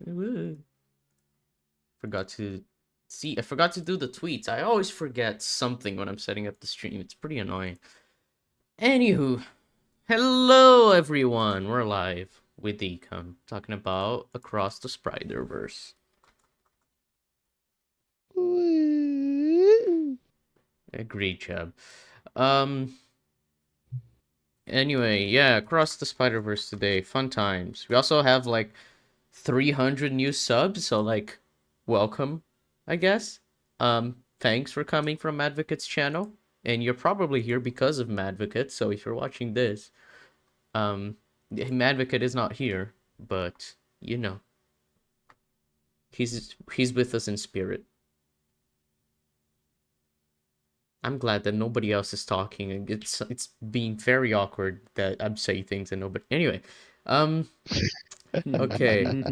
Woo. Forgot to I forgot to do the tweets. I always forget something when I'm setting up the stream. It's pretty annoying. Anywho, hello everyone. We're live with ECUM talking about Across the Spider-Verse. Agreed, Chab. Anyway, yeah, Across the Spider-Verse today. Fun times. We also have like 300 new subs, so like welcome, I guess. Thanks for coming from Advocate's channel. And you're probably here because of Madvocate, so if you're watching this, Madvocate is not here, but you know. He's with us in spirit. I'm glad that nobody else is talking, and it's being very awkward that I'm saying things and nobody. Anyway, okay.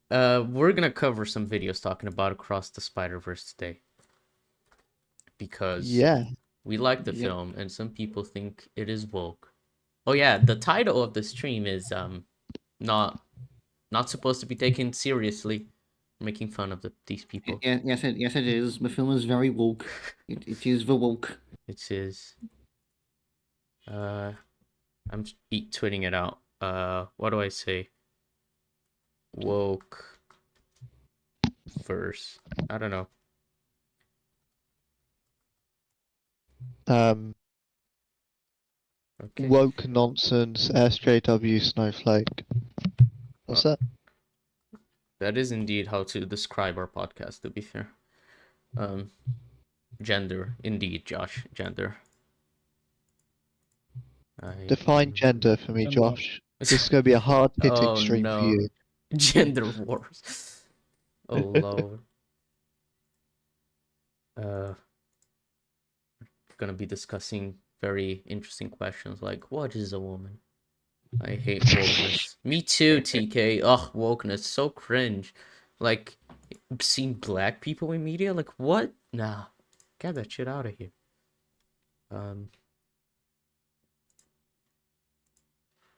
We're gonna cover some videos talking about Across the Spider-Verse today because we like the film, and some people think it is woke. Oh yeah, the title of the stream is not supposed to be taken seriously. Making fun of these people. Yes, it is. The film is very woke. It is the woke. It is. I'm tweeting it out. What do I say? Woke verse. I don't know. Okay. Woke nonsense, SJW snowflake. What's that? That is indeed how to describe our podcast, to be fair. Gender, indeed, Josh. Gender. Define gender for me, Josh. This is going to be a hard-hitting stream for you. Gender wars. Oh, Lord. Gonna be discussing very interesting questions like, what is a woman? I hate wokeness. Me too, TK. Ugh, wokeness, so cringe. Like, seeing black people in media? Like, what? Nah. Get that shit out of here.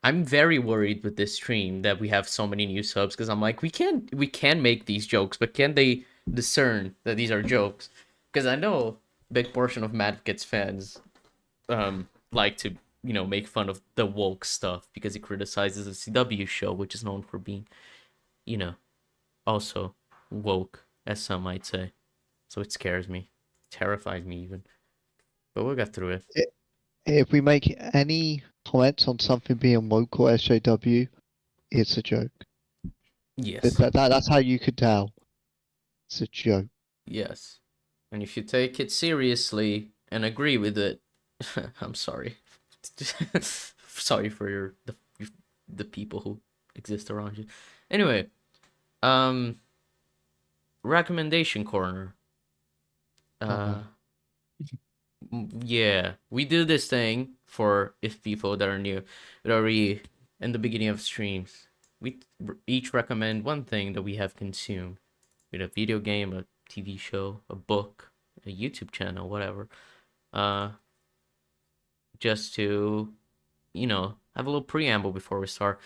I'm very worried with this stream that we have so many new subs, because I'm like, we can make these jokes, but can they discern that these are jokes? Because I know a big portion of Madvocat's fans like to, you know, make fun of the woke stuff because he criticizes the CW show, which is known for being, you know, also woke, as some might say. So it scares me, terrifies me even. But we'll get through it. If we make any comments on something being woke or SJW, it's a joke. Yes. That's how you could tell. It's a joke. Yes. And if you take it seriously and agree with it, I'm sorry. Sorry for the people who exist around you. Anyway, recommendation corner. Yeah, we do this thing for if people that are new, that are in the beginning of streams. We each recommend one thing that we have consumed, with a video game, a TV show, a book, a YouTube channel, whatever. Just to, you know, have a little preamble before we start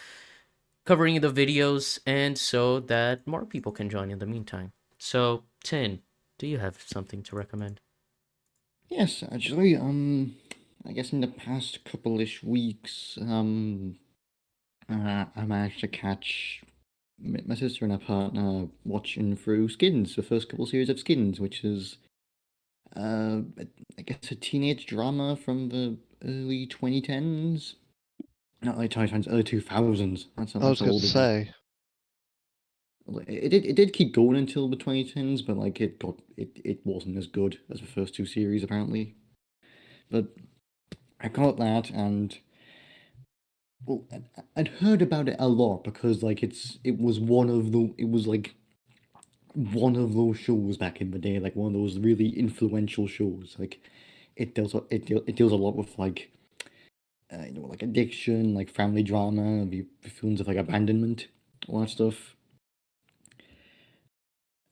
covering the videos, and so that more people can join in the meantime. So, Tin, do you have something to recommend? Yes, actually, I guess in the past couple-ish weeks, I managed to catch my sister and her partner watching through Skins, the first couple series of Skins, which is, I guess a teenage drama from the early 2010s. Not early 2010s, early 2000s. That's I was going to say. It did keep going until the 2010s, but like it wasn't as good as the first two series apparently. But I got that, and well, I'd heard about it a lot because like it was one of those shows back in the day, like one of those really influential shows. Like it deals a lot with like like addiction, like family drama, the feelings of like abandonment, all that stuff.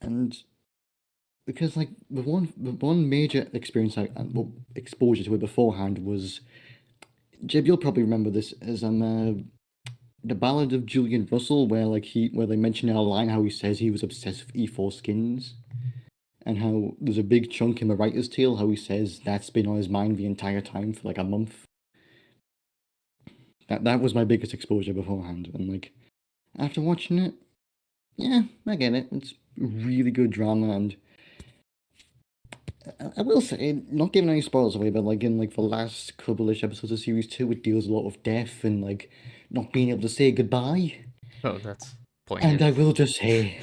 And because like the one major experience exposure to it beforehand was, Jib, you'll probably remember this, as the Ballad of Julian Russell, where where they mention in a line how he says he was obsessed with E4 skins, and how there's a big chunk in the writer's tale how he says that's been on his mind the entire time for like a month. That was my biggest exposure beforehand, and like after watching it, yeah, I get it. It's really good drama, and I will say, not giving any spoilers away, but like in like the last couple-ish episodes of series two, it deals a lot of death and like not being able to say goodbye. Oh, that's And poignant. I will just say,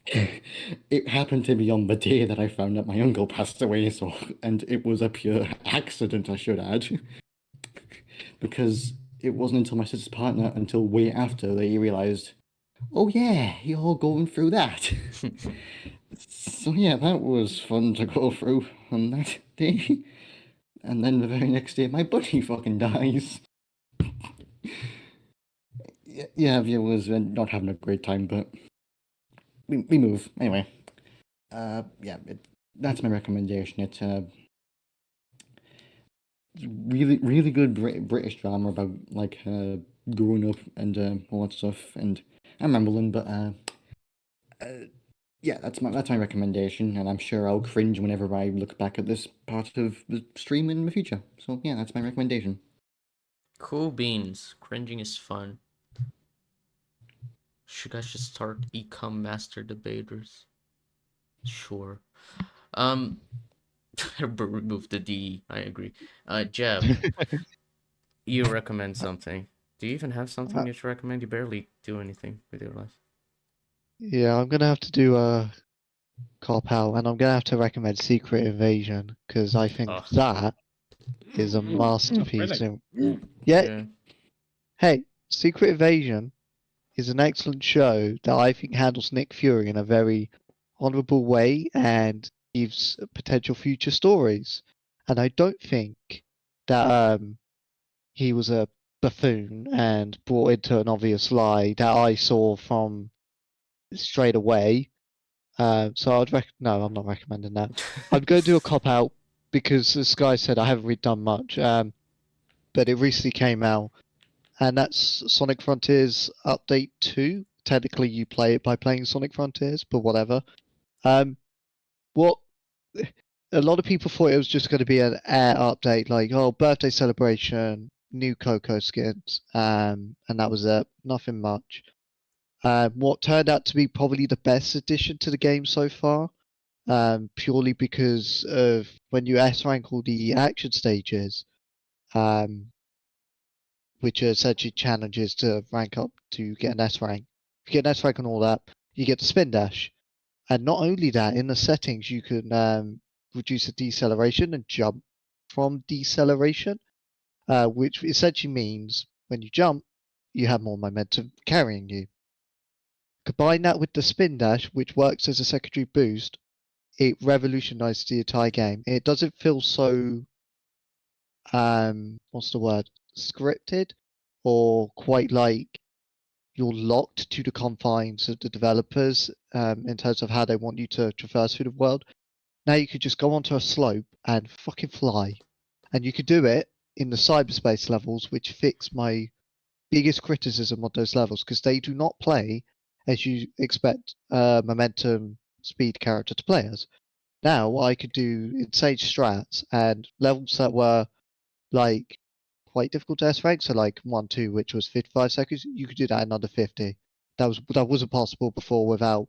it happened to be on the day that I found out my uncle passed away, so and it was a pure accident, I should add, because it wasn't until my sister's partner, until way after, they realized, oh yeah, you're going through that. So yeah, that was fun to go through on that day. And then the very next day, my buddy fucking dies. Yeah, viewers are not having a great time, but we move anyway. Yeah, that's my recommendation. It's really good British drama about like growing up and all that stuff. And I'm rambling, but yeah, that's my recommendation, and I'm sure I'll cringe whenever I look back at this part of the stream in the future. So yeah, that's my recommendation. Cool beans. Cringing is fun. Should I just start ECUM master debaters? Sure. Um, remove the D. I agree. Jeb, you recommend something. Do you even have something you should recommend? You barely do anything with your life. Yeah, I'm gonna have to do a cop out, and I'm gonna have to recommend Secret Invasion because I think Oh, that is a masterpiece. Yeah, yeah. hey, Secret Invasion is an excellent show that I think handles Nick Fury in a very honorable way and gives potential future stories. And I don't think that he was a buffoon and brought into an obvious lie that I saw from straight away. So no, I'm not recommending that. I'm going to do a cop out because this guy said I haven't really done much. But it recently came out, and that's Sonic Frontiers Update 2. Technically, you play it by playing Sonic Frontiers, but whatever. Um, what a lot of people thought it was just going to be an air update, like oh, birthday celebration, new Coco skins, and that was it. Nothing much. What turned out to be probably the best addition to the game so far, purely because of when you S rank all the action stages, um, which are essentially challenges to rank up to get an S rank. If you get an S rank and all that, you get the spin dash. And not only that, in the settings, you can reduce the deceleration and jump from deceleration, which essentially means when you jump, you have more momentum carrying you. Combine that with the spin dash, which works as a secondary boost, it revolutionized the entire game. It doesn't feel so what's the word? Scripted or quite like you're locked to the confines of the developers in terms of how they want you to traverse through the world. Now you could just go onto a slope and fucking fly. And you could do it in the cyberspace levels, which fix my biggest criticism of those levels, because they do not play as you expect momentum speed character to play as. Now I could do insane strats and levels that were like quite difficult to S rank, so like 1-2, which was 55 seconds, you could do that in under 50. That wasn't possible before without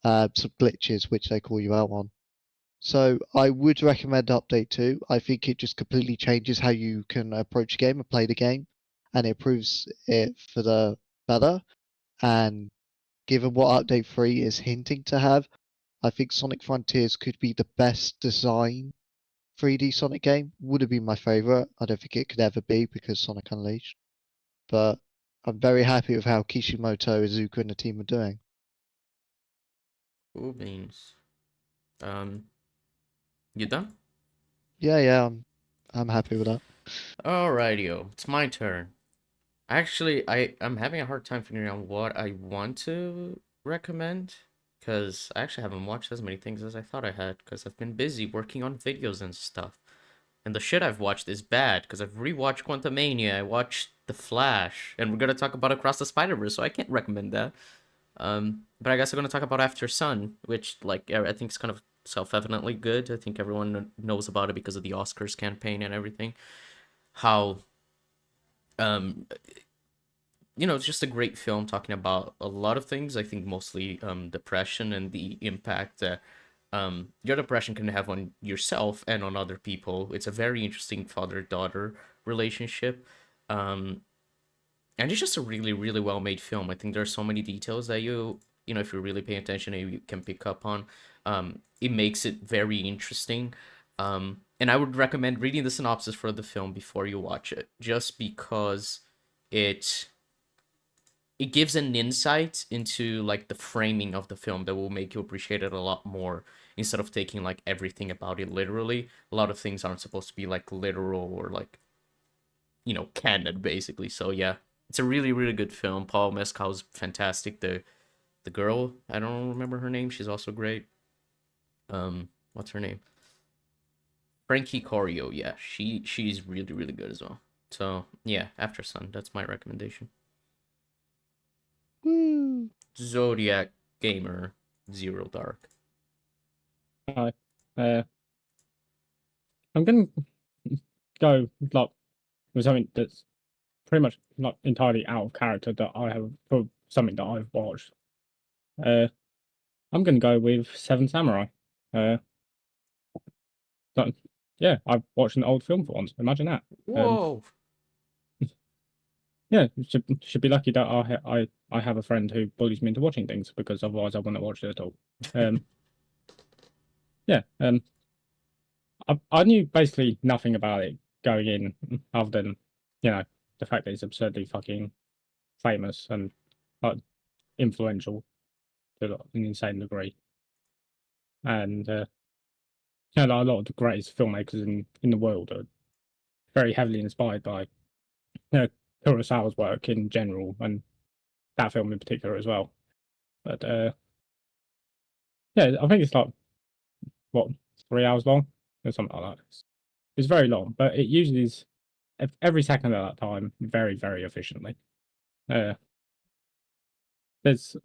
some glitches which they call you out on. So I would recommend Update 2. I think it just completely changes how you can approach the game and play the game, and it improves it for the better. And given what Update 3 is hinting to have, I think Sonic Frontiers could be the best design 3D Sonic game. Would have been my favorite. I don't think it could ever be because Sonic Unleashed. But I'm very happy with how Kishimoto, Izuku, and the team are doing. Cool beans. You done? Yeah, I'm happy with that. Alrighty, it's my turn. Actually, I'm having a hard time figuring out what I want to recommend because I actually haven't watched as many things as I thought I had because I've been busy working on videos and stuff. And the shit I've watched is bad because I've rewatched Quantumania, I watched The Flash, and we're gonna talk about Across the Spider-Verse, so I can't recommend that. But I guess I'm gonna talk about After Sun, which like I think is kind of self-evidently good. I think everyone knows about it because of the Oscars campaign and everything. How um it's just a great film talking about a lot of things. I think mostly depression and the impact that your depression can have on yourself and on other people. It's a very interesting father-daughter relationship. Um, and it's just a really, really well-made film. I think there are so many details that if you're really paying attention, you can pick up on. It makes it very interesting. And I would recommend reading the synopsis for the film before you watch it, just because it it gives an insight into like the framing of the film that will make you appreciate it a lot more instead of taking like everything about it literally. A lot of things aren't supposed to be like literal or like canon basically. So yeah, it's a really really good film. Paul Mescal's fantastic. The girl, I don't remember her name, she's also great. What's her name? Frankie Corio. Yeah, she's really really good as well. So yeah, After Sun, that's my recommendation. Woo! Zodiac Gamer Zero Dark. Hi. I'm gonna go like with something that's pretty much like entirely out of character that I have for something that I've watched. Uh, I'm gonna go with Seven Samurai. Uh, but, yeah, I've watched an old film for once. Imagine that. Whoa. Yeah, should be lucky that I have a friend who bullies me into watching things because otherwise I wouldn't watch it at all. Yeah. I knew basically nothing about it going in, other than the fact that it's absurdly fucking famous and like influential to like, an insane degree, and like, a lot of the greatest filmmakers in the world are very heavily inspired by Kurosawa's work in general, and that film in particular as well. But yeah, I think it's like what 3 hours long or something like that. It's very long, but it uses every second of that time very very efficiently. Uh, there's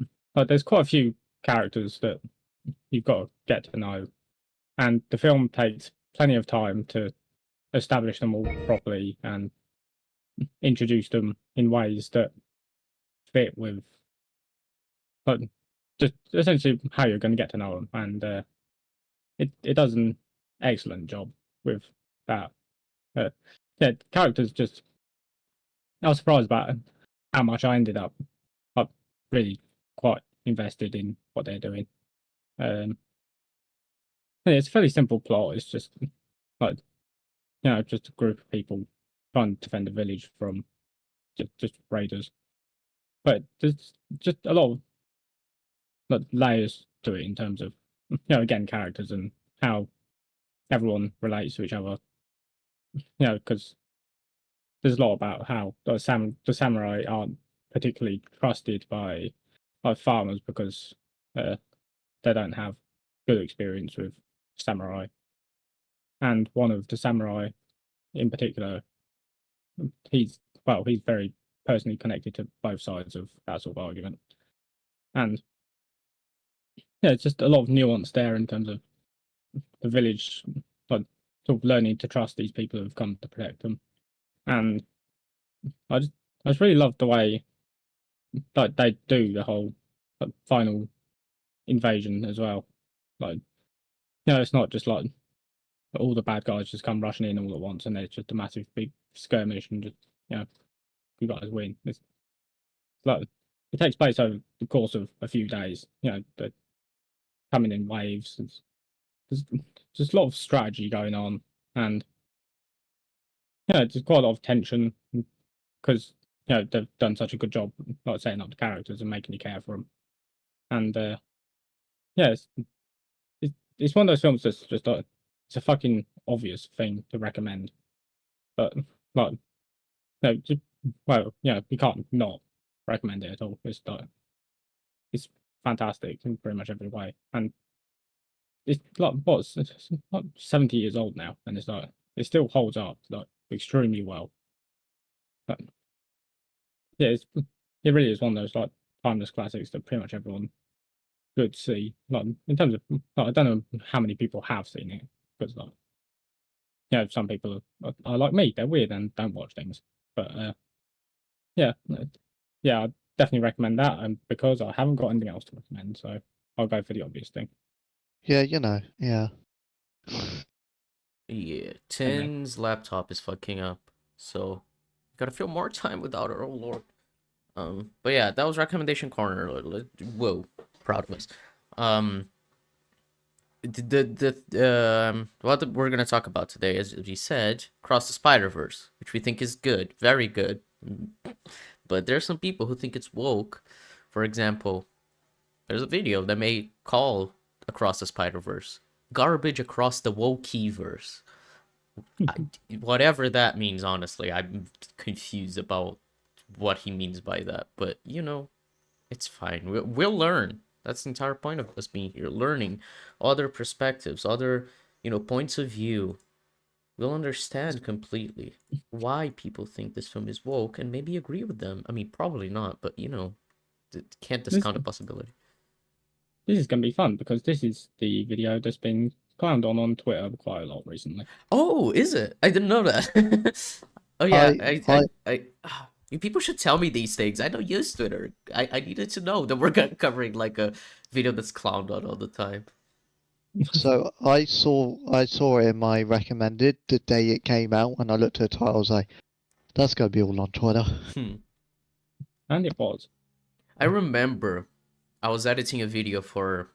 quite a few characters that you've got to get to know, and the film takes plenty of time to establish them all properly and introduce them in ways that fit with like just essentially how you're going to get to know them, and it does an excellent job with that. Yeah, characters just I was surprised about how much I ended up like really quite invested in what they're doing. Yeah, it's a fairly simple plot. It's just like just a group of people trying to defend a village from just raiders. But there's just a lot of like, layers to it in terms of again characters and how everyone relates to each other. Because there's a lot about how the samurai aren't particularly trusted by farmers because uh, they don't have good experience with samurai. And one of the samurai in particular, he's very personally connected to both sides of that sort of argument. And yeah, it's just a lot of nuance there in terms of the village, like sort of learning to trust these people who've come to protect them. And I just really love the way like they do the whole final invasion as well. Like, it's not just like all the bad guys just come rushing in all at once and there's just a massive big skirmish and just you guys win. It's like it takes place over the course of a few days. They're coming in waves. There's just a lot of strategy going on, and there's quite a lot of tension because they've done such a good job like setting up the characters and making you care for them. And yeah, it's one of those films that's just like it's a fucking obvious thing to recommend, but like just, you can't not recommend it at all. It's fantastic in pretty much every way, and it's like it's like 70 years old now, and it's like it still holds up like extremely well. But yeah, it really is one of those like timeless classics that pretty much everyone could see. Like in terms of, like, I don't know how many people have seen it because like, some people are like me, they're weird and don't watch things. But yeah, yeah, I definitely recommend that. And because I haven't got anything else to recommend, so I'll go for the obvious thing. Yeah, yeah. Yeah, Tin's laptop is fucking up, so gotta feel more time without her. Oh lord. But yeah, that was recommendation corner. Whoa, proud of us. What we're gonna talk about today, as we said, Cross the Spider-Verse, which we think is good, very good. But there's some people who think it's woke. For example, there's a video that may call Across the Spider-Verse garbage across the woke-verse. Whatever that means, honestly, I'm confused about what he means by that. But it's fine. We'll learn. That's the entire point of us being here, learning other perspectives, other points of view. We'll understand completely why people think this film is woke and maybe agree with them. I mean, probably not, but can't discount the possibility. This is going to be fun because this is the video that's been clowned on Twitter quite a lot recently. Oh, is it? I didn't know that. Oh yeah, people should tell me these things. I don't use Twitter. I needed to know that we're covering like a video that's clowned on all the time. So I saw it in my recommended the day it came out, and I looked at the title. I was like, "That's gonna be all on Twitter." And it was. I remember I was editing a video for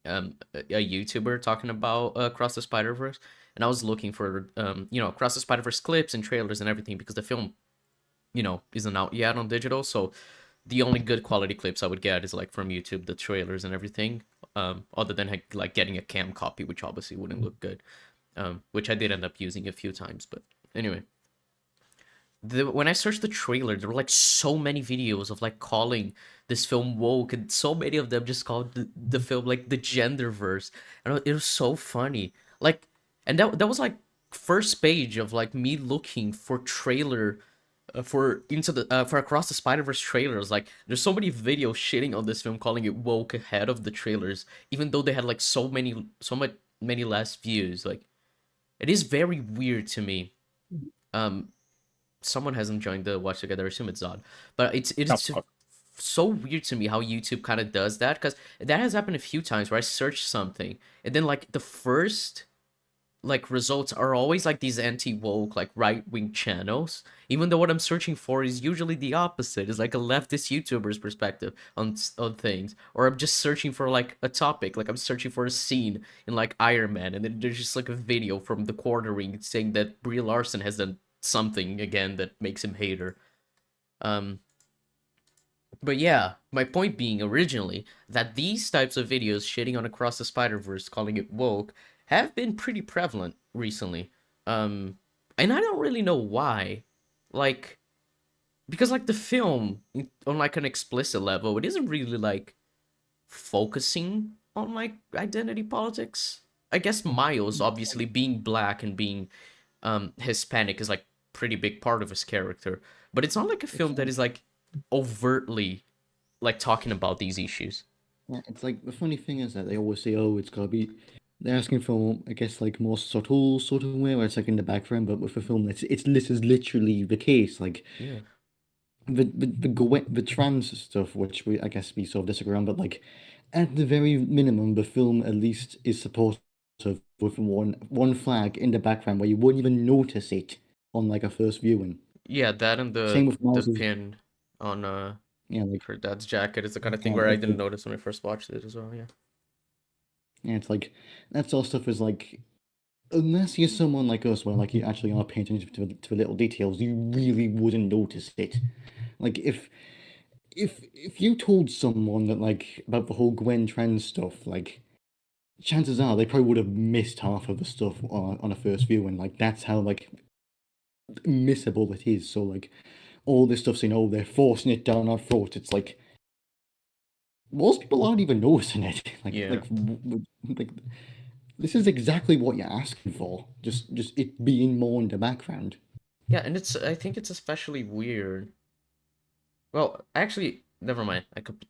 a YouTuber talking about Across the Spider-Verse, and I was looking for Across the Spider-Verse clips and trailers and everything because the film isn't out yet on digital, so the only good quality clips I would get is like from YouTube, the trailers and everything, other than like getting a cam copy, which obviously wouldn't look good, which I did end up using a few times. But anyway, when I searched the trailer, there were like so many videos of like calling this film woke, and so many of them just called the film like the gender verse, and it was so funny. Like, and that was like first page of like me looking for trailer for Across the Spider-Verse trailers. Like, there's so many videos shitting on this film, calling it woke ahead of the trailers, even though they had like so many less views. Like, it is very weird to me. Someone hasn't joined the watch together. I assume it's Zod, but it's so weird to me how YouTube kind of does that, because that has happened a few times where I search something and then like the first like results are always like these anti-woke like right-wing channels, even though what I'm searching for is usually the opposite. It's like a leftist YouTuber's perspective on things, or I'm just searching for like a topic, like I'm searching for a scene in like Iron Man, and then there's just like a video from the Quartering saying that Brie Larson has done something again that makes him hate her. But yeah, my point being originally that these types of videos shitting on Across the Spider-Verse, calling it woke, have been pretty prevalent recently. And I don't really know why. Like, because like the film, on like an explicit level, it isn't really like focusing on like identity politics. I guess Miles obviously being black and being Hispanic is like pretty big part of his character, but it's not like a film that is like overtly like talking about these issues. Yeah, it's like the funny thing is that they always say, "Oh, it's gotta be." They're asking for, I guess, like more subtle sort of way where it's like in the background, but with the film, this is literally the case. Like Yeah. the trans stuff, which I guess we sort of disagree on, but like at the very minimum, the film at least is supportive with one flag in the background where you wouldn't even notice it on like a first viewing. Yeah, that and Same with the Miles's, pin on yeah, like her dad's jacket is the kind of thing yeah, where I like didn't notice when I first watched it as well. Yeah. yeah, it's like that sort of stuff is like, unless you're someone like us, where like you actually are paying attention to the little details, you really wouldn't notice it. Like if you told someone that like about the whole Gwen trans stuff, like chances are they probably would have missed half of the stuff on a first view, and like that's how like missable it is. So like all this stuff saying, "Oh, they're forcing it down our throat," it's like most people aren't even noticing it. Like Yeah. like this is exactly what you're asking for. Just it being more in the background. Yeah, and I think it's especially weird. Well, actually, never mind.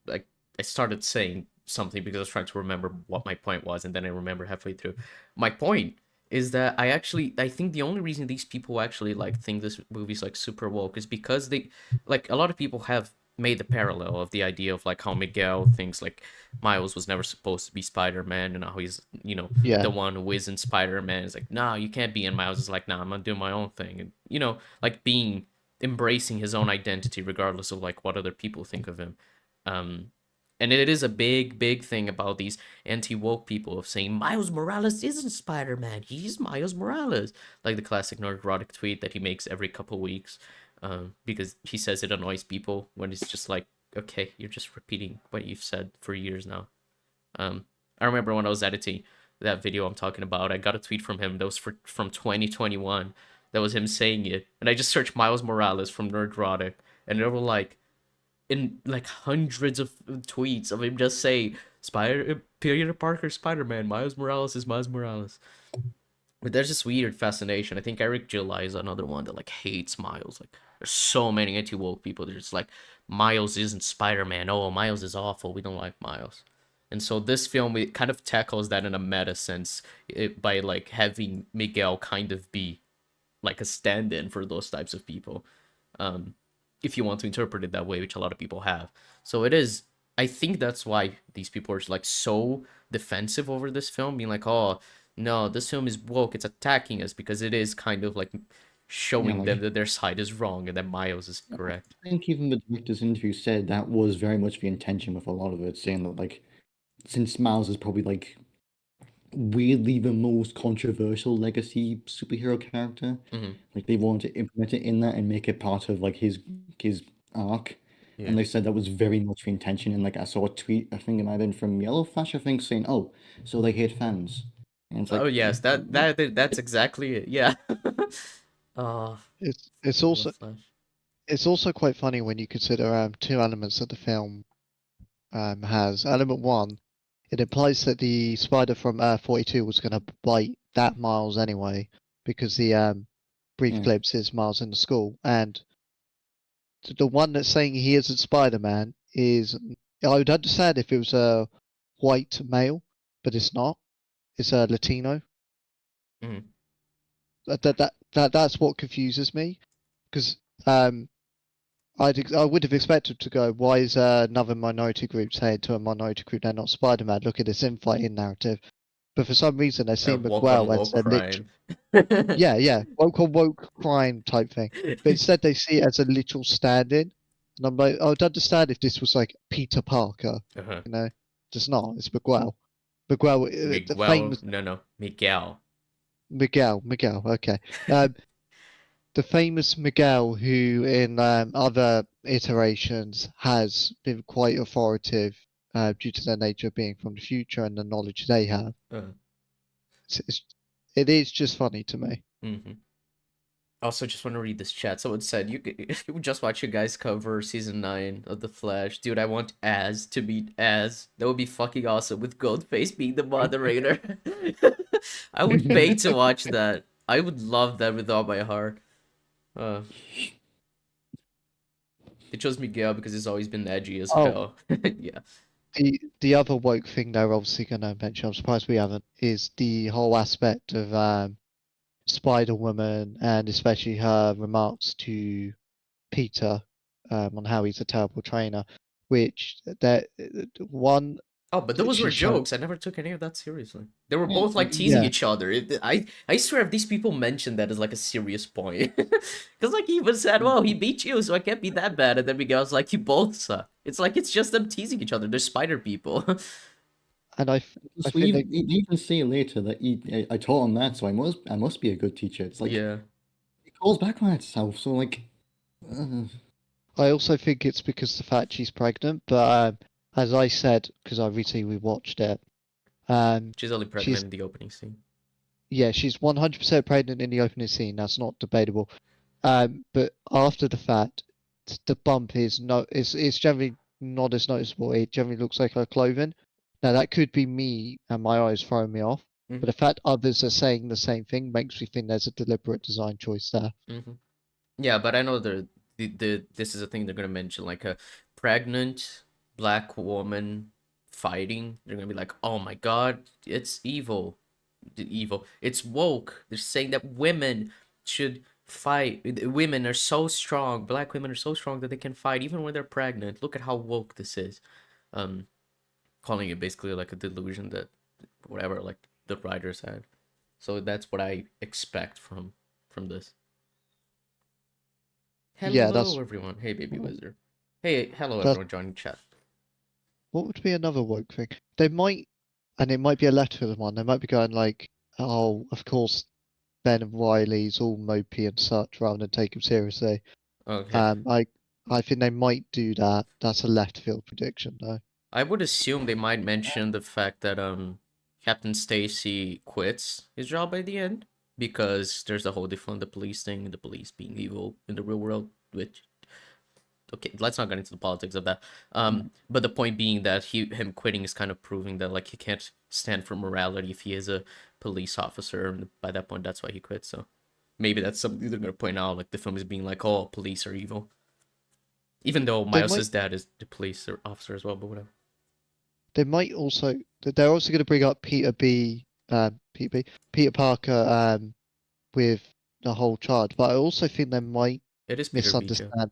I started saying something because I was trying to remember what my point was, and then I remember halfway through. My point is that I think the only reason these people actually like think this movie's like super woke is because they like a lot of people have made the parallel of the idea of like how Miguel thinks like Miles was never supposed to be Spider-Man and how he's, Yeah. the one who isn't Spider-Man is like, nah, you can't be, and Miles is like, nah, I'm gonna do my own thing. And like being embracing his own identity regardless of like what other people think of him. Um and it is a big thing about these anti-woke people of saying Miles Morales isn't Spider-Man, he's Miles Morales, like the classic neurotic tweet that he makes every couple weeks, because he says it annoys people when it's just like, okay, you're just repeating what you've said for years now. I remember when I was editing that video I'm talking about, I got a tweet from him that was from 2021. That was him saying it, and I just searched Miles Morales from Nerdrotic, and there were like in like hundreds of tweets of him just saying Peter Parker Spider-Man, Miles Morales is Miles Morales. But there's this weird fascination. I think Eric July is another one that like hates Miles. Like there's so many anti-woke people. They're just like, Miles isn't Spider-Man. Oh, Miles is awful. We don't like Miles. And so this film, it kind of tackles that in a meta sense, by like having Miguel kind of be like a stand-in for those types of people, um, if you want to interpret it that way, which a lot of people have. So it is. I think that's why these people are like so defensive over this film, being like, "Oh no, this film is woke. It's attacking us," because it is kind of like Yeah, showing them like that their side is wrong and that Miles is correct. I think even the director's interview said that was very much the intention with a lot of it, saying that like since Miles is probably like weirdly the most controversial legacy superhero character, Hmm. like they wanted to implement it in that and make it part of like his arc. Yeah. And they said that was very much the intention. And like I saw a tweet, I think it might have been from Yellow Flash, I think, saying, "Oh, so they hate fans." And it's Oh like, yes, that's exactly it. Yeah. Oh, It's Yellow also Flash. it's also quite funny when you consider two elements that the film has. Element one, it implies that the spider from 42 was going to bite that Miles anyway, because the brief yeah, glimpse is Miles in the school, and the one that's saying he isn't Spider-Man is, I would understand if it was a white male, but it's not. It's a Latino. Mhm. That's what confuses me, because um I would have expected to go, why is another minority group saying to a minority group they're not Spider-Man? Look at this infighting narrative. But for some reason, they're seeing Woke on Miguel as woke a literal, crime. yeah, woke on woke crime type thing. But instead, they see it as a literal stand-in. And I'm like, I would understand if this was like Peter Parker, Uh-huh. you know? It's not. It's Miguel. Miguel, the Miguel, famous no, Miguel. Miguel. Okay. Um, the famous Miguel, who in other iterations has been quite authoritative due to their nature of being from the future and the knowledge they have. Uh-huh. It is just funny to me. Mm-hmm. Also, just want to read this chat. Someone said, you just watch you guys cover season 9 of The Flash. Dude, I want Az to meet Az. That would be fucking awesome with Goldface being the moderator. I would pay to watch that. I would love that with all my heart. Uh, they chose Miguel because he's always been edgy as Oh, hell. Yeah. the other woke thing they're obviously going to mention, I'm surprised we haven't, is the whole aspect of Spider-Woman and especially her remarks to Peter on how he's a terrible trainer, which that one Oh, but those were she's shown. jokes. I never took any of that seriously. They were yeah, both like teasing Yeah, each other. I swear if these people mentioned that as like a serious point. Because like he even said, well, he beat you, so I can't be that bad. And then Miguel's like, you both suck. It's like it's just them teasing each other. They're spider people. and I so think they they even say later that I taught him that, so I must be a good teacher. It's like Yeah. it calls back on itself. So like, I also think it's because the fact she's pregnant, but as I said, because I recently rewatched it, She's only pregnant she's in the opening scene. yeah, she's 100% pregnant in the opening scene. That's not debatable. But after the fact, the bump is no, it's generally not as noticeable. It generally looks like her clothing. Now that could be me and my eyes throwing me off, But the fact others are saying the same thing makes me think there's a deliberate design choice there. Yeah, but I know this is a thing they're gonna mention, like a pregnant black woman fighting. They're gonna be like, oh my god, it's evil. Evil. It's woke. They're saying that women should fight. Women are so strong. Black women are so strong that they can fight even when they're pregnant. Look at how woke this is. Calling it basically like a delusion that whatever like the writers had. So that's what I expect from this. Hello, Yeah, that's everyone. Hey, baby wizard. Hey, hello, That's- everyone joining chat. what would be another woke thing? They might, and it might be a letter one. They might be going like, "Oh, of course, Ben and Riley's all mopey and such," rather than take him seriously. Okay. I think they might do that. That's a left field prediction, though. I would assume they might mention the fact that Captain Stacy quits his job by the end because there's a whole defund the police thing, the police being evil in the real world, which okay, let's not get into the politics of that. But the point being that him quitting is kind of proving that like he can't stand for morality if he is a police officer, and by that point that's why he quit. So maybe that's something they're gonna point out, like the film is being like, oh, police are evil. Even though Miles' dad is the police officer as well, but whatever. They might also. They're also going to bring up Peter Parker, with the whole charge. But I also think they might It is Peter B. misunderstand.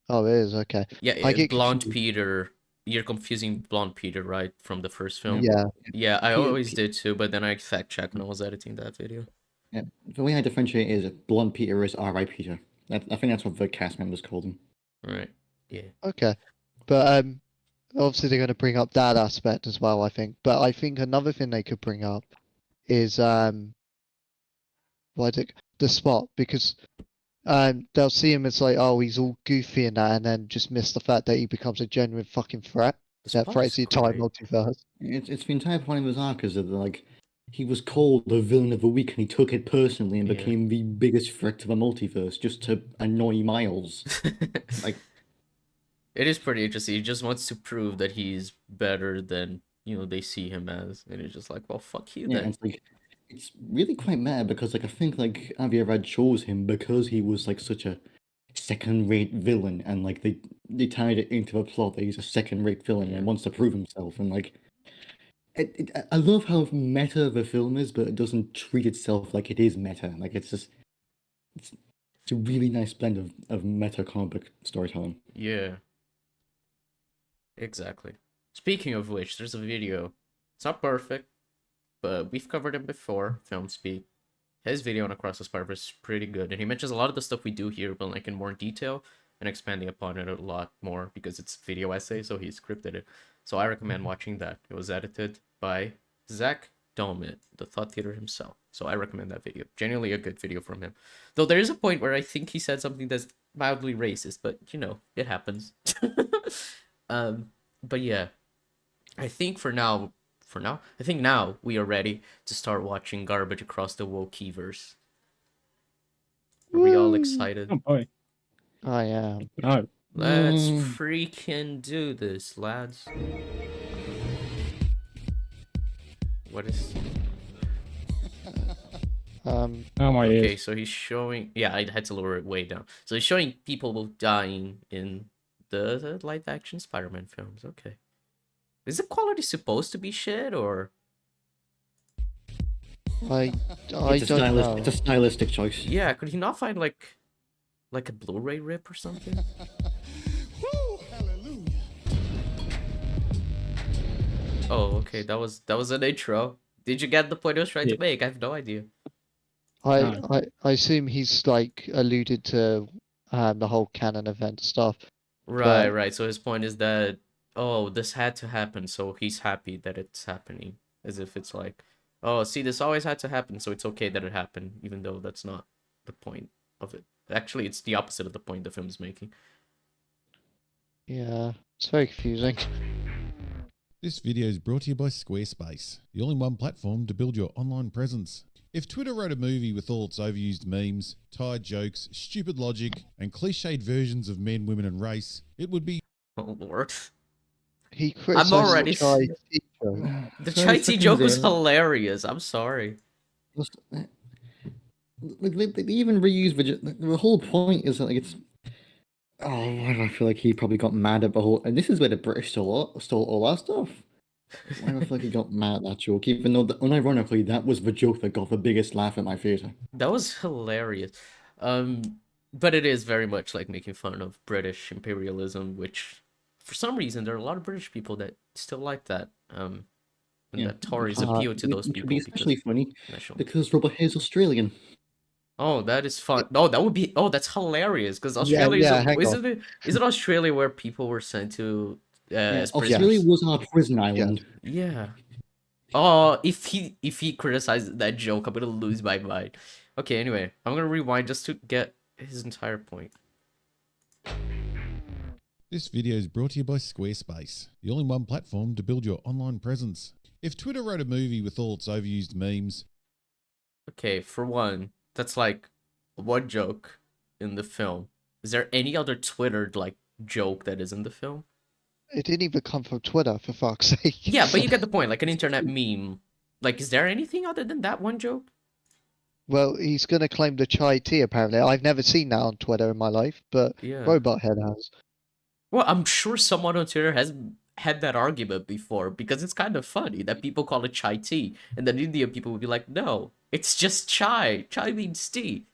Oh, it is okay. Yeah, I get Blonde confused. Peter. You're confusing Blonde Peter, right, from the first film? Yeah. Yeah, I Peter- always did too, but then I fact checked when I was editing that video. Yeah, the way I differentiate is Blonde Peter is R.I. Peter. I think that's what the cast members called him. Right. Yeah. Okay. But obviously they're going to bring up that aspect as well. I think. But I think another thing they could bring up is the Spot, because they'll see him as like, oh, he's all goofy and that, and then just miss the fact that he becomes a genuine fucking threat The that Spot threatens is the entire great. multiverse. It's the entire point of his arc is that like he was called the villain of the week and he took it personally and Yeah. became the biggest threat to the multiverse just to annoy Miles. Like It is pretty interesting. He just wants to prove that he's better than they see him as, and it's just like, well, fuck you yeah, then. it's like it's really quite mad because like I think like Avi Arad chose him because he was like such a second-rate villain and like they tied it into the plot that he's a second-rate villain Yeah. and wants to prove himself and like I love how meta the film is, but it doesn't treat itself like it is meta. Like it's a really nice blend of meta comic book storytelling. Yeah. Exactly. Speaking of which, there's a video. It's not perfect, but we've covered it before, Film Speak. His video on Across the Spider-Verse is pretty good, and he mentions a lot of the stuff we do here, but like in more detail and expanding upon it a lot more because it's video essay, so he scripted it. So I recommend watching that. It was edited by Zach Dolmet, the Thought Theater himself. So I recommend that video. Genuinely a good video from him. Though there is a point where I think he said something that's mildly racist, but it happens. But yeah, I think now we are ready to start watching Garbage Across the Wokeverse. Are we all Woo! excited? Oh boy. I am. No. Let's freaking do this, lads. What is... Oh my Okay, ears. so he's showing... Yeah, I had to lower it way down. So he's showing people dying in the live-action Spider-Man films. Okay. Is the quality supposed to be shit, or... I It's don't know. It's a stylistic choice. Yeah, could he not find, like a Blu-ray rip or something? Oh, okay, that was an intro. Did you get the point I was trying to Yeah. make? I have no idea. I assume he's like alluded to the whole canon event stuff. Right, right. So his point is that, oh, this had to happen, so he's happy that it's happening. As if it's like, oh, see, this always had to happen, so it's okay that it happened, even though that's not the point of it. Actually, it's the opposite of the point the film's making. Yeah, it's very confusing. This video is brought to you by Squarespace, the all-in-one platform to build your online presence. If Twitter wrote a movie with all its overused memes, tired jokes, stupid logic, and cliched versions of men, women, and race, it would be Oh, Lord. He criticized already the AI feature joke. The So chai it's tea fucking joke was zero. hilarious. I'm sorry. Like, they even reuse the whole point is that like it's. Oh, why do I feel like he probably got mad at the whole? And this is where the British stole all our stuff. Why do I feel like he got mad at that joke? Even though, unironically, that was the joke that got the biggest laugh at my theater. That was hilarious. But it is very much like making fun of British imperialism, which for some reason there are a lot of British people that still like that. And Yeah, that Tories Uh, appeal to those which would be people especially because funny national. because Robert Hayes Australian. Oh, that is fun. Oh, that would be. Oh, that's hilarious. Because Yeah, Australia yeah, hang on. isn't it? Is it Australia where people were sent to Yeah, as Australia prisoners? was our prison island. Yeah. Oh, if he criticizes that joke, I'm gonna lose my mind. Okay, anyway, I'm gonna rewind just to get his entire point. This video is brought to you by Squarespace, the all-in-one platform to build your online presence. If Twitter wrote a movie with all its overused memes, Okay, for one, that's like one joke in the film. Is there any other Twitter like joke that is in the film? It didn't even come from Twitter, for fuck's sake. Yeah, but you get the point. Like an internet meme. Like, is there anything other than that one joke? Well, he's going to claim the chai tea, apparently. I've never seen that on Twitter in my life, but Yeah. Robot Head has. Well, I'm sure someone on Twitter has had that argument before because it's kind of funny that people call it chai tea, and then Indian people would be like, "No, it's just chai. Chai means tea."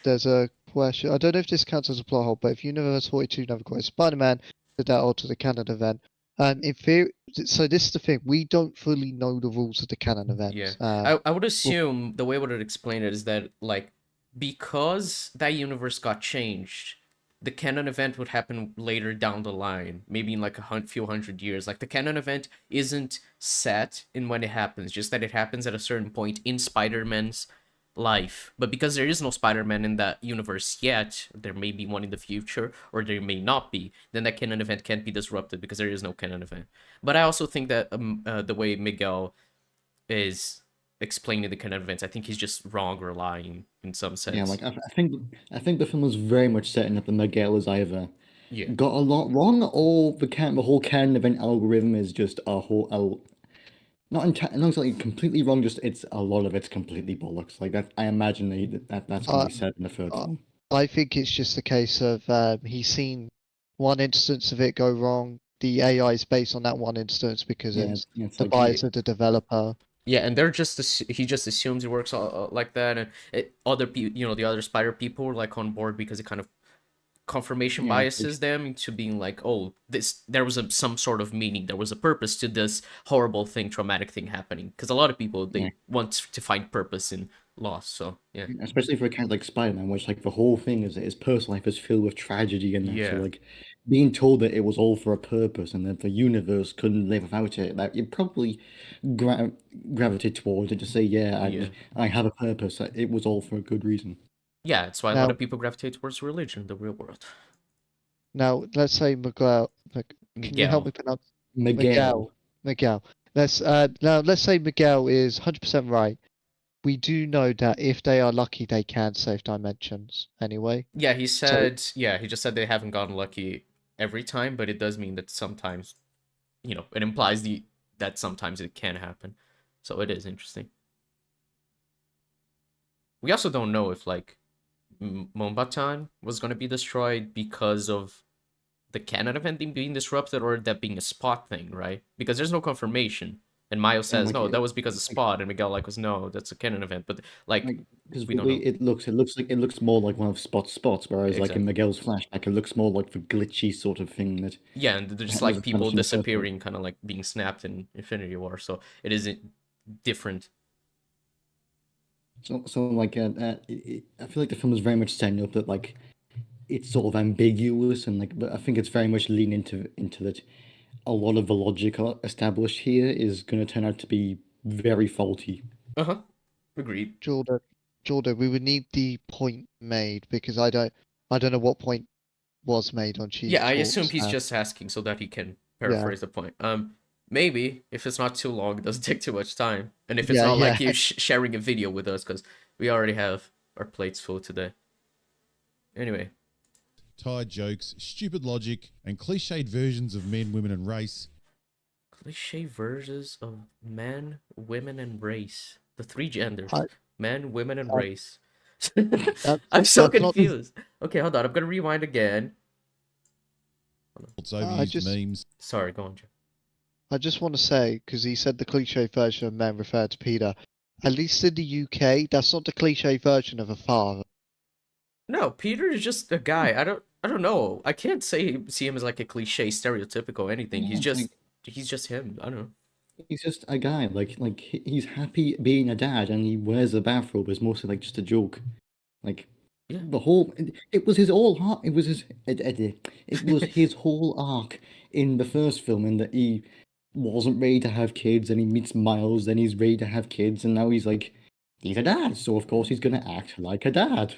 There's a question. I don't know if this counts as a plot hole, but if Universe 42 never quite Spider-Man did that alter the canon event. In theory, so this is the thing. We don't fully know the rules of the canon events. Yeah, I would assume the way I would explain it is that like because that universe got changed, the canon event would happen later down the line, maybe in like few hundred years. Like the canon event isn't set in when it happens, just that it happens at a certain point in Spider-Man's life. But because there is no Spider-Man in that universe yet, there may be one in the future, or there may not be, then that canon event can't be disrupted because there is no canon event. But I also think that the way Miguel is explaining the canon events, I think he's just wrong or lying in some sense. Yeah, like I think the film was very much setting up that Miguel is either Yeah. got a lot wrong, or the whole canon event algorithm is just not exactly completely wrong. Just it's a lot of it's completely bollocks. Like that, I imagine that's going to be said in the third film. I think it's just a case of he's seen one instance of it go wrong. The AI is based on that one instance because it's it's the like bias of the developer. Yeah, and they're he just assumes it works like that, and other people, the other Spider people were like on board because it kind of confirmation Yeah, biases them into being like, oh, there was some sort of meaning, there was a purpose to this horrible thing, traumatic thing happening. Because a lot of people they want to find purpose in loss. So yeah, especially for a character like Spider-Man, which like the whole thing is his personal life is filled with tragedy and that. Yeah. So like being told that it was all for a purpose and that the universe couldn't live without it, that you probably gravitate towards it to say, I have a purpose. It was all for a good reason. Yeah, that's why a Now- lot of people gravitate towards religion in the real world. Now, let's say Miguel. Can you help me pronounce Miguel. Miguel. Let's say Miguel is 100% right. We do know that if they are lucky, they can save dimensions anyway. Yeah, he just said they haven't gotten lucky every time, but it does mean that sometimes, it implies that sometimes it can happen. So it is interesting. We also don't know if like Mombatan was going to be destroyed because of the canon event being disrupted or that being a spot thing, right? Because there's no confirmation. And Miles says, like, no, that was because of Spot, and Miguel was, no, that's a canon event. But because we don't know. it looks more like one of Spot's spots, whereas like in Miguel's flashback, it looks more like the glitchy sort of thing that. Yeah, and they're just like people disappearing, kind of like being snapped in Infinity War. So it isn't different. So like I feel like the film is very much setting up that like it's sort of ambiguous and like, but I think it's very much leaning into that. A lot of the logic established here is going to turn out to be very faulty. Agreed. Jordan, we would need the point made because I don't know what point was made on Chief. Yeah, I assume he's just asking so that he can paraphrase the point. Maybe if it's not too long, it doesn't take too much time, and if it's not like you sharing a video with us, because we already have our plates full today. Anyway. tired jokes, stupid logic, and cliched versions of men, women, and race. Cliche versions of men, women, and race. The three genders. I- Men, women, and Uh, race. That's I'm so that's not the. confused. Okay, hold on. I'm gonna rewind again. It's I overused just memes. Sorry, go on, Joe. I just want to say because he said the cliche version of men referred to Peter. At least in the UK, that's not the cliche version of a father. No, Peter is just a guy. I don't know. I can't see him as like a cliche, stereotypical anything. Yeah, like He's just him. I don't know. he's just a guy. He's happy being a dad, and he wears a bathrobe is mostly like just a joke. Like Yeah. the whole, it was his whole heart. It was his whole arc in the first film, in that he wasn't ready to have kids, and he meets Miles, then he's ready to have kids, and now he's like, he's a dad, so of course he's gonna act like a dad.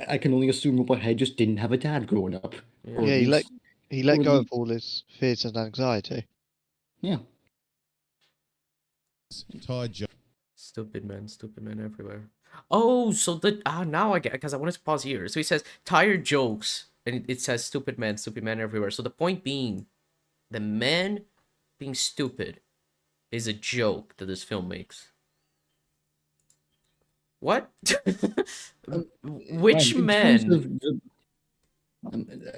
I can only assume Robot just didn't have a dad growing up, Yeah. or Yeah, at he let least, he or let at go of least, all his fears and anxiety. yeah. Tide jokes. Stupid men everywhere. Oh, so now I get, because I wanted to pause here. So he says tired jokes, and it says stupid men everywhere. So the point being, the men being stupid is a joke that this film makes. What? Which In terms men? of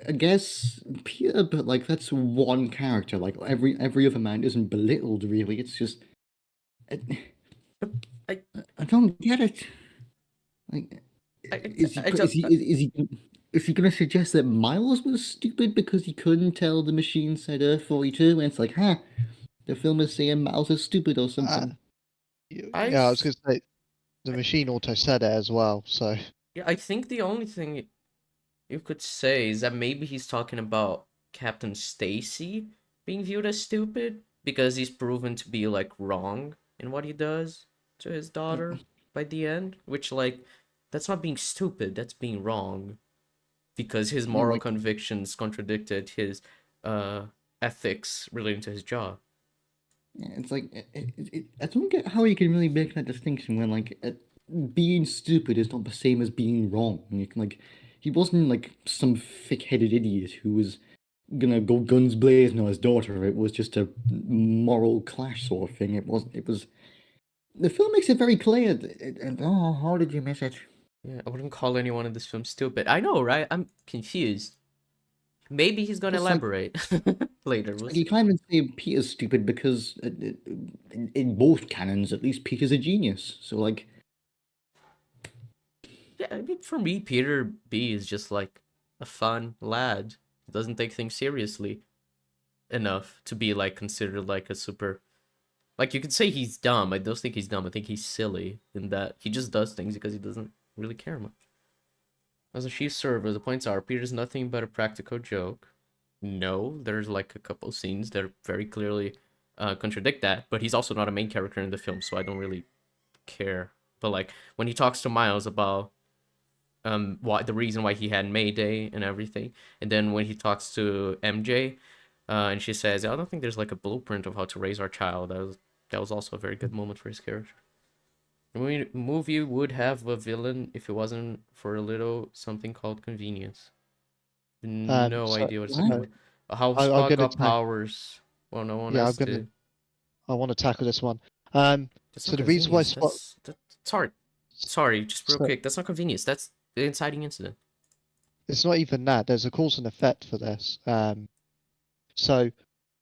I guess Peter, but like that's one character. Like every other man isn't belittled really. It's just I, I, I don't get it. Like, I, is he I is don't. he is he gonna suggest that Miles was stupid because he couldn't tell the machine said Earth 42? And it's like, huh, the film is saying Miles is stupid or Uh, something. I yeah, I was going to say the machine auto said it as well. So Yeah, I think the only thing you could say is that maybe he's talking about Captain Stacy being viewed as stupid because he's proven to be like wrong in what he does to his daughter by the end, which like that's not being stupid, that's being wrong because his Yeah, moral like convictions contradicted his uh ethics relating to his job. yeah, it's like I don't get how you can really make that distinction when like being stupid is not the same as being wrong. You can like he wasn't like some thick-headed idiot who was gonna go guns blazing on his daughter. It was just a moral clash sort of thing. It was. The film makes it very clear. Oh, how did you miss it? Yeah, I wouldn't call anyone in this film stupid. I know, right? I'm confused. Maybe he's gonna It's like elaborate later. We'll like you see. can't even say Peter's stupid because in both canons, at least Peter's a genius. So like, Yeah, I mean, for me, Peter B is just like a fun lad. He doesn't take things seriously enough to be like considered like a super. Like you could say he's dumb. I don't think he's dumb. I think he's silly in that he just does things because he doesn't really care much. As a chief server, the points are Peter's nothing but a practical joke. No, there's like a couple scenes that very clearly contradict that, but he's also not a main character in the film, so I don't really care. But like when he talks to Miles about why the reason why he had Mayday and everything, and then when he talks to MJ, and she says, "I don't think there's like a blueprint of how to raise our child." That was also a very good moment for his character. The movie would have a villain if it wasn't for a little something called convenience. No so idea what it's what? talking uh, about. How I'm Spock going to got powers. Well, no one yeah, else did. I want to tackle this one. That's So not the reason why convenience. Spot Sorry. Sorry, just real so quick. That's not convenience. That's the inciting incident. it's not even that. There's a cause and effect for this. So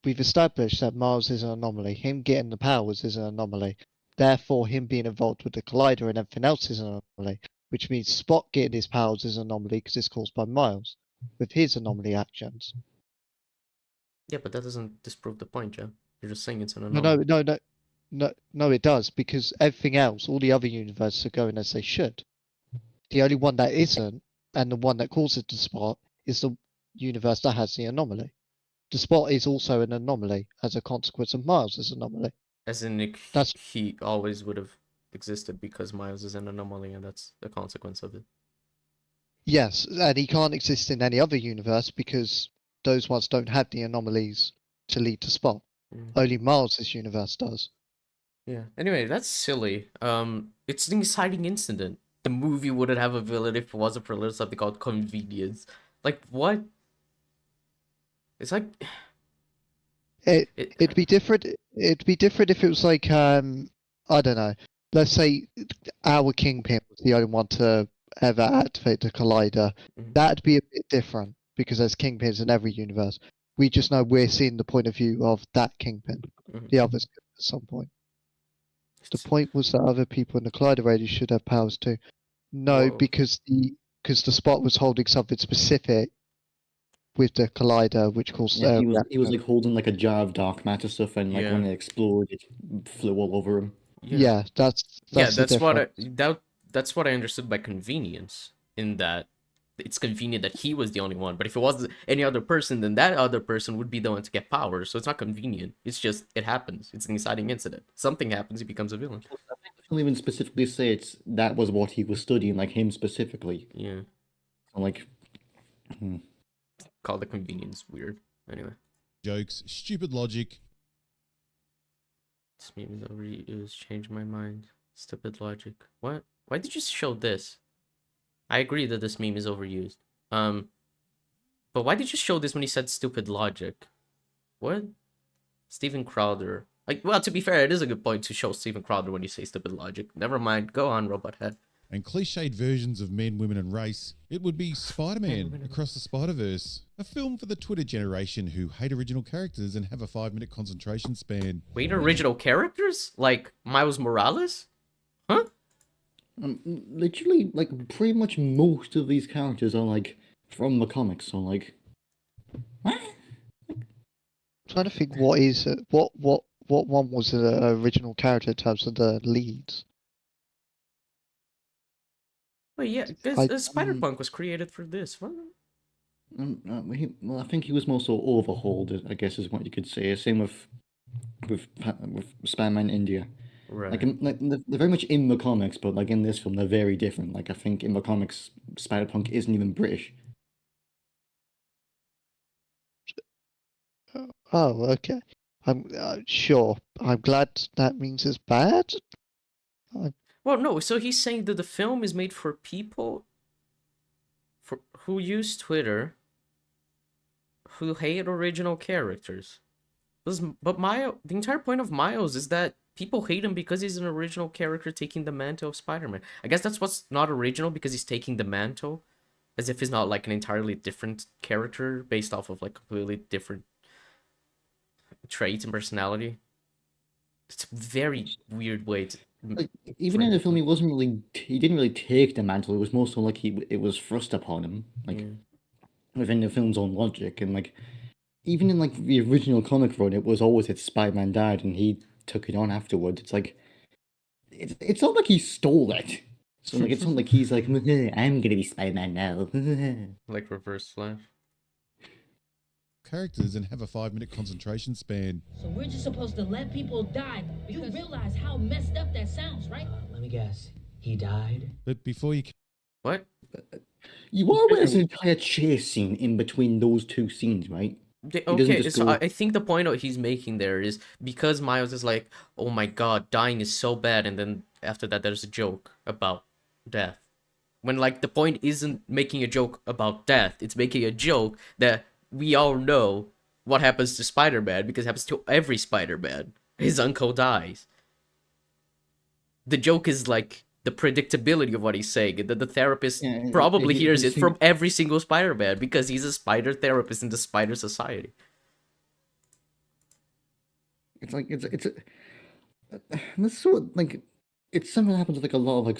we've established that Mars is an anomaly. Him getting the powers is an anomaly. Therefore, him being involved with the collider and everything else is an anomaly. Which means Spot getting his powers is an anomaly because it's caused by Miles with his anomaly actions. Yeah, but that doesn't disprove the point, Joe. You're just saying it's an No, no, anomaly. no, no, no. It does because everything else, all the other universes are going as they should. The only one that isn't, and the one that causes the Spot, is the universe that has the anomaly. The Spot is also an anomaly as a consequence of Miles' anomaly. As in, That's he always would have existed because Miles is an anomaly, and that's the consequence of it. yes, and he can't exist in any other universe because those ones don't have the anomalies to lead to Spot. Mm. Only Miles' universe does. Yeah. Anyway, that's silly. It's an inciting incident. The movie wouldn't have a villain if it wasn't for a little something called convenience. Like what? It's like It, It'd be different. It'd be different if it was like I don't know. Let's say our Kingpin was the only one to ever activate the Collider. Mhm. That'd be a bit different because there's Kingpins in every universe. We just know we're seeing the point of view of that Kingpin. Mhm. The others could at some point. The point was that other people in the Collider radius should have powers too. No, Whoa. because the Spot was holding something specific with the Collider, which caused Yeah, he was reaction. like holding like a jar of dark matter stuff, and like when Yeah. it exploded, it flew all over him. Yeah, that's Yeah, the that's what difference. that's what I understood by convenience. In that it's convenient that he was the only one, but if it was any other person, then that other person would be the one to get powers. So it's not convenient. It's just it happens. It's an inciting incident. Something happens, he becomes a villain. I think they don't even specifically say that was what he was studying, like him specifically. Yeah, So like, call the convenience weird. Anyway, Jokes, stupid logic, this meme is overused. Change my mind. Stupid logic. What? Why did you show this? I agree that this meme is overused. But why did you show this when he said stupid logic? What? Steven Crowder. Like, well, to be fair, it is a good point to show Steven Crowder when you say stupid logic. Never mind. Go on, Robot Head. and cliched versions of men, women, and race, it would be Spider-Man Across the Spider-Verse, a film for the Twitter generation who hate original characters and have a 5-minute concentration span. Wait, original characters? Like Miles Morales? Huh? literally, like pretty much most of these characters are like from the comics. So like, what? Trying to think what one was the original character in terms of the leads. Wait, yeah, because Spider-Punk was created for this. What? Well, I think he was more so overhauled, I guess is what you could say. Same with Spider-Man India. Right. Like they're very much in the comics, but like in this film, they're very different. Like I think in the comics, Spider-Punk isn't even British. Oh, okay. I'm sure. I'm glad that means it's bad. Well, no, so he's saying that the film is made for people who use Twitter who hate original characters. But the entire point of Miles is that people hate him because he's an original character taking the mantle of Spider-Man. I guess that's what's not original, because he's taking the mantle, as if he's not like an entirely different character based off of like completely different traits and personality. It's a very weird way to. Like even in the film, he didn't really take the mantle. It was more so like it was thrust upon him, like within the film's own logic, and like even in like the original comic run, it was always that Spider-Man died and he took it on afterwards. It's like it's not like he stole it. So like it's not like he's like I'm gonna be Spider-Man now. Like Reverse Flash. Characters and have a 5-minute concentration span. So we're just supposed to let people die. You realize how messed up that sounds, right? Let me guess. He died? But before you What? You are aware there's an entire chase scene in between those two scenes, right? Okay, just so go- I think the point he's making there is because Miles is like, oh my god, dying is so bad, and then after that there's a joke about death. When like the point isn't making a joke about death, it's making a joke that we all know what happens to Spider-Man because it happens to every Spider-Man. His uncle dies. The joke is like the predictability of what he's saying, and that the therapist probably hears it from every single Spider-Man because he's a spider therapist in the Spider Society. It's like it's this sort of like it's something that happens with like a lot of like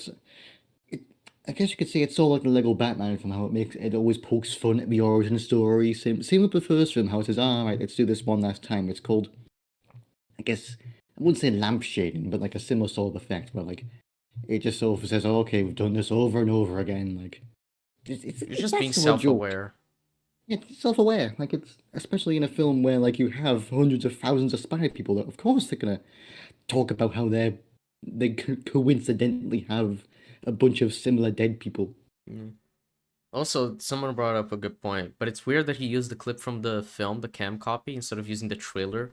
I guess you could say it's sort of like the Lego Batman film, how it always pokes fun at the origin story. Same with the first film, how it says, all right, let's do this one last time. It's called, I guess I wouldn't say lampshading, but like a similar sort of effect where like it just sort of says, oh, okay, we've done this over and over again. Like it's just being that sort of joke. self-aware. Yeah, it's self-aware. Like it's especially in a film where like you have hundreds of thousands of spy people that of course they're gonna talk about how they coincidentally have a bunch of similar dead people. Also, someone brought up a good point, but it's weird that he used the clip from the film, the cam copy, instead of using the trailer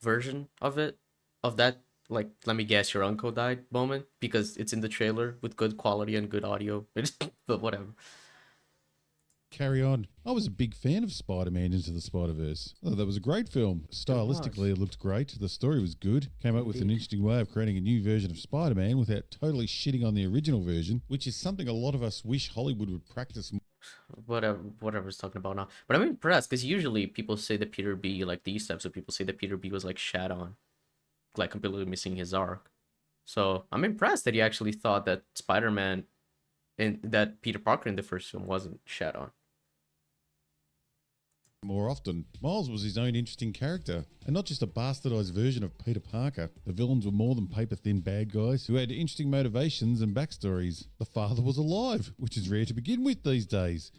version of it, of that, like, let me guess, your uncle died moment, because it's in the trailer with good quality and good audio. But whatever. Carry on. I was a big fan of Spider-Man Into the Spider-Verse. I thought that was a great film. Stylistically, it looked great. The story was good. Came up with an interesting way of creating a new version of Spider-Man without totally shitting on the original version, which is something a lot of us wish Hollywood would practice more. Whatever's talking about now. But I'm impressed because usually people say that Peter B, like these types of people say that Peter B was like shat on, like completely missing his arc. So I'm impressed that he actually thought that Spider-Man and that Peter Parker in the first film wasn't shat on. More often. Miles was his own interesting character, and not just a bastardized version of Peter Parker. The villains were more than paper-thin bad guys who had interesting motivations and backstories. The father was alive, which is rare to begin with these days.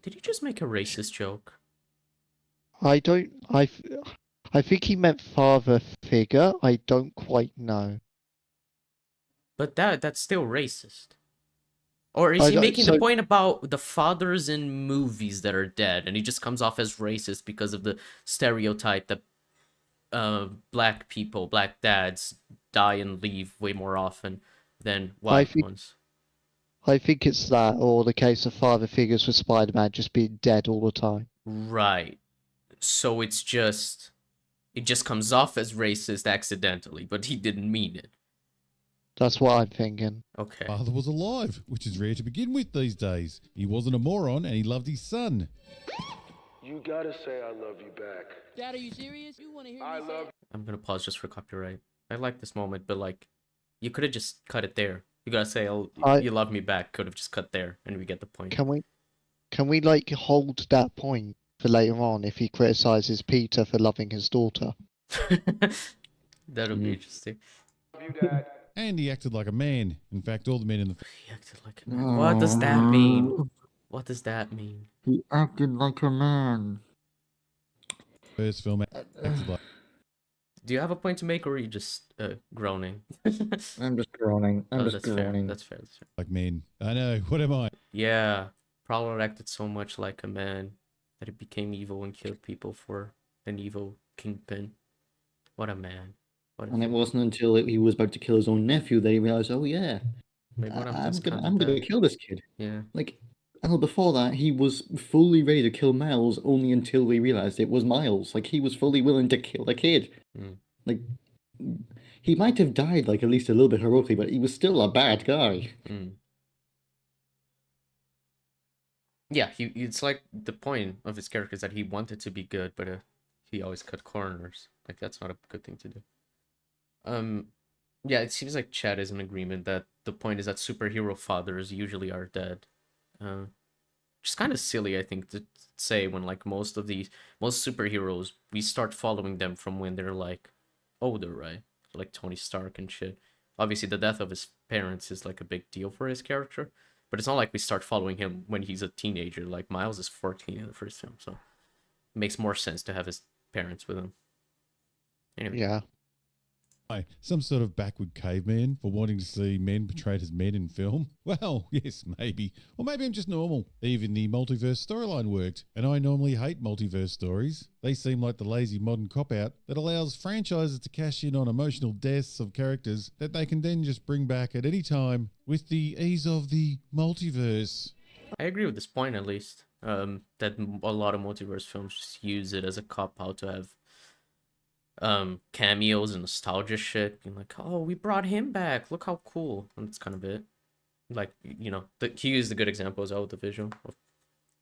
Did you just make a racist joke? I think he meant father figure. I don't quite know. But that's still racist. Or is I he don't- making the so- point about the fathers in movies that are dead, and he just comes off as racist because of the stereotype that black people, black dads, die and leave way more often than white think- ones? I think it's that, or the case of father figures for Spider-Man just being dead all the time. Right. So it just comes off as racist accidentally, but he didn't mean it. That's what I'm thinking. Okay. Father was alive, which is rare to begin with these days. He wasn't a moron and he loved his son. You gotta say I love you back. Dad, are you serious? You want to hear I me say love it? I'm gonna pause just for copyright. I like this moment, but like, you could have just cut it there. You gotta say, "Oh, you love me back." Could have just cut there, and we get the point. Can we like hold that point for later on if he criticizes Peter for loving his daughter? That'll be interesting. you, Dad. And he acted like a man. In fact, all the men in the He acted like a man. What does that mean? What does that mean? He acted like a man. first film acted like. Do you have a point to make, or are you just groaning? I'm just groaning. I'm just That's fair. groaning. That's fair. That's fair. Like men. I know. What am I? Yeah, Prowler acted so much like a man that he became evil and killed people for an evil kingpin. What a man. What a And it wasn't until he was about to kill his own nephew that he realized, oh yeah, Maybe one of I'm them's gonna, kinda I'm gonna bad. kill this kid. Yeah. Like, and before that, he was fully ready to kill Miles only until he realized it was Miles. Like, he was fully willing to kill the kid. Mm. Like, he might have died, like, at least a little bit heroically, but he was still a bad guy. Mm. Yeah, it's like the point of his character is that he wanted to be good, but he always cut corners. Like, that's not a good thing to do. Yeah, it seems like Chad is in agreement that the point is that superhero fathers usually are dead. Which is kind of silly, I think, to say when like most superheroes, we start following them from when they're like older, right? Like Tony Stark and shit. Obviously, the death of his parents is like a big deal for his character, but it's not like we start following him when he's a teenager. Like Miles is 14 in the first film, so it makes more sense to have his parents with him. Anyway. Yeah. Some sort of backward caveman for wanting to see men portrayed as men in film? Well, yes, maybe. Or maybe I'm just normal. Even the multiverse storyline worked, and I normally hate multiverse stories. They seem like the lazy modern cop-out that allows franchises to cash in on emotional deaths of characters that they can then just bring back at any time with the ease of the multiverse. I agree with this point, at least. That a lot of multiverse films just use it as a cop-out to have cameos and nostalgia shit. You're like, oh, we brought him back. Look how cool. And that's kind of it. Like, you know, he used a good example as well with the visual of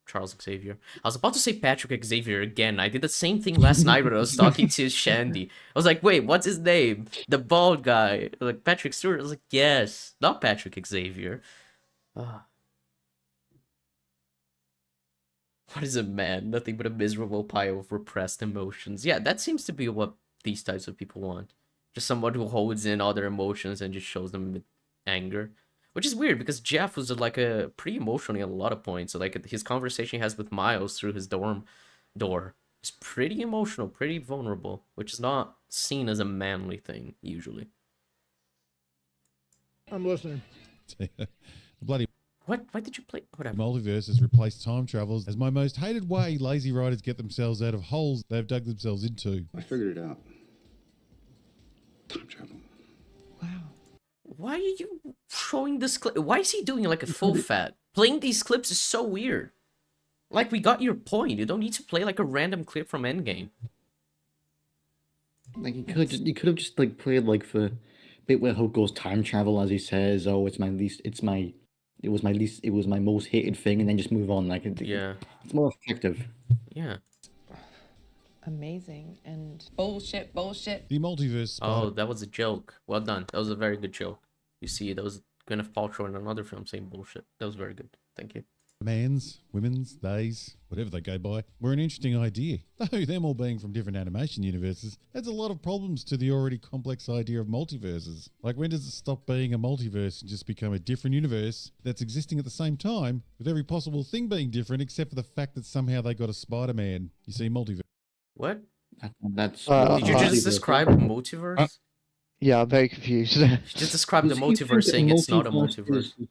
Charles Xavier. I was about to say Patrick Xavier again. I did the same thing last night when I was talking to Shandy. I was like, wait, what's his name? The bald guy. Like, Patrick Stewart. I was like, yes, not Patrick Xavier. What is a man? Nothing but a miserable pile of repressed emotions. Yeah, that seems to be what these types of people want. Just someone who holds in all their emotions and just shows them with anger. Which is weird because Jeff was like a pretty emotional at a lot of points. So like his conversation he has with Miles through his dorm door is pretty emotional, pretty vulnerable, which is not seen as a manly thing usually. I'm listening. Bloody What? Why did you play? Whatever. multiverse has replaced time travels as my most hated way lazy writers get themselves out of holes they've dug themselves into. I figured it out. Time travel. Why are you showing this clip? Why is he doing like a full fat Playing these clips is so weird. Like, we got your point. You don't need to play like a random clip from Endgame. Like you could have just like played like the bit where Hulk goes time travel as he says, "Oh, it was my most hated thing," and then just move on. Like Yeah. it's more effective. Yeah. Amazing and bullshit. The multiverse. Oh, that was a joke. Well done. That was a very good joke. You see, that was Gwyneth Paltrow in another film saying bullshit. That was very good. Thank you. Man's, women's, theys, whatever they go by, were an interesting idea. Though them all being from different animation universes adds a lot of problems to the already complex idea of multiverses. Like, when does it stop being a multiverse and just become a different universe that's existing at the same time, with every possible thing being different except for the fact that somehow they got a Spider-Man? You see, multiverse. What? That's Did you just describe multiverse? Yeah, I'm very confused. You just described the Does he think multiverse that saying it's not a multiverse multiverse.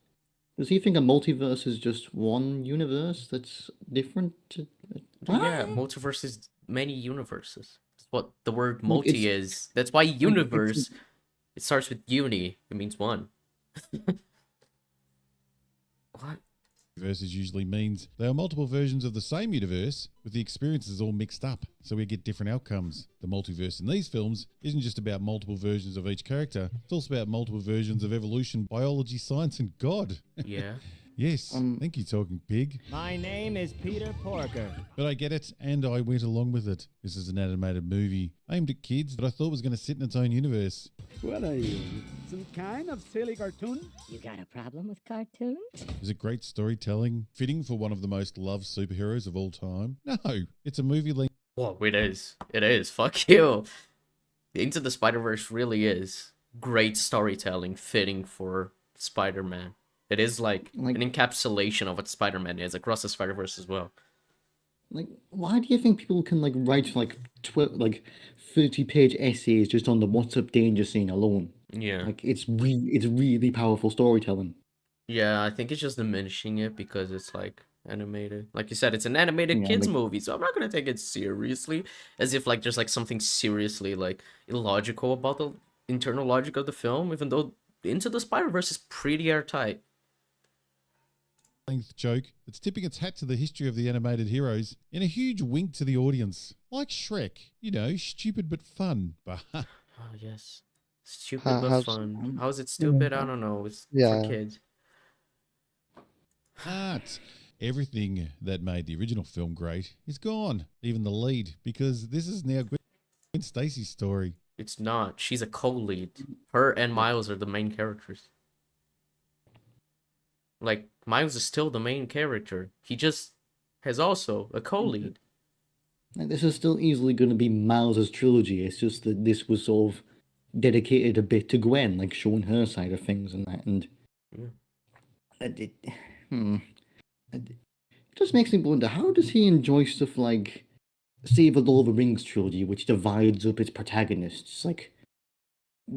Does he think a multiverse is just one universe that's different? Yeah, multiverse is many universes. That's what the word Like, multi it's- is. That's why it's- universe, it starts with uni. It means one. What? Universes usually means there are multiple versions of the same universe with the experiences all mixed up, so we get different outcomes. The multiverse in these films isn't just about multiple versions of each character, it's also about multiple versions of evolution, biology, science, and God. Yeah. Yes, thank you, Talking Pig. My name is Peter Porker. But I get it, and I went along with it. This is an animated movie aimed at kids that I thought was going to sit in its own universe. What are you? Some kind of silly cartoon? You got a problem with cartoons? Is it great storytelling, fitting for one of the most loved superheroes of all time? No, it's a movie length. Whoa, it is. It is. Fuck you. Into the Spider-Verse really is great storytelling fitting for Spider-Man. It is like an encapsulation of what Spider-Man is across the Spider-Verse as well. Like, why do you think people can like write like 30-page essays just on the "What's Up" danger scene alone? Yeah. Like, it's really powerful storytelling. Yeah, I think it's just diminishing it because it's like animated. Like you said, it's an animated Yeah, kids like- movie, so I'm not gonna take it seriously as if like there's like something seriously like illogical about the internal logic of the film, even though Into the Spider-Verse is pretty airtight. Joke that's tipping its hat to the history of the animated heroes in a huge wink to the audience. Like Shrek, you know, stupid but fun. Bah. Oh yes. Stupid How- but how's- fun. How is it stupid? I don't know. It's Yeah. for kids. But everything that made the original film great is gone, even the lead, because this is now Gwen Stacy's story. It's not. She's a co-lead. Her and Miles are the main characters. Like, Miles is still the main character. He just has also a co-lead. Like, this is still easily going to be Miles's trilogy. It's just that this was sort of dedicated a bit to Gwen, like showing her side of things and that. And it just makes me wonder, how does he enjoy stuff like, say, the Lord of the Rings trilogy, which divides up its protagonists? Like,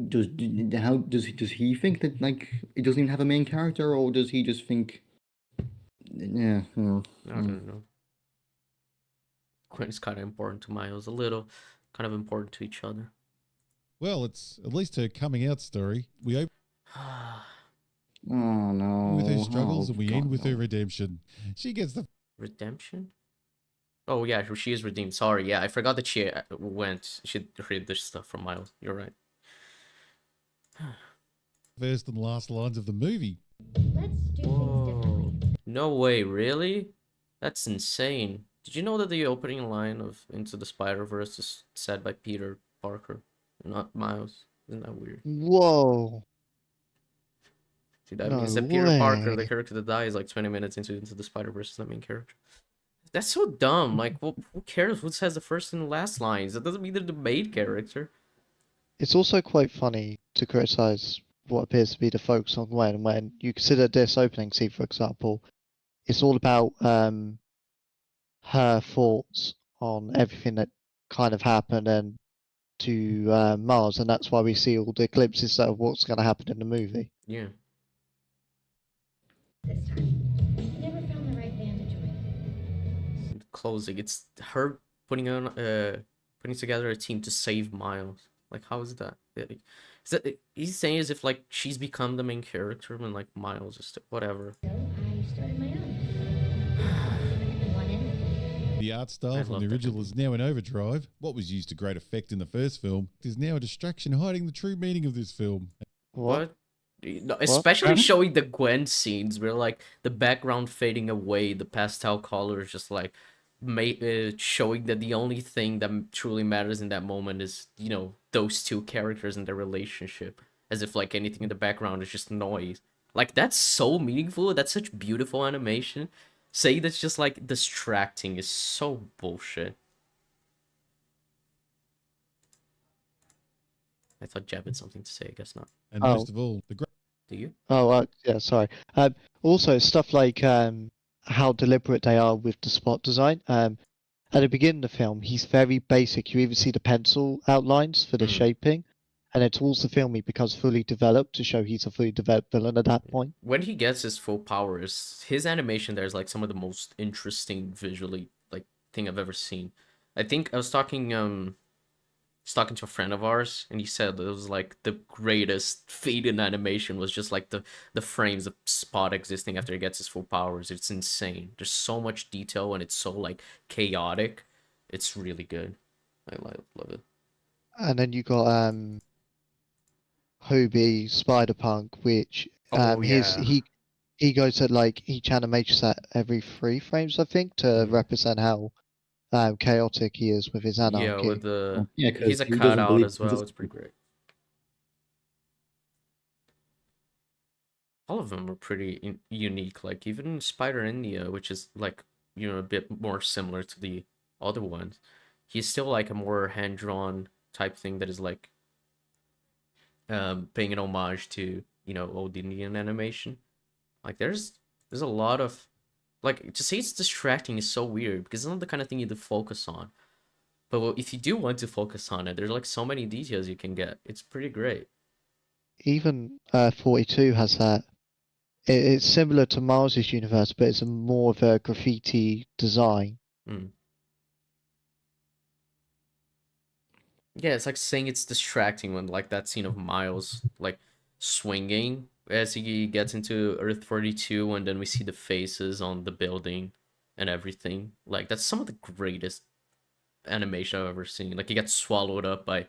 does he think that like it doesn't even have a main character, or does he just think, yeah, I don't know. Gwen is kind of important to Miles, a little, kind of important to each other. Well, it's at least her coming out story. We open Oh no! with her struggles and we God, end with no. her redemption. She gets the Redemption? Oh yeah, she is redeemed. Sorry, yeah, I forgot that she read this stuff from Miles. You're right. first and last lines of the movie. Let's do things differently. No way, really? That's insane. Did you know that the opening line of Into the Spider-Verse is said by Peter Parker, not Miles? Isn't that weird? Whoa. See, that No means that Peter Parker, way. the character that dies like 20 minutes into the Spider-Verse, is the main character. That's so dumb. Like, well, who cares who says the first and last lines? That doesn't mean they're the main character. It's also quite funny to criticize what appears to be the focus on Gwen when you consider this opening scene, for example. It's all about her thoughts on everything that kind of happened and to Mars, and that's why we see all the glimpses of what's going to happen in the movie. Yeah. This time. Never found the right band to join. Closing. It's her putting together a team to save Miles. Like, how is that? Is that he's saying as if like she's become the main character when like Miles is whatever. So I you started my own. Want in? The art I style from love the that original movie. is now in overdrive. What was used to great effect in the first film is now a distraction hiding the true meaning of this film. What? No, especially showing the Gwen scenes where like the background fading away, the pastel colors just like showing that the only thing that truly matters in that moment is, you know, those two characters and their relationship, as if like anything in the background is just noise. Like that's so meaningful. That's such beautiful animation. Saying that's just like distracting is so bullshit. I thought Jeb had something to say. I guess not. And most of all, the great Do you? Oh, yeah, sorry. Also, stuff like how deliberate they are with the spot design. At the beginning of the film, he's very basic. You even see the pencil outlines for the Mm. shaping, and then towards the film, he becomes fully developed to show he's a fully developed villain at that point. When he gets his full powers, his animation there is like some of the most interesting visually like thing I've ever seen. I think I was talking to a friend of ours, and he said it was like the greatest feat in animation was just like the frames of Spot existing after he gets his full powers. It's insane. There's so much detail and it's so like chaotic. It's really good. I love it. And then you got Hobie Spider-Punk, which Oh his yeah. he goes at like each animation at every 3 frames, I think, to represent how chaotic he is with his Yeah, anarchy. with the Yeah, he's because a he doesn't cutout believe as well. It's pretty great. All of them are pretty unique. Like even Spider India, which is like, you know, a bit more similar to the other ones, he's still like a more hand drawn type thing that is like paying an homage to, you know, old Indian animation. Like there's a lot of like, to say it's distracting is so weird because it's not the kind of thing you to focus on. But if you do want to focus on it, there's like so many details you can get. It's pretty great. Even 42 has that. It's similar to Miles's universe, but it's a more of a graffiti design. Mm. Yeah, it's like saying it's distracting when like that scene of Miles like swinging as he gets into Earth 42, and then we see the faces on the building and everything. Like that's some of the greatest animation I've ever seen. Like he gets swallowed up by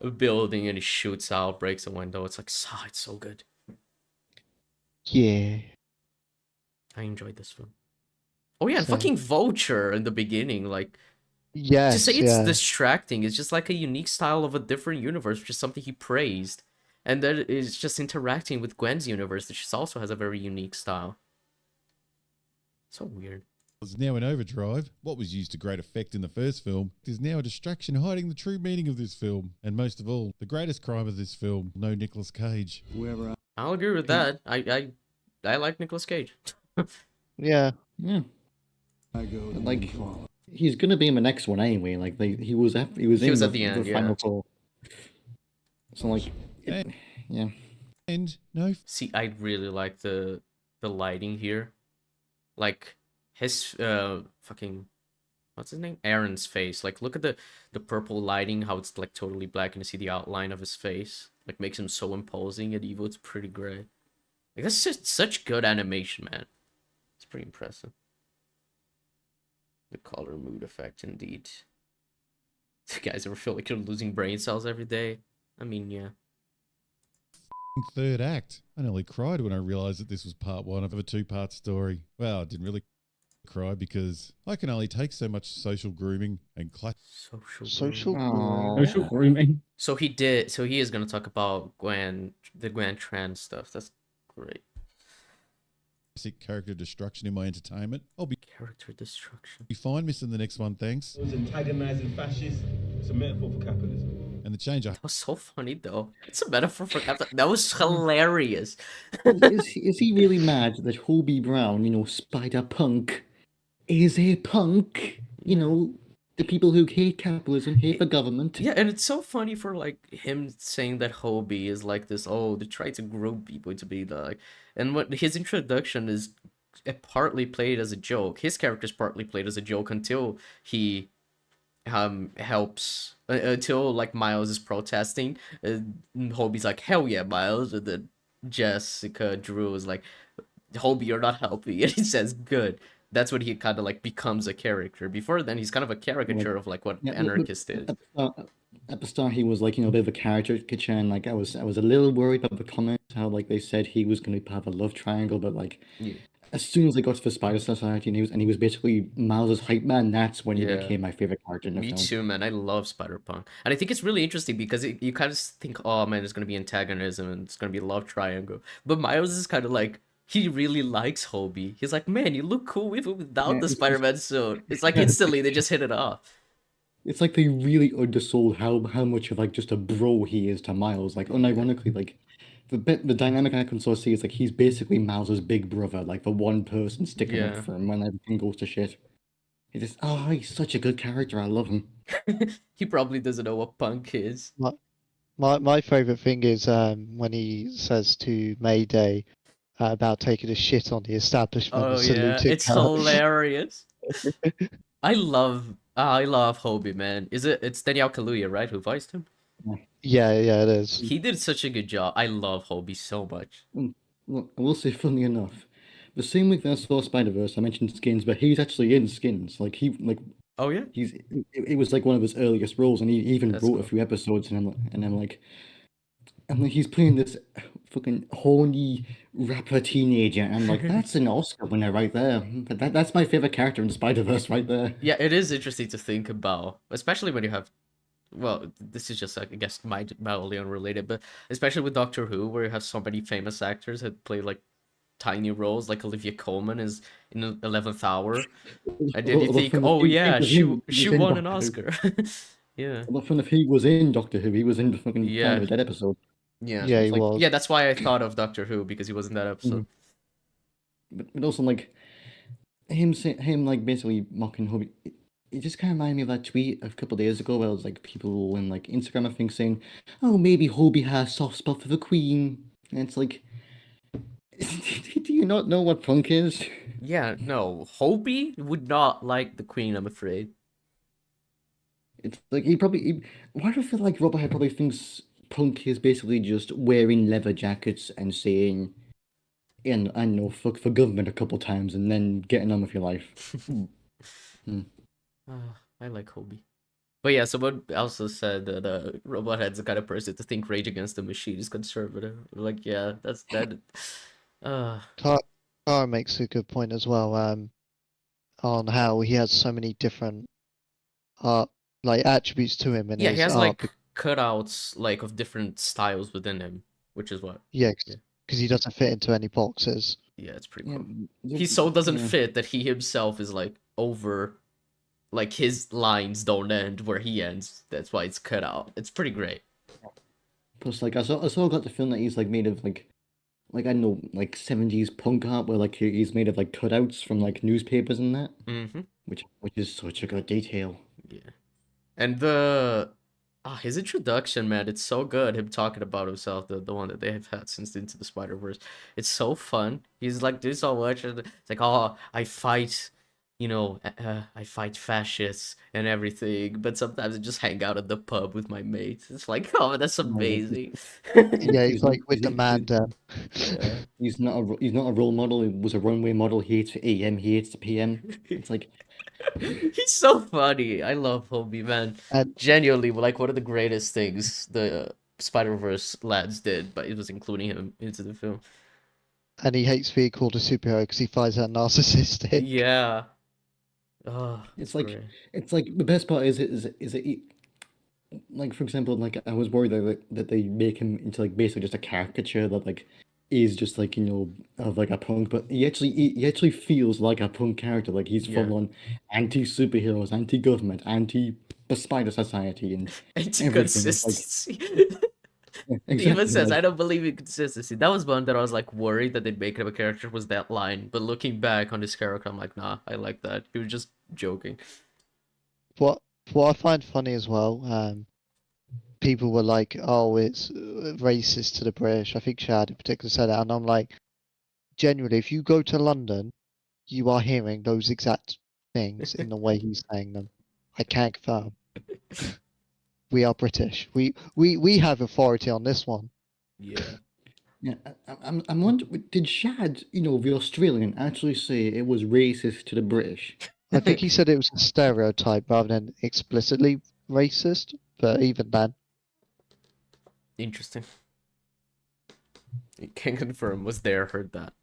a building and he shoots out, breaks a window. It's like, it's so good. Yeah. I enjoyed this film. Oh yeah, and So- fucking Vulture in the beginning, like to Yes, say it's yeah. distracting is just like a unique style of a different universe, which is something he praised. And then it's just interacting with Gwen's universe, which also has a very unique style. So weird. is now in overdrive. What was used to great effect in the first film is now a distraction hiding the true meaning of this film. And most of all, the greatest crime of this film, no Nicolas Cage. Whoever I'll agree with that. I like Nicolas Cage. Yeah. Yeah, I go, like he's gonna be in the next one anyway. Like he was in at the end, yeah. final four. So like, And- yeah. And no See, I really like the lighting here. Like his fucking, what's his name? Aaron's face. Like look at the purple lighting, how it's like totally black and you see the outline of his face. Like makes him so imposing and evil. It's pretty great. Like that's just such good animation, man. It's pretty impressive. The color mood effect indeed. You guys ever feel like you're losing brain cells every day? I mean, yeah. third act. I nearly cried when I realised that this was part one of a 2-part story. Well, I didn't really cry because I can only take so much social grooming and class. Social. Aw. Social grooming. So he is gonna talk about the Gwen trans stuff. That's great. Classic character destruction in my entertainment. I'll be Character destruction. fine missing the next one, thanks. It was antagonizing fascists. It's a metaphor for capitalism. And the change I That was so funny though. It's a metaphor for that was hilarious. is he really mad that Hobie Brown, Spider Punk, is a punk? The people who hate capitalism, hate the government. Yeah, and it's so funny for like him saying that Hobie is like this. Oh, they try to group people to be like, and what his introduction is partly played as a joke. His character's partly played as a joke until he helps until like Miles is protesting. Hobie's like, hell yeah, Miles, and then Jessica Drew is like, Hobie, you're not helping. And he says, good. That's when he kind of like becomes a character. Before then, he's kind of a caricature of like what Yeah, anarchist is. At the start, he was like, you know, a bit of a caricature, and like I was a little worried about the comments, how like they said he was going to have a love triangle, but like Yeah. as soon as they got to the Spider Society, and he was basically Miles's hype man, that's when he Yeah. became my favorite character in the Me film. too, man. I love Spider-Punk. And I think it's really interesting because you kind of think, oh man, there's going to be antagonism and it's going to be a love triangle. But Miles is kind of like, he really likes Hobie. He's like, man, you look cool with or without Yeah, the it's Spider-Man suit. It's like Yeah. instantly they just hit it off. It's like they really undersold how much of like just a bro he is to Miles. Like unironically, like the dynamic I can sort of see is like he's basically Miles's big brother, like the one person sticking up Yeah. for him when everything goes to shit. He's such a good character. I love him. He probably doesn't know what punk is. My favorite thing is when he says to Mayday about taking a shit on the establishment Oh and yeah, saluting it's her. hilarious. I love Hobie, man. It's Daniel Kaluuya, right, who voiced him? Yeah, it is. He did such a good job. I love Hobie so much. Look, I will say, funny enough, the same week that I saw Spider-Verse, I mentioned Skins, but he's actually in Skins. Oh yeah? It was like one of his earliest roles, and he even That's wrote cool. a few episodes, and I'm like, he's playing this fucking horny rapper teenager, and I'm like, that's an Oscar winner right there. That's my favorite character in Spider-Verse right there. Yeah, it is interesting to think about, especially when you have, well, this is just, I guess, mildly unrelated, but especially with Doctor Who, where you have so many famous actors that play, like, tiny roles, like Olivia Colman is in the 11th Hour, and then you think, oh yeah, she won an Oscar. Yeah. Well, fun if he was in Doctor Who, he was in the fucking Yeah. Planet of the Dead episode. Yeah. Yeah, it's he like- was. Yeah, that's why I thought of Doctor Who, because he was in that episode. But also like him like basically mocking Hobie. It just kind of reminded me of that tweet a couple of days ago where it was like people in like Instagram, I think, saying, "Oh, maybe Hobie has a soft spot for the Queen," and it's like, do you not know what punk is? Yeah, no, Hobie would not like the Queen, I'm afraid. It's like why do I feel like Robert probably thinks punk is basically just wearing leather jackets and saying, and I know, fuck for government a couple times and then getting on with your life. I like Hobie. But yeah, someone also said that Robothead's the kind of person to think Rage Against the Machine is conservative. Like, yeah, that's that. Kara makes a good point as well, on how he has so many different like attributes to him, and Yeah, he his has art like cutouts like of different styles within him, which is what. yeah, because he doesn't fit into any boxes. Yeah, it's pretty Yeah, cool. look- He so doesn't yeah. fit that he himself is like over, like his lines don't end where he ends. That's why it's cut out. It's pretty great. Plus, like I saw got the film that he's like made of like I don't know, like 70s punk art where like he's made of like cutouts from like newspapers and that, Mm-hmm. which is such a good detail. Yeah. And his introduction, man, it's so good. Him talking about himself, the one that they have had since Into the Spider-Verse. It's so fun. He's like doing so much, and it's like, oh, I fight, I fight fascists and everything, but sometimes I just hang out at the pub with my mates. It's like, oh, that's amazing. Yeah, he's He's- like with the he's- man down. Yeah. He's not a role model. He was a runway model. He hates the AM. He hates the PM. It's like He's so funny. I love Hobie, man. And- Genuinely, like one of the greatest things the Spider-Verse lads did, but it was including him into the film. And he hates being called a superhero because he finds that narcissistic. Yeah. Oh, It's great. the best part is that like, for example, like I was worried that they make him into like basically just a caricature that like is just like, of like a punk, but he actually feels like a punk character. Like he's Yeah. full on anti superheroes, anti government, anti the Spider Society, and Anti-consistency. yeah, He even exactly, says, like- I don't believe in consistency. That was one that I was like worried that they'd make him a character was that line. But looking back on this character, I'm like, nah, I like that. He was just joking. What I find funny as well, people were like, "Oh, it's racist to the British." I think Shad in particular said that, and I'm like, genuinely, if you go to London, you are hearing those exact things in the way he's saying them. I can confirm. We are British. We have authority on this one. Yeah. Yeah, I'm wondering, did Shad, the Australian, actually say it was racist to the British? I think he said it was a stereotype rather than explicitly racist, but even then. Interesting. You can confirm. Was there, heard that.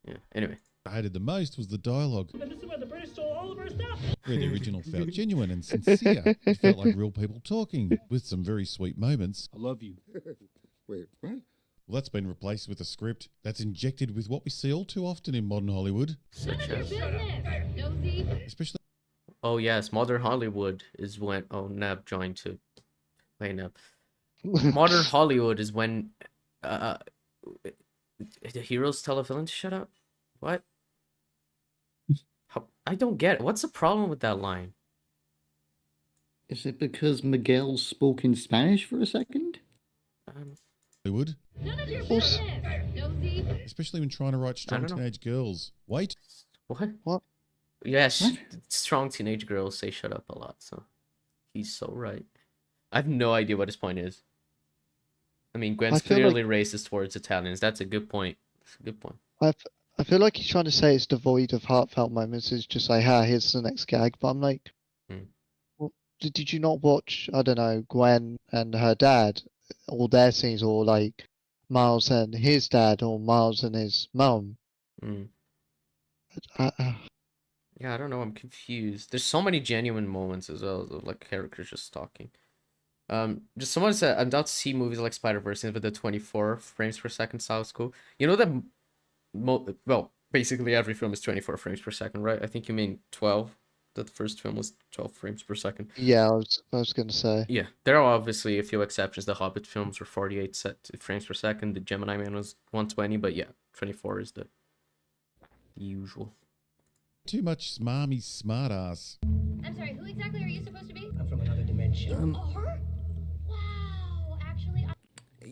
Yeah. Anyway. I hated the most was the dialogue, But this is where the British stole all of our stuff. where the original felt genuine and sincere. It felt like real people talking, with some very sweet moments. I love you. Wait, what? Well, that's been replaced with a script that's injected with what we see all too often in modern Hollywood. Such as. Nosy. Especially Oh yes, Modern Hollywood is when. Oh, Neb joined to play Neb. Modern Hollywood is when the heroes tell a villain to shut up. What? I don't get it. What's the problem with that line? Is it because Miguel spoke in Spanish for a second? Hollywood. None of your business. Nosy. Especially when trying to write strong don't know. teenage girls. Wait. What? What? Yes, What? strong teenage girls say shut up a lot, so he's so right. I have no idea what his point is. I mean, Gwen's I feel clearly racist towards Italians. That's a good point. That's a good point. I feel like he's trying to say it's devoid of heartfelt moments. It's just like, here's the next gag. But I'm like, well, did you not watch, I don't know, Gwen and her dad, all their scenes, or like Miles and his dad, or Miles and his mum? Yeah, I don't know. I'm confused. There's so many genuine moments as well, of like characters just talking. Just someone said I'm about to see movies like Spider-Verse with the 24 frames per second sounds cool. You know that well, basically every film is 24 frames per second, right? I think you mean 12. That the first film was 12 frames per second. Yeah, I was gonna say. Yeah, there are obviously a few exceptions. The Hobbit films were 48 frames per second. The Gemini Man was 120, but yeah, 24 is the usual. Too much smarmy smart ass. I'm sorry, who exactly are you supposed to be? I'm from another dimension. You are? Wow, actually,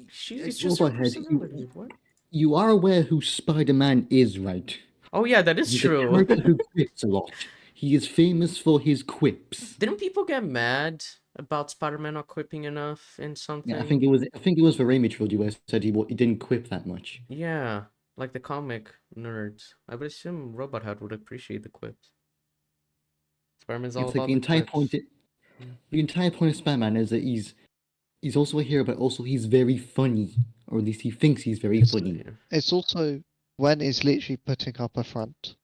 She's Well, just go her ahead. personality. What? You are aware who Spider-Man is, right? Oh yeah, that is He's a true. character who quips a lot. He is famous for his quips. Didn't people get mad about Spider-Man not quipping enough in something? Yeah, I think it was the Raimi trilogy where it said he didn't quip that much. Yeah, like the comic nerds. I would assume Robot Head would appreciate the quips. Spider-Man's all It's like about the entire quips. point. The entire point of Spider-Man is that he's also a hero, but also he's very funny, or at least he thinks he's very funny. Yeah. It's also Gwen is literally putting up a front,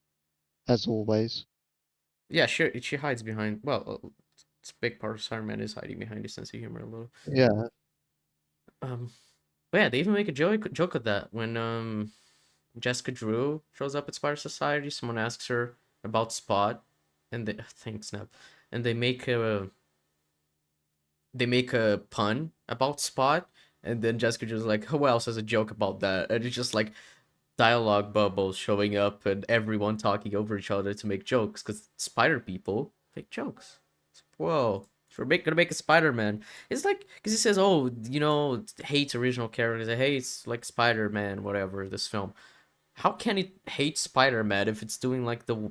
as always. Yeah, sure. She hides behind. Well, it's a big part of Spider-Man is hiding behind his sense of humor a little. Yeah. But yeah, they even make a joke of that when Jessica Drew shows up at Spider Society. Someone asks her about Spot, and they thanks Snap, and they make a pun about Spot, and then Jessica Drew's like, "Who else has a joke about that?" And it's just like dialogue bubbles showing up and everyone talking over each other to make jokes because Spider people make jokes. Whoa. If we're gonna make a Spider-Man, it's like because he says, "Oh, hates original characters. It hates like Spider-Man, whatever." This film, how can it hate Spider-Man if it's doing like the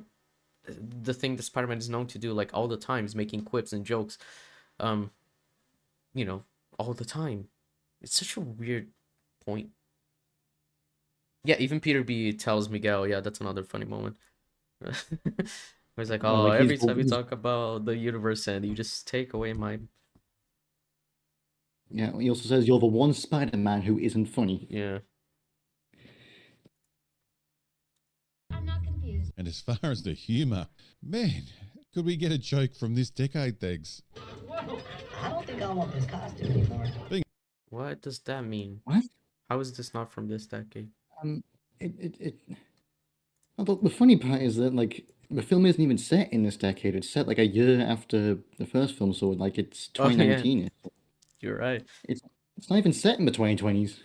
thing that Spider-Man is known to do like all the time, is making quips and jokes, all the time. It's such a weird point. Yeah, even Peter B tells Miguel, yeah, that's another funny moment. He's like, Oh, oh, like every he's- time we talk about the universe and you just take away my... Yeah, he also says you're the one Spider-Man who isn't funny. Yeah. I'm not confused. And as far as the humour, man, could we get a joke from this decade, thanks? Whoa, I don't think I want this costume anymore. What does that mean? What? How is this not from this decade? Well, the funny part is that like the film isn't even set in this decade. It's set like a year after the first film, so like it's Oh, yeah. 2019. You're right. It's not even set in the 2020s.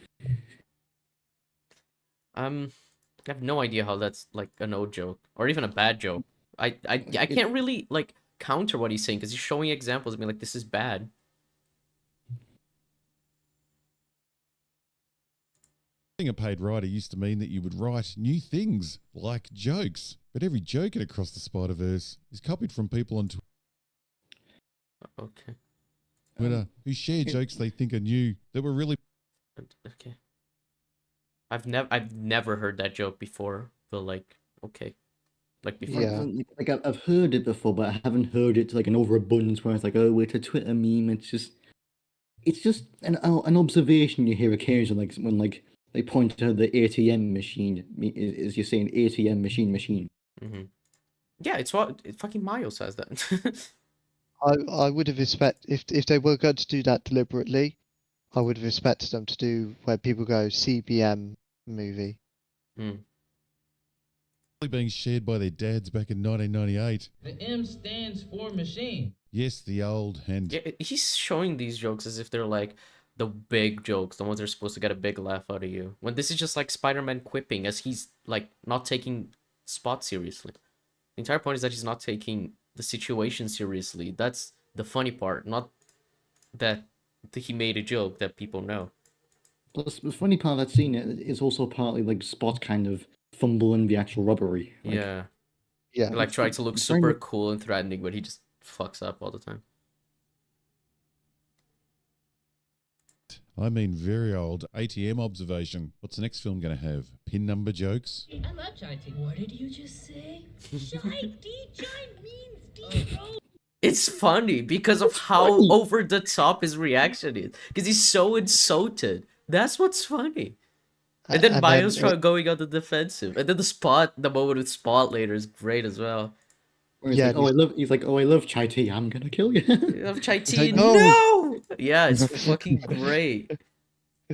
I have no idea how that's like a no joke or even a bad joke. I can't really like counter what he's saying because he's showing examples of me like this is bad. Being a paid writer used to mean that you would write new things, like jokes. But every joke in Across the Spider-Verse is copied from people on Okay. Twitter who share jokes they think are new that were really... Okay. I've never heard that joke before, but like, okay, like before. Yeah. Like I've heard it before, but I haven't heard it to like an overabundance where it's like, oh, it's a Twitter meme. It's just an observation you hear occasionally, like when like they point to the ATM machine, is you're saying ATM machine. Hmm. Yeah, it's what fucking Mayo says that. I would have if they were going to do that deliberately, I would have expected them to do where people go CBM movie. Mm. Being shared by their dads back in 1998. The M stands for machine. Yes, the old and Yeah, he's showing these jokes as if they're like the big jokes, the ones that are supposed to get a big laugh out of you. When this is just like Spider-Man quipping, as he's like not taking Spot seriously. The entire point is that he's not taking the situation seriously. That's the funny part, not that he made a joke that people know. Plus, the funny part of that scene is also partly like Spot kind of fumbling the actual robbery. Like, Yeah. Yeah. Like trying to look it's super kind cool and threatening, but he just fucks up all the time. I mean very old ATM observation. What's the next film going to have? Pin number jokes? I love chai tea. What did you just say? Chai tea, chai means tea, bro. It's funny because of how over the top his reaction is. Because he's so insulted. That's what's funny. And then Mayo's going on the defensive. And then the moment with Spot later is great as well. where he's Yeah, like, he's like, oh, I love chai tea. I'm gonna kill you. You love chai tea? like, "No!" No! Yeah, it's fucking great.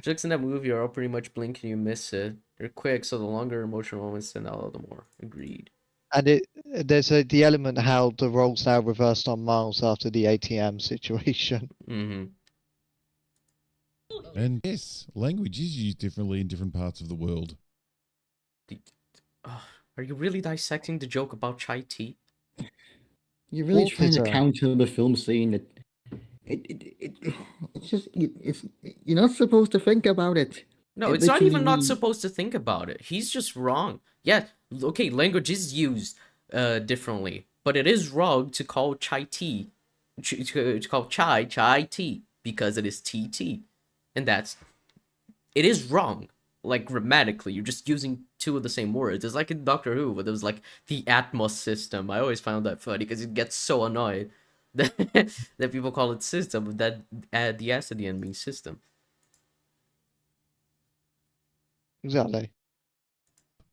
Jokes in that movie are all pretty much blink and you miss it. They're quick, so the longer emotional moments stand out, the more. Agreed. And there's the element how the roles now reversed on Miles after the ATM situation. Mm-hmm. And yes, language is used differently in different parts of the world. Are you really dissecting the joke about chai tea? You're really trying to Autism. counter the film saying that it's just it's you're not supposed to think about it. No, It it's not literally even not means- supposed to think about it. He's just wrong. Yeah, okay, language is used differently, but it is wrong to call chai tea, to call chai tea, because it is TT. And it is wrong. Like, grammatically, you're just using two of the same words. It's like in Doctor Who, where there was like the Atmos system. I always found that funny, because it gets so annoyed that, that people call it system, but that add the S at the end means system. Exactly.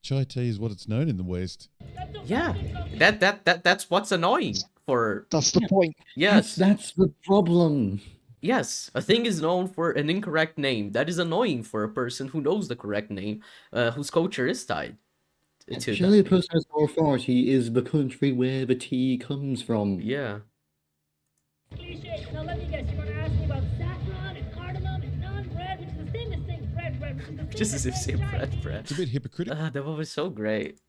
Chai tea is what it's known in the West. Yeah, that's what's annoying for. That's the point. Yes, That's the problem. yes, a thing is known for an incorrect name. That is annoying for a person who knows the correct name, whose culture is tied to Surely that the name. person who has more authority is the country where the tea comes from. Yeah. Cliche. Now let me guess, you're gonna ask me about saffron and cardamom and naan bread, which is the same as saying bread, which is the same Just as if saying say chai bread, tea. bread. It's a bit hypocritical That one was so great.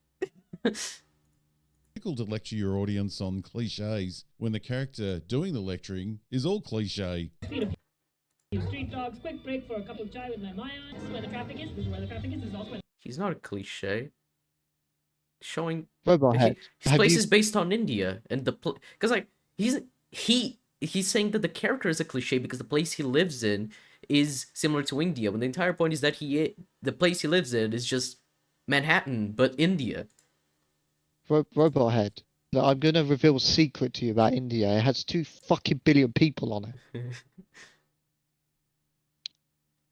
to lecture your audience on cliches when the character doing the lecturing is all cliche. Street dogs, quick break for a cup of chai with my Maya. This is where the traffic is. This is where the traffic is. This is also where He's not a cliche. Showing Robot head. his Have place you- is based on India and the because like he's saying that the character is a cliche because the place he lives in is similar to India. When the entire point is that the place he lives in is just Manhattan, but India. Robot head. Look, I'm gonna reveal a secret to you about India. It has 2 fucking billion people on it.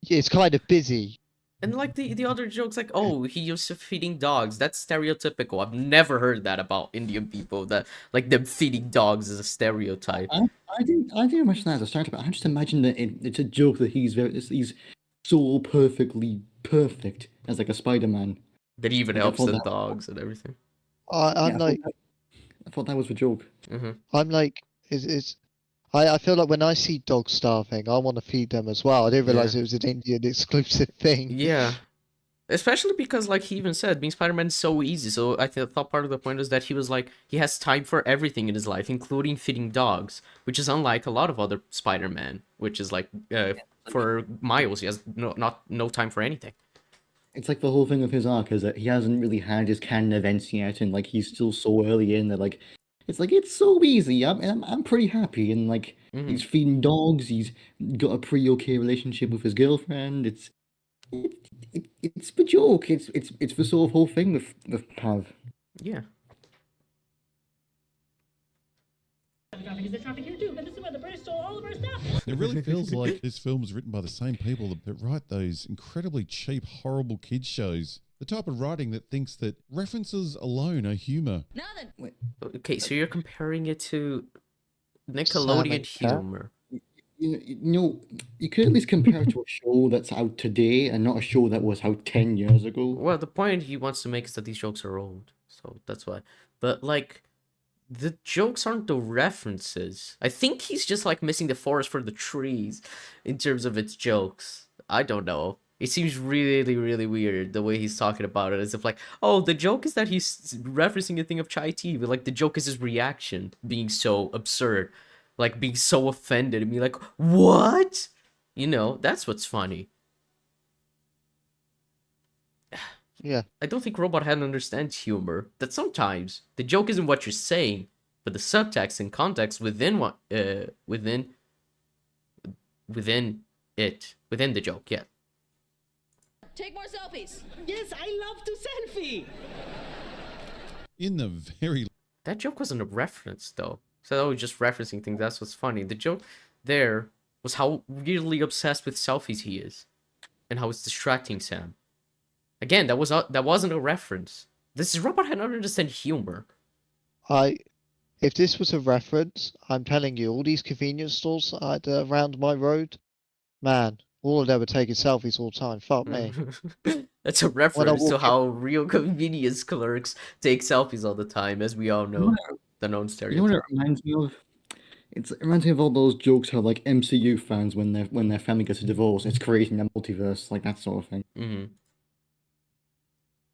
It's kind of busy. And like the other jokes, like, oh, he used to feeding dogs. That's stereotypical. I've never heard that about Indian people. That like them feeding dogs is a stereotype. I didn't imagine that as a starter, but I just imagine that it's a joke that he's so perfectly perfect as like a Spider-Man. That he even Like, I helps thought the that- dogs and everything. I'm like, I thought that was a joke. Mm-hmm. I'm like, I feel like when I see dogs starving, I want to feed them as well. I didn't realize it was an Indian exclusive thing. Yeah. Especially because, like he even said, being Spider-Man is so easy. So I thought part of the point was that he was like, he has time for everything in his life, including feeding dogs, which is unlike a lot of other Spider-Man, which is like, for Miles, he has no time for anything. It's like the whole thing of his arc is that he hasn't really had his canon events yet, and like he's still so early in that like it's so easy. I'm pretty happy, and like Mhm. he's feeding dogs. He's got a pretty okay relationship with his girlfriend. It's the joke. It's the sort of whole thing with Pav. Yeah. Traffic is a traffic here too, but this is where the British stole all of our stuff. It really feels like this film was written by the same people that write those incredibly cheap, horrible kids shows. The type of writing that thinks that references alone are humour. Nothing. Okay, so you're comparing it to Nickelodeon humor. You could at least compare it to a show that's out today and not a show that was out 10 years ago. Well, the point he wants to make is that these jokes are old, so that's why. But like, the jokes aren't the references. I think he's just like missing the forest for the trees in terms of its jokes. I don't know. It seems really, really weird the way he's talking about it, as if like, oh, the joke is that he's referencing a thing of chai tea, but like the joke is his reaction being so absurd, like being so offended and being like, what? You know, that's what's funny. Yeah. I don't think Robot Hand understands humor. That sometimes the joke isn't what you're saying, but the subtext and context within within the joke. Yeah. Take more selfies. Yes, I love to selfie. In the very That joke wasn't a reference though. So oh, just referencing things. That's what's funny. The joke there was how weirdly obsessed with selfies he is, and how it's distracting Sam. Again, that wasn't a reference. This is Robot Hand understand humor. If this was a reference, I'm telling you, all these convenience stores around my road, man, all of them are taking selfies all the time. Fuck me. That's a reference to how real convenience clerks take selfies all the time, as we all know. The known stereotype. You know what it reminds me of? It reminds me of all those jokes how like MCU fans when their family gets a divorce, it's creating a multiverse, like that sort of thing. Mm-hmm.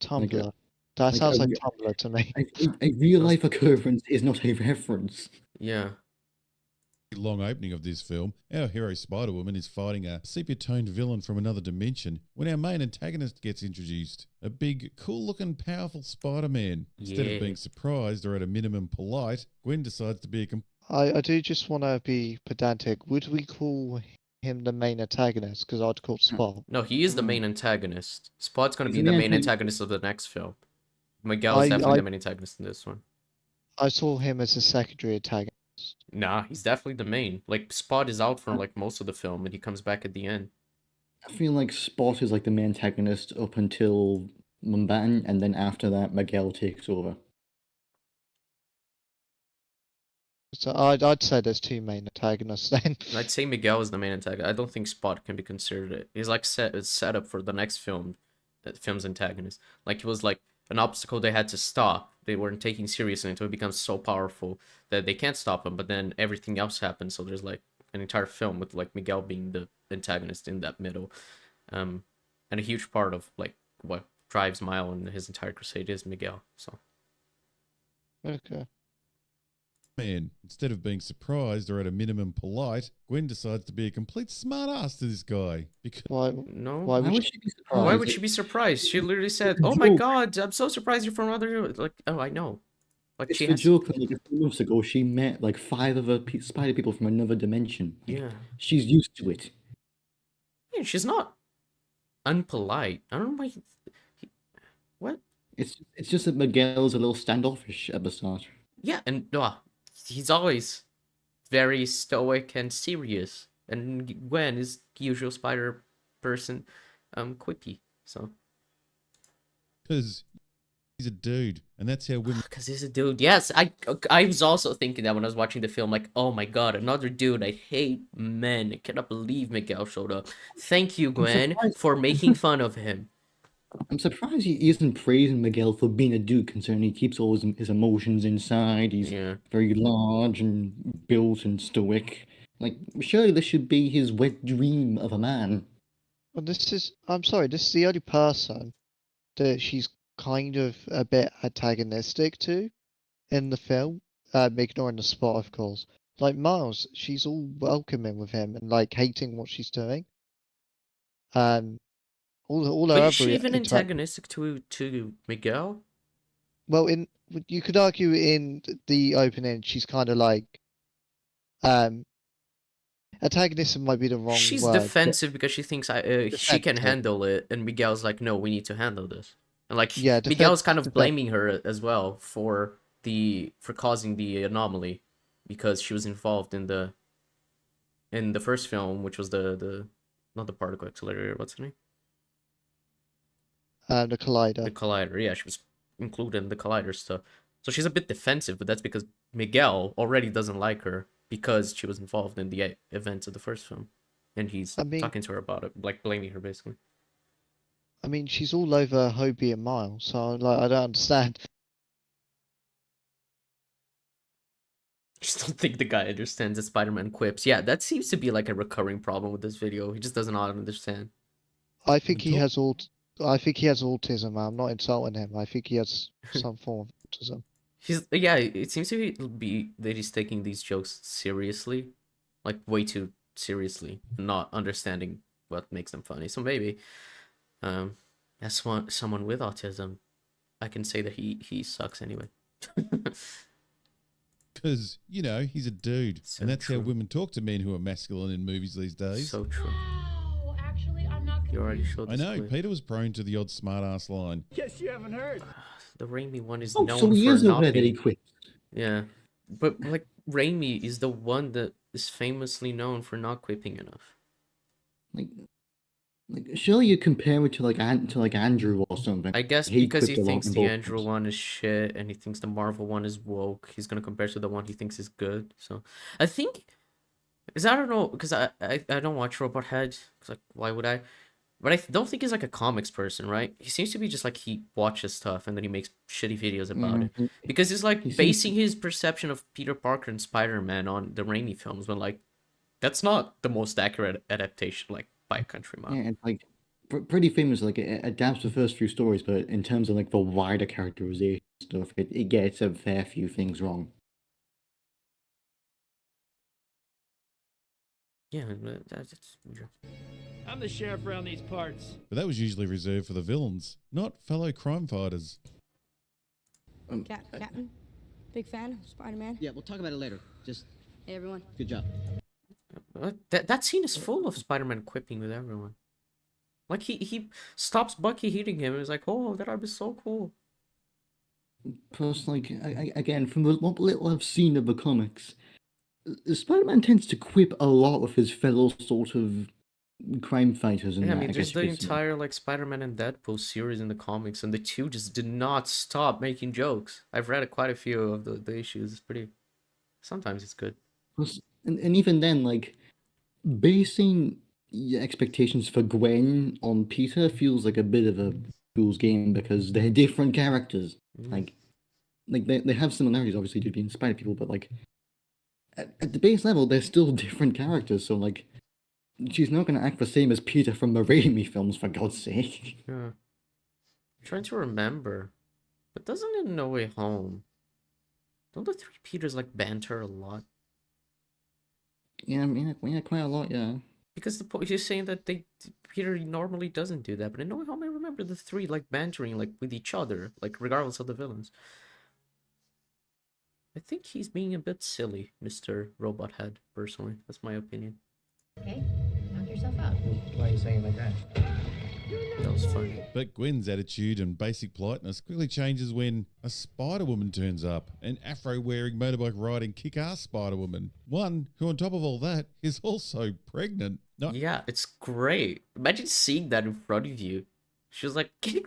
Tumblr. That sounds like Tumblr to me. A real life occurrence is not a reference. Yeah. long opening of this film, our hero Spider-Woman is fighting a sepia-toned villain from another dimension when our main antagonist gets introduced. A big, cool-looking, powerful Spider-Man. Instead of being surprised or at a minimum polite, Gwen decides to be I do just want to be pedantic. Would we call him the main antagonist? Because I'd call Spot. No, he is the main antagonist. Spot's going to be the main antagonist of the next film. Miguel is definitely the main antagonist in this one. I saw him as a secondary antagonist. Nah, he's definitely the main. Like, Spot is out for like most of the film, and he comes back at the end. I feel like Spot is like the main antagonist up until Mumbattan, and then after that, Miguel takes over. So I'd say there's two main antagonists then. I'd say Miguel is the main antagonist. I don't think Spot can be considered it. He's like set up for the next film, the film's antagonist. Like, he was like an obstacle they had to stop. They weren't taking seriously until it becomes so powerful that they can't stop him. But then everything else happens. So there's like an entire film with like Miguel being the antagonist in that middle, and a huge part of like what drives Mile and his entire crusade is Miguel. So. Okay. Man, instead of being surprised or at a minimum polite, Gwen decides to be a complete smartass to this guy. Because why would she be surprised? Why would she be surprised? She literally said, "Oh my God, I'm so surprised you're from another." Like, oh, I know. Like, it's a joke that like a few months ago she met like 5 other spider people from another dimension. Yeah, she's used to it. Yeah, she's not unpolite. I don't know why. What? It's just that Miguel's a little standoffish at the start. Yeah, and he's always very stoic and serious, and Gwen is the usual spider person, quippy. So. Because he's a dude, and that's how women. Because he's a dude. Yes, I was also thinking that when I was watching the film, like, oh my God, another dude. I hate men. I cannot believe Miguel showed up. Thank you, Gwen, for making fun of him. I'm surprised he isn't praising Miguel for being a dude, considering he keeps all his emotions inside. He's very large and built and stoic. Like, surely this should be his wet dream of a man. Well, I'm sorry, this is the only person that she's kind of a bit antagonistic to in the film, ignoring the Spot, of course. Like Miles, she's all welcoming with him and like hating what she's doing. All but is she even antagonistic to Miguel? Well, you could argue in the opening she's kind of like Antagonism might be the wrong She's word. but defensive because she thinks she can defensive. handle it, and Miguel's like, no, we need to handle this. And like, Yeah, Miguel's kind of defense. blaming her as well for causing the anomaly, because she was involved in the first film, which was the not the particle accelerator. What's the name? The collider. The collider. Yeah, she was included in the collider stuff. So she's a bit defensive, but that's because Miguel already doesn't like her because she was involved in the events of the first film, and he's talking to her about it, like blaming her basically. I mean, she's all over Hobie and Miles, so like I don't understand. Just don't think the guy understands the Spider-Man quips. Yeah, that seems to be like a recurring problem with this video. He just doesn't know how to understand. I think he has autism. I'm not insulting him. I think he has some form of autism. It seems to be that he's taking these jokes seriously, like way too seriously, not understanding what makes them funny. So maybe, as someone with autism, I can say that he sucks anyway. Because, you know, he's a dude. So and that's true. how women talk to men who are masculine in movies these days. So true. Wow, actually, I'm not You gonna already showed I this know, clip. Peter was prone to the odd smart-ass line. Guess you haven't heard. The Raimi one is Oh, known so he for is not aware that he being... quit. Yeah, but like Raimi is the one that is famously known for not quipping enough. Like surely you compare it to like Andrew or something. I guess He because he quipped a lot thinks in the both Andrew films. one is shit and he thinks the Marvel one is woke, he's gonna compare to the one he thinks is good. So I think, because I don't know, because I don't watch Robot Head, because like why would I? But I don't think he's like a comics person, right? He seems to be just like he watches stuff and then he makes shitty videos about it. Because he's like he seems basing his perception of Peter Parker and Spider-Man on the Raimi films, when like that's not the most accurate adaptation, like by a country mile. Yeah, it's like pretty famous. Like it adapts the first few stories, but in terms of like the wider characterization stuff, it gets a fair few things wrong. Yeah, that's weird. I'm the sheriff around these parts. But that was usually reserved for the villains, not fellow crime fighters. Captain, big fan of Spider-Man. Yeah, we'll talk about it later. Just, Hey, everyone. good job. That scene is full of Spider-Man quipping with everyone. Like he stops Bucky hitting him and is like, "Oh, that'd be so cool." Plus, like again, from what little I've seen of the comics, Spider-Man tends to quip a lot with his fellow sort of crime fighters. And Yeah, I that, mean, there's guess the you could say. entire like Spider-Man and Deadpool series in the comics, and the two just did not stop making jokes. I've read quite a few of the issues. It's pretty. Sometimes it's good. Plus, and even then, like basing your expectations for Gwen on Peter feels like a bit of a fool's game because they're different characters. Like they have similarities, obviously, due to being Spider people, but like at the base level, they're still different characters. So like, she's not gonna act the same as Peter from the Raimi films, for God's sake. Yeah. I'm trying to remember, but doesn't it No Way Home? Don't the three Peters like banter a lot? Yeah, I mean, yeah, quite a lot, yeah. Because you're saying that Peter normally doesn't do that, but in No Way Home, I remember the three like bantering like with each other, like regardless of the villains. I think he's being a bit silly, Mr. Robot Head. Personally, that's my opinion. Okay, knock yourself out. Why are you saying it like that? That was funny. But Gwen's attitude and basic politeness quickly changes when a Spider-Woman turns up, an afro-wearing, motorbike-riding, kick-ass Spider-Woman. One who, on top of all that, is also pregnant. Yeah, it's great. Imagine seeing that in front of you. She was like, "Do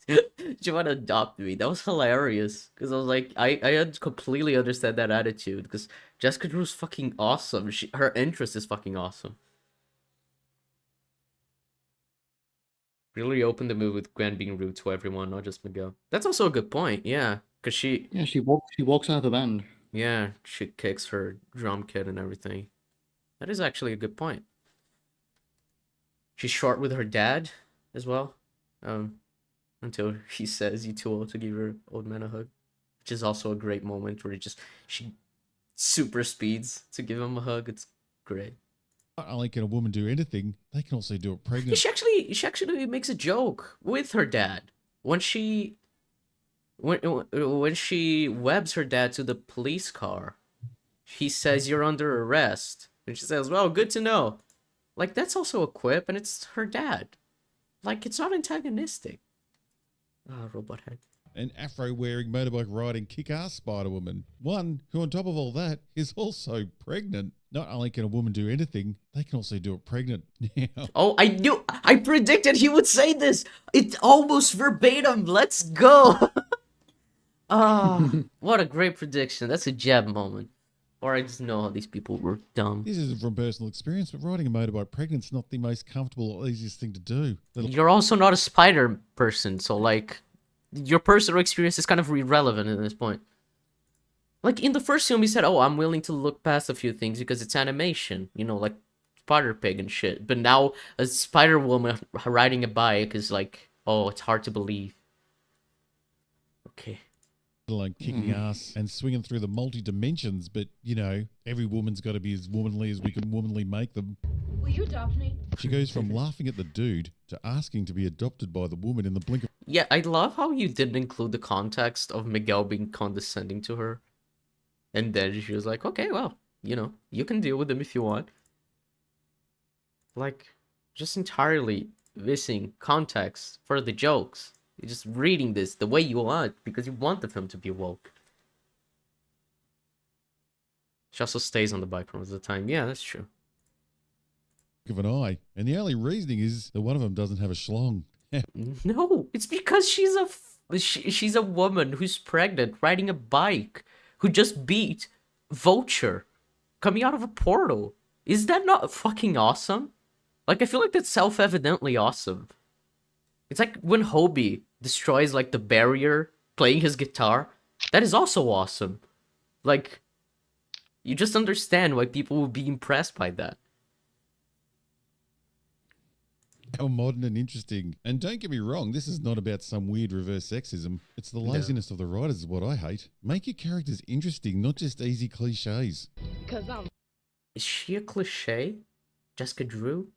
you want to adopt me?" That was hilarious. Because I was like, I completely understand that attitude. Because Jessica Drew's fucking awesome. Her interest is fucking awesome. Really opened the movie with Gwen being rude to everyone, not just Miguel. That's also a good point, yeah. Because she walks out of the band. Yeah, she kicks her drum kit and everything. That is actually a good point. She's short with her dad as well. Until he says you too old to give your old man a hug. Which is also a great moment where she super speeds to give him a hug. It's great. Not only can a woman do anything, they can also do it pregnant. She actually makes a joke with her dad when she webs her dad to the police car. He says, "You're under arrest," And she says, well, good to know. Like, that's also a quip, and it's her dad. Like, it's not antagonistic. Ah, robot head. An afro-wearing, motorbike riding, kick-ass Spider-Woman. One who, on top of all that, is also pregnant. Not only can a woman do anything, they can also do it pregnant. Now, Oh, I predicted he would say this. It's almost verbatim. Let's go. Ah, what a great prediction. That's a jab moment. Or I just know how these people were dumb. this isn't from personal experience, but riding a motorbike pregnant's not the most comfortable or easiest thing to do. You're also not a spider person, so like, your personal experience is kind of irrelevant at this point. Like, in the first film, he said, oh, I'm willing to look past a few things because it's animation. You know, like Spider-Pig and shit. But now, a Spider-Woman riding a bike is like, oh, it's hard to believe. Okay. Like kicking ass and swinging through the multi-dimensions, but, you know, every woman's got to be as womanly as we can womanly make them. Will you adopt me? She goes from laughing at the dude to asking to be adopted by the woman in the blink of... Yeah, I love how you didn't include the context of Miguel being condescending to her. And then she was like, okay, well, you know, you can deal with them if you want. Like, just entirely missing context for the jokes. You're just reading this the way you want because you want the film to be woke. She also stays on the bike most of the time. Yeah, that's true. of an eye. And the only reasoning is that one of them doesn't have a schlong. No, it's because she's a woman who's pregnant riding a bike who just beat Vulture coming out of a portal. Is that not fucking awesome? Like, I feel like that's self-evidently awesome. It's like when Hobie destroys, like, the barrier playing his guitar. That is also awesome. Like, you just understand why people would be impressed by that. How modern and interesting. And don't get me wrong, this is not about some weird reverse sexism. It's the laziness of the writers is what I hate. Make your characters interesting, not just easy cliches. Is she a cliche? Jessica Drew?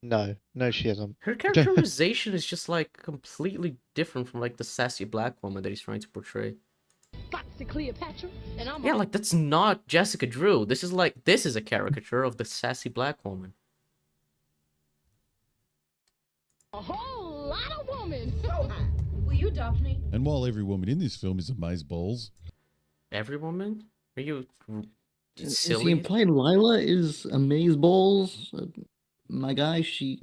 No, she isn't. Her characterization is just, like, completely different from, like, the sassy black woman that he's trying to portray. Foxy Cleopatra, and I'm Yeah, like, that's not Jessica Drew. This is a caricature of the sassy black woman. a whole lot of women. So high. Will you adopt me? And while every woman in this film is amazeballs, Every woman? Are you Is silly? he implied Lila is amazeballs? My guy, she's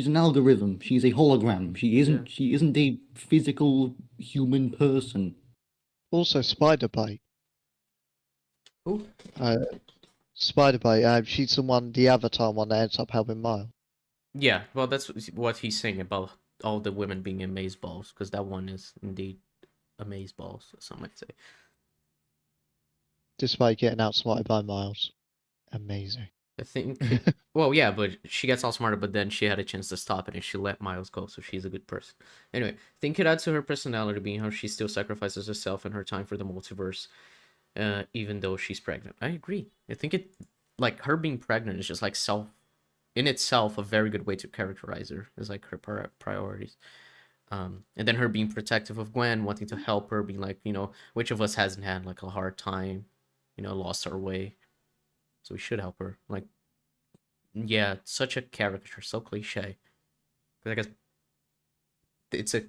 an algorithm. She's a hologram. She isn't a physical human person. Also, Spider-Bite. Who? Spider-Bite. She's the Avatar one that ends up helping Miles. Yeah, well, that's what he's saying about all the women being amazeballs, because that one is indeed amazeballs, some might say. Despite getting outsmarted by Miles. Amazing. I think, well, yeah, but she gets all smarter, but then she had a chance to stop it and she let Miles go, so she's a good person. Anyway, I think it adds to her personality being how she still sacrifices herself and her time for the multiverse, even though she's pregnant. I agree. I think it, like, her being pregnant is just, like, in itself, a very good way to characterize her, is, like, her priorities. And then her being protective of Gwen, wanting to help her, being like, you know, which of us hasn't had, like, a hard time, you know, lost our way. So we should help her. Like, yeah, such a caricature, so cliche. But I guess it's a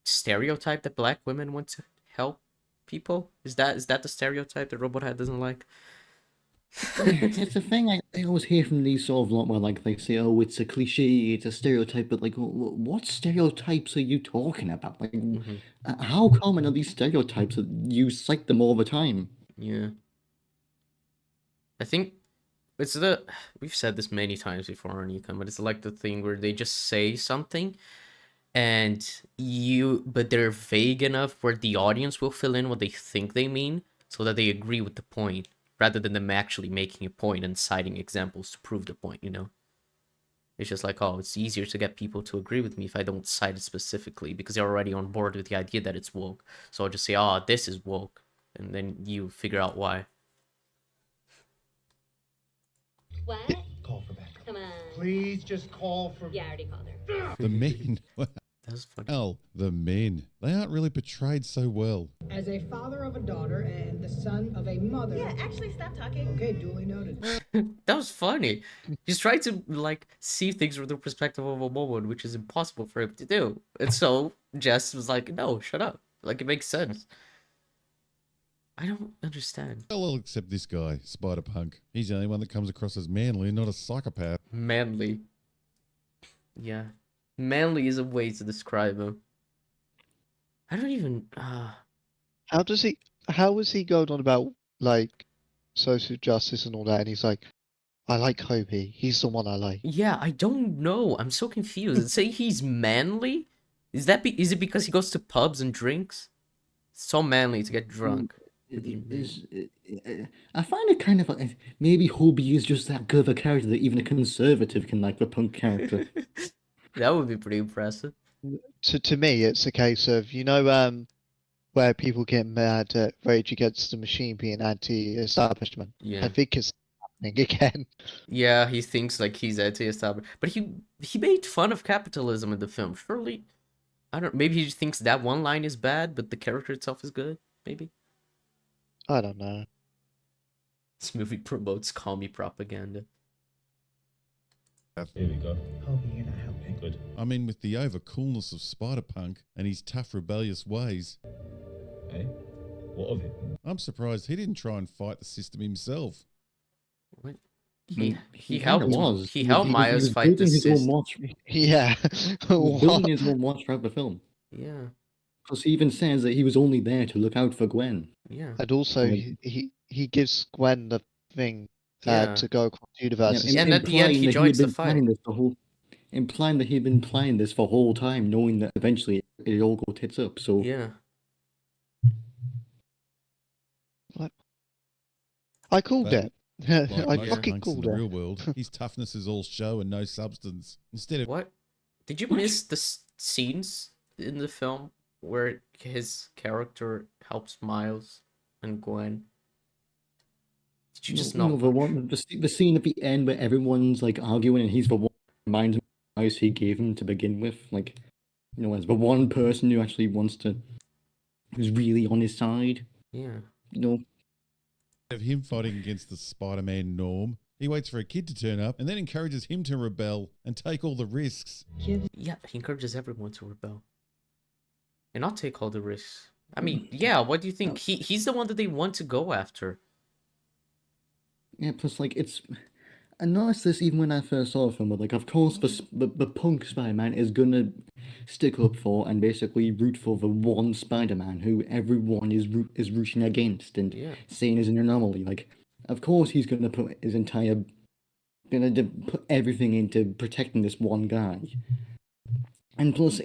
stereotype that black women want to help people. Is that the stereotype that Robot Hat doesn't like? It's a thing I always hear from these sort of lot where, like, they say, oh, it's a cliche, it's a stereotype, but, like, what stereotypes are you talking about? Like, how common are these stereotypes that you cite them all the time? Yeah. I think we've said this many times before on ECUM, but it's like the thing where they just say something but they're vague enough where the audience will fill in what they think they mean so that they agree with the point, rather than them actually making a point and citing examples to prove the point, you know? It's just like, oh, it's easier to get people to agree with me if I don't cite it specifically because they're already on board with the idea that it's woke. So I'll just say, oh, this is woke, and then you figure out why. What? Call for backup. Come on. Please just call for... Yeah, I already called her. the men. That was funny. Hell, the men. They aren't really portrayed so well. As a father of a daughter and the son of a mother... Yeah, actually, stop talking. Okay, duly noted. That was funny. He's trying to like see things from the perspective of a woman, which is impossible for him to do. And so Jess was like, "No, shut up." Like it makes sense. I don't understand. I'll accept this guy, Spider-Punk. He's the only one that comes across as manly and not a psychopath. Manly. Yeah. Manly is a way to describe him. I don't even How is he going on about like social justice and all that? And he's like, I like Hobie. He's the one I like. yeah, I don't know. I'm so confused. Say he's manly? Is it because he goes to pubs and drinks? So manly to get drunk. I find it kind of like maybe Hobie is just that good of a character that even a conservative can like the punk character. That would be pretty impressive. To me, it's a case of where people get mad at Rage Against the Machine being anti-establishment. Yeah. I think it's happening again. Yeah, he thinks like he's anti-establishment, but he made fun of capitalism in the film. Surely, I don't. Maybe he just thinks that one line is bad, but the character itself is good. Maybe I don't know. this movie promotes commie propaganda. Here we go. Hobie, you're not helping. Good. I mean, with the over-coolness of Spider-Punk and his tough, rebellious ways, Hey, what of it? I'm surprised he didn't try and fight the system himself. What? He He kinda helped. was. He helped he Miles was fight the building his own system. watch. Yeah. He was building his own watch throughout the film. Yeah, Because he even says that he was only there to look out for Gwen. yeah, And also, Like- he gives Gwen the thing yeah. to go across the universe. Yeah, and at the end, he implying that joins had the been fight. planning this implying that he'd been planning this for the whole time, knowing that eventually it all go tits up. So Yeah. I called But- it. Like I most fucking punks in called the it. real world, his toughness is all show and no substance. Instead of What? Did you miss the scenes in the film where his character helps Miles and Gwen? Did you just not? the scene at the end where everyone's like arguing and he's the one who reminds him of the advice he gave him to begin with, like as the one person who actually who's really on his side. Yeah. of him fighting against the Spider-Man norm, he waits for a kid to turn up and then encourages him to rebel and take all the risks. Yeah, he encourages everyone to rebel. And not take all the risks. I mean, yeah, what do you think? He's the one that they want to go after. Yeah, plus like I noticed this even when I first saw the film, but like of course the punk Spider-Man is gonna stick up for and basically root for the one Spider-Man who everyone is rooting against and Yeah. saying is an anomaly. Like, of course he's gonna put put everything into protecting this one guy. And plus,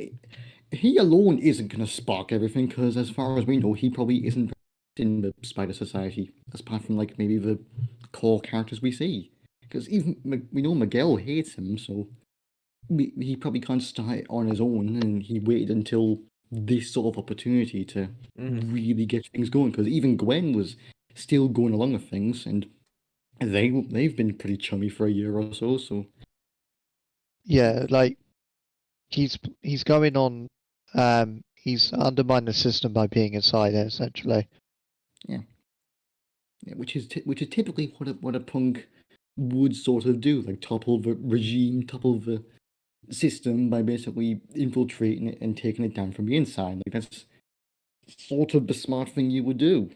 he alone isn't gonna spark everything because, as far as we know, he probably isn't in the Spider Society, apart from like maybe the core characters we see. Because even we know Miguel hates him, so he probably can't start it on his own, and he waited until this sort of opportunity to really get things going. Because even Gwen was still going along with things, and they've been pretty chummy for a year or so. So Yeah, like he's going on. He's undermined the system by being inside it, essentially. yeah, which is typically what a punk would sort of do, like topple the regime, topple the system by basically infiltrating it and taking it down from the inside. Like that's sort of the smart thing you would do.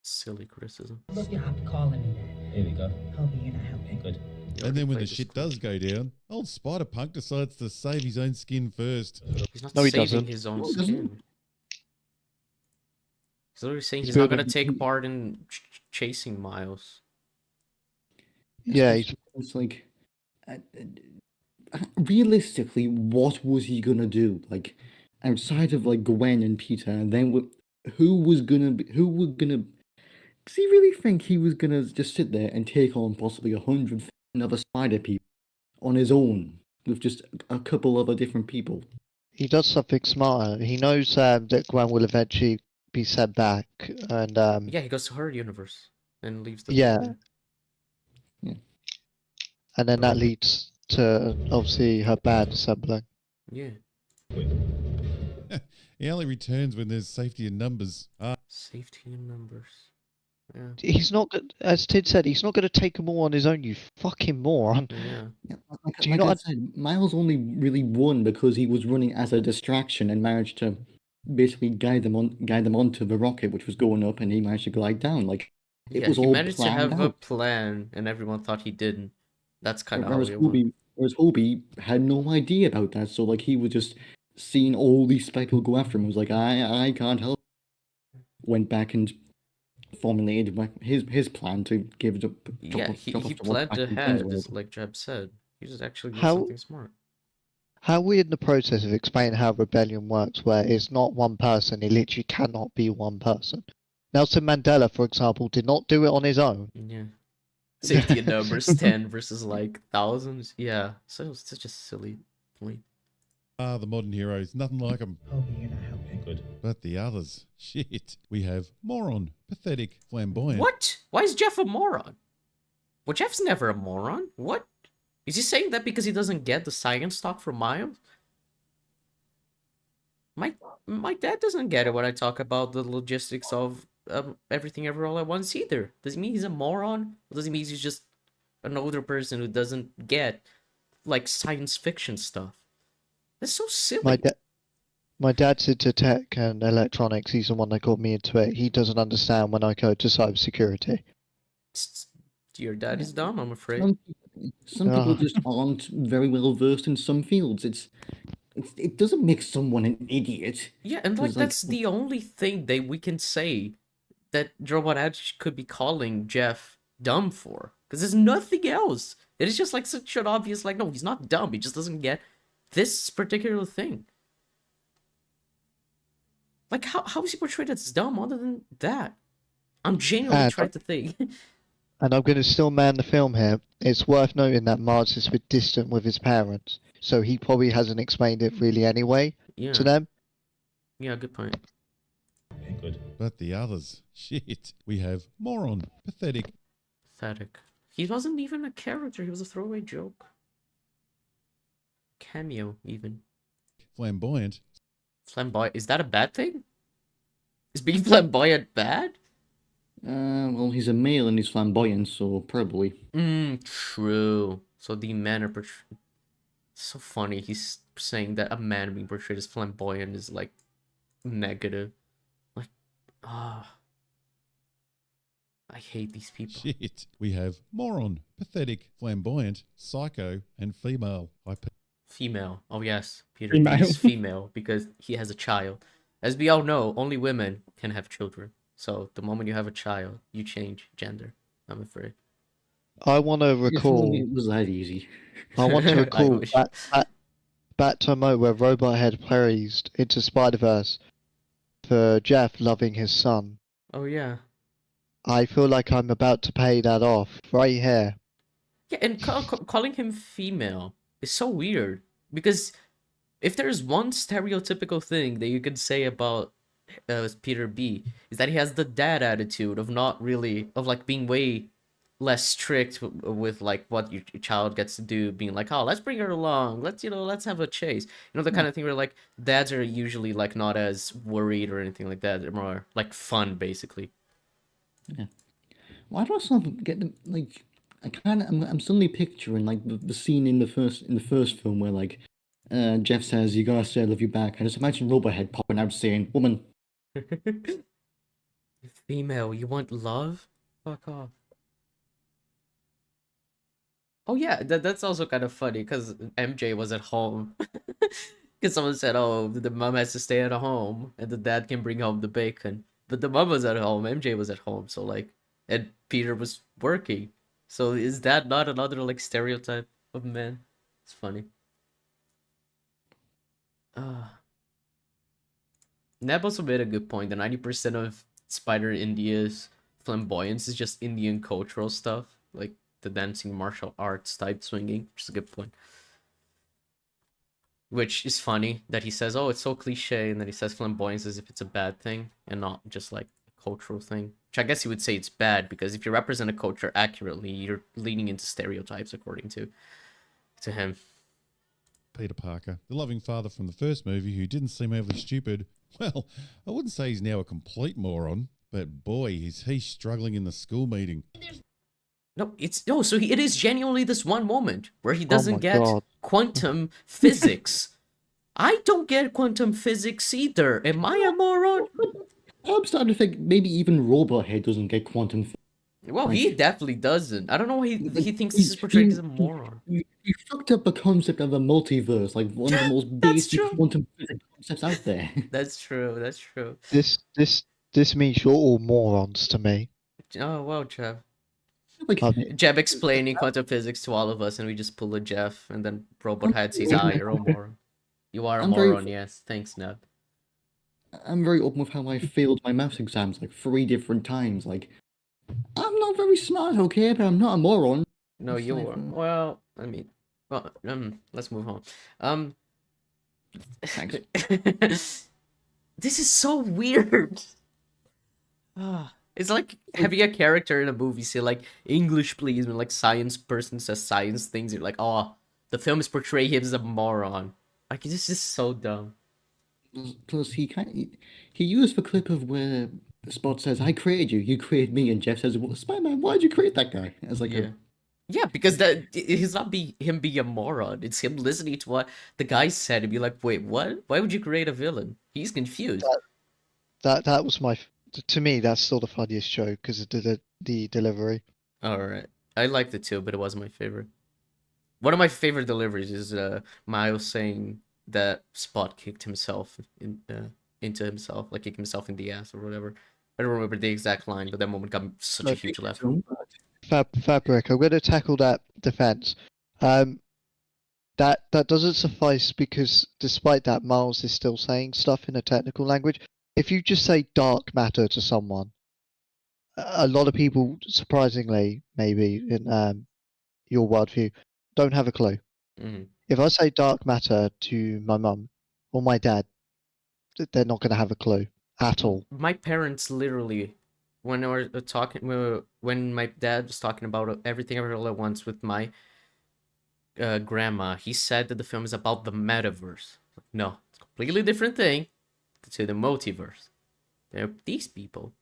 Silly criticism. Look, you have calling me that. Here we go. Hobie, you're not helping. Good. And then when the shit does go down, old Spider-Punk decides to save his own skin first. He's not No, he saving doesn't. his own No, he doesn't. skin. He's literally saying He's he's not building- gonna take part in chasing Miles. Yeah, It's like realistically, what was he gonna do? Like outside of like Gwen and Peter, and then who was gonna? Does he really think he was gonna just sit there and take on possibly 100 other Spider people on his own with just a couple other different people? he does something smarter. He knows that Gwen will eventually be sent back, and Yeah, he goes to her universe and leaves the Yeah. there. and then that leads to obviously her band assembling. Yeah. He only returns when there's safety in numbers. Safety in numbers. Yeah. He's not, as Tid said, he's not going to take them all on his own, you fucking moron. Yeah. Yeah, Do you like I not? said, Miles only really won because he was running as a distraction and managed to basically guide them onto the rocket, which was going up, and he managed to glide down. Like it Yeah, was he all managed to planned have a out. plan, and everyone thought he didn't. That's kind of how Whereas it went. Hobie had no idea about that. So like he was just seeing all these people go after him. He was like, I can't help. Went back and formulated his plan to give it up. Yeah, he Drop he off the rocket planned back in ahead, Queensland. just like Jeb said. He just actually did How something smart. how are we in the process of explaining how rebellion works, where it's not one person, it literally cannot be one person? Nelson Mandela, for example, did not do it on his own. Yeah. Safety in numbers, 10 versus like thousands. Yeah, so it's such a silly point. Ah, the modern heroes, nothing like them. Hobie, you're not helping. Good. But the others, shit. We have moron, pathetic, flamboyant. What? Why is Jeff a moron? Well, Jeff's never a moron. What? Is he saying that because he doesn't get the science talk from Miles? My dad doesn't get it when I talk about the logistics of everything ever all at once either. Does it mean he's a moron? Or does it mean he's just an older person who doesn't get like science fiction stuff? That's so silly. My dad's into tech and electronics. He's the one that got me into it. He doesn't understand when I go to cybersecurity. Your dad is dumb, I'm afraid. Some people just aren't very well versed in some fields. It doesn't make someone an idiot. Yeah, and like 'Cause, that's the only thing that we can say that Robot Edge could be calling Jeff dumb for. Because there's nothing else. It is just like such an obvious, like, no, he's not dumb. He just doesn't get this particular thing. Like, how is he portrayed as dumb other than that? I'm genuinely trying to think. And I'm going to still man the film here. It's worth noting that Mars is a bit distant with his parents, so he probably hasn't explained it really anyway to them. Yeah, good point. Good. But the others, shit. We have moron, pathetic. Pathetic. He wasn't even a character. He was a throwaway joke. Cameo, even. Flamboyant. Flamboyant. Is that a bad thing? Is being flamboyant bad? Well, he's a male and he's flamboyant, so probably. True. So the men are portrayed. So funny. He's saying that a man being portrayed as flamboyant is like negative. Like, I hate these people. Shit. We have moron, pathetic, flamboyant, psycho, and female. Female. Oh yes, Peter Female. is female because he has a child. As we all know, only women can have children. So the moment you have a child, you change gender. I'm afraid. I want to If only recall. it was that easy. I want to I recall wish. back to a moment where Robothead praised Into Spider-Verse for Jeff loving his son. Oh yeah. I feel like I'm about to pay that off right here. Yeah, and calling him female is so weird because if there's one stereotypical thing that you could say about Peter B is that he has the dad attitude of not really of like being way less strict with like what your child gets to do, being like, oh, let's bring her along, let's have a chase, the kind of thing where like dads are usually like not as worried or anything like that. They're more like fun, basically. Yeah. Why do I sort of get them like? I'm suddenly picturing like the scene in the first film where like Jeff says, "You gotta say I love you back." I just imagine Robohead popping out saying, "Woman." Female, you want love? Fuck off. Oh yeah, that's also kind of funny because MJ was at home. Because someone said, oh, the mom has to stay at home and the dad can bring home the bacon. But the mom was at home, MJ was at home, so like, and Peter was working. So is that not another like stereotype of men? It's funny. Neb also made a good point that 90% of Spider India's flamboyance is just Indian cultural stuff, like the dancing martial arts type swinging, which is a good point. Which is funny that he says, oh, it's so cliche, and then he says flamboyance as if it's a bad thing and not just like a cultural thing. Which I guess he would say it's bad because if you represent a culture accurately, you're leaning into stereotypes according to him. Peter Parker, the loving father from the first movie who didn't seem overly stupid. Well, I wouldn't say he's now a complete moron, But boy, is he struggling in the school meeting. So it is genuinely this one moment where he Oh doesn't my get God. quantum physics. I don't get quantum physics either. Am I a moron? I'm starting to think maybe even Robot doesn't get quantum. Well, Like- he definitely doesn't. I don't know why he Like, thinks this is portrayed as a he- moron. He fucked up the concept of a multiverse, like one of the most That's basic true. quantum physics concepts out there. That's true. That's true. This means you're all morons to me. Oh, wow, Jeff. Like, Jeb explaining quantum physics to all of us, and we just pull a Jeff, and then Robot Head says, you're a moron. You are a I'm very- moron, yes. Thanks, Neb. I'm very open with how I failed my maths exams like 3 different times. Like, I'm not very smart, okay, but I'm not a moron. No, It's you like, are. Well, I mean, let's move on. Thanks. This is so weird. It's like having a character in a movie say like English please when like science person says science things. You're like, oh, the film is portraying him as a moron. Like this is so dumb. Plus, he used the clip of where Spot says, "I created you, you created me," and Jeff says, "Well, Spider-Man, why'd you create that guy?" It's like, Yeah, because that it's not him being a moron. It's him listening to what the guy said and be like, wait, what? Why would you create a villain? He's confused. That was to me. That's still the funniest joke because of the delivery. All right, I liked it too, but it wasn't my favorite. One of my favorite deliveries is Miles saying that Spot kicked himself into himself, like kicked himself in the ass or whatever. I don't remember the exact line, but that moment got such a huge laugh. Fabric. I'm going to tackle that defense. That doesn't suffice because despite that, Miles is still saying stuff in a technical language. If you just say dark matter to someone, a lot of people, surprisingly, maybe in your worldview, don't have a clue. Mm-hmm. If I say dark matter to my mum or my dad, they're not going to have a clue at all. My parents literally, when they were talking, when my dad was talking about Everything Everywhere All at Once with my grandma, he said that the film is about the metaverse. No, it's a completely different thing to the multiverse. These people,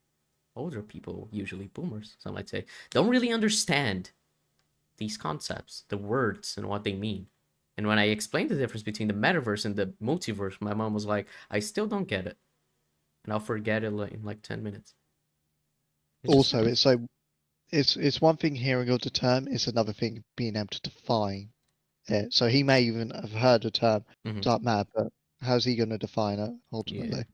older people, usually boomers, some might say, don't really understand these concepts, the words, and what they mean. And when I explained the difference between the metaverse and the multiverse, my mom was like, I still don't get it. And I'll forget it in like 10 minutes. Also, it's one thing hearing of the term, it's another thing being able to define it. So he may even have heard the term dark matter, but how's he going to define it ultimately?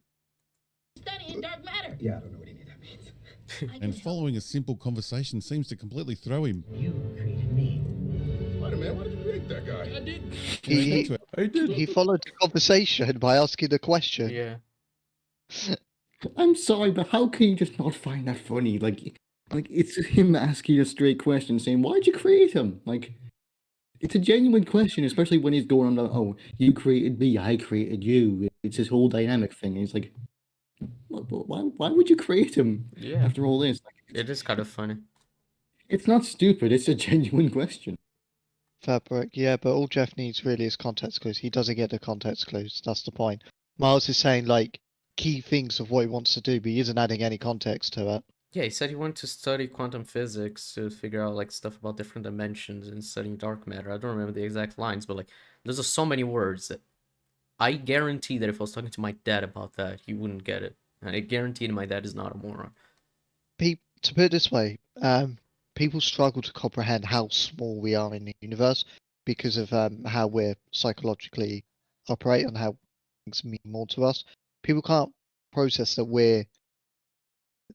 Studying dark matter. Yeah, I don't know what any of that means. And following a simple conversation seems to completely throw him. You created me. Spider-Man, why did you create that guy? I did. He followed the conversation by asking the question. Yeah. I'm sorry, but how can you just not find that funny? Like it's him asking a straight question, saying, "Why'd you create him?" Like, it's a genuine question, especially when he's going on, "Oh, you created me, I created you." It's this whole dynamic thing. He's like, why would you create him? Yeah. After all this, like, It is kind of funny. it's not stupid. It's a genuine question. Fabric, yeah, but all Jeff needs really is context clues. He doesn't get the context clues. That's the point. Miles is saying like key things of what he wants to do, but he isn't adding any context to it. Yeah, he said he wanted to study quantum physics to figure out like stuff about different dimensions and studying dark matter. I don't remember the exact lines, but like there's just so many words that I guarantee that if I was talking to my dad about that, he wouldn't get it. And I guarantee that my dad is not a moron. To put it this way, people struggle to comprehend how small we are in the universe because of how we're psychologically operate and how things mean more to us. People can't process that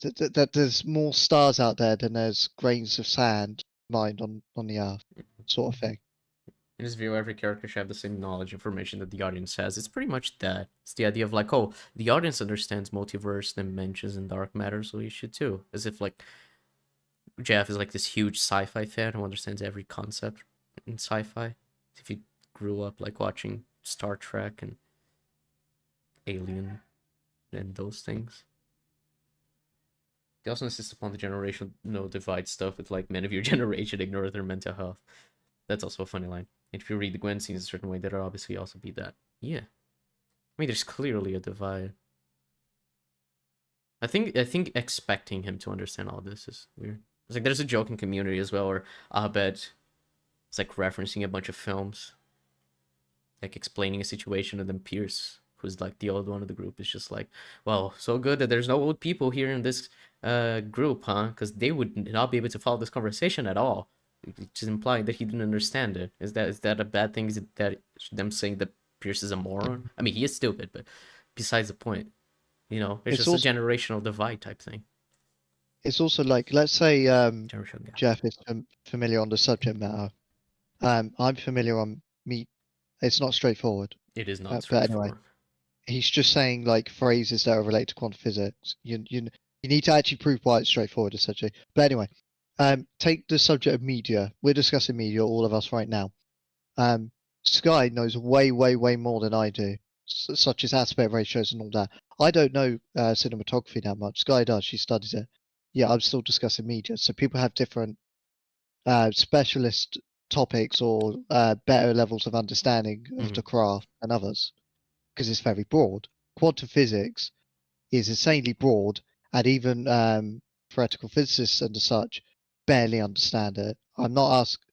that there's more stars out there than there's grains of sand mined on the earth, sort of thing. In this view, every character should have the same knowledge information that the audience has. It's pretty much that. It's the idea of like, oh, the audience understands multiverse, dimensions, and dark matter, so you should too. As if like Jeff is like this huge sci-fi fan who understands every concept in sci-fi. If he grew up like watching Star Trek and Alien and those things. They also insist upon the generational divide stuff with like men of your generation ignore their mental health. That's also a funny line. And if you read the Gwen scenes a certain way, there'll obviously also be that. Yeah. I mean, there's clearly a divide. I think expecting him to understand all this is weird. It's like there's a joke in Community as well, where Abed it's like referencing a bunch of films, like explaining a situation, and then Pierce, who's like the old one of the group, is just like, well, so good that there's no old people here in this group, huh? Because they would not be able to follow this conversation at all. Just implying that he didn't understand it. Is that a bad thing? Is it that them saying that Pierce is a moron? I mean, he is stupid, but besides the point, you know, it's just also, a generational divide type thing. It's also like, let's say Generational gap. Jeff is familiar on the subject matter. I'm familiar on meat. It's not straightforward. It is not But straightforward. anyway, he's just saying like phrases that are related to quantum physics. You need to actually prove why it's straightforward, essentially. But anyway, take the subject of media. We're discussing media, all of us right now. Sky knows way more than I do, such as aspect ratios and all that. I don't know cinematography that much. Sky does. She studies it. Yeah, I'm still discussing media. So people have different specialist topics or better levels of understanding of the craft than others, because it's very broad. Quantum physics is insanely broad, and even theoretical physicists and such barely understand it. I'm not asked.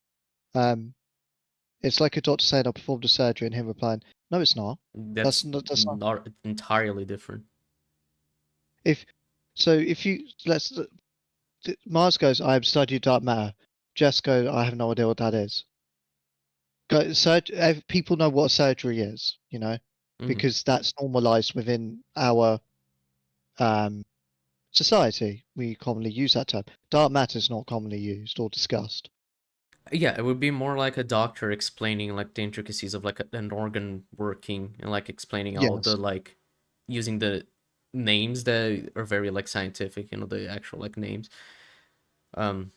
It's like a doctor saying I performed a surgery and him replying, "No, it's not. That's not entirely different. If you Mars goes, I have studied dark matter. Jess goes, I have no idea what that is. People know what surgery is, you know, because that's normalized within our society. We commonly use that term. Dark matter is not commonly used or discussed. Yeah, it would be more like a doctor explaining like the intricacies of like an organ working, and like explaining all the like using the names that are very like scientific, you know, the actual like names of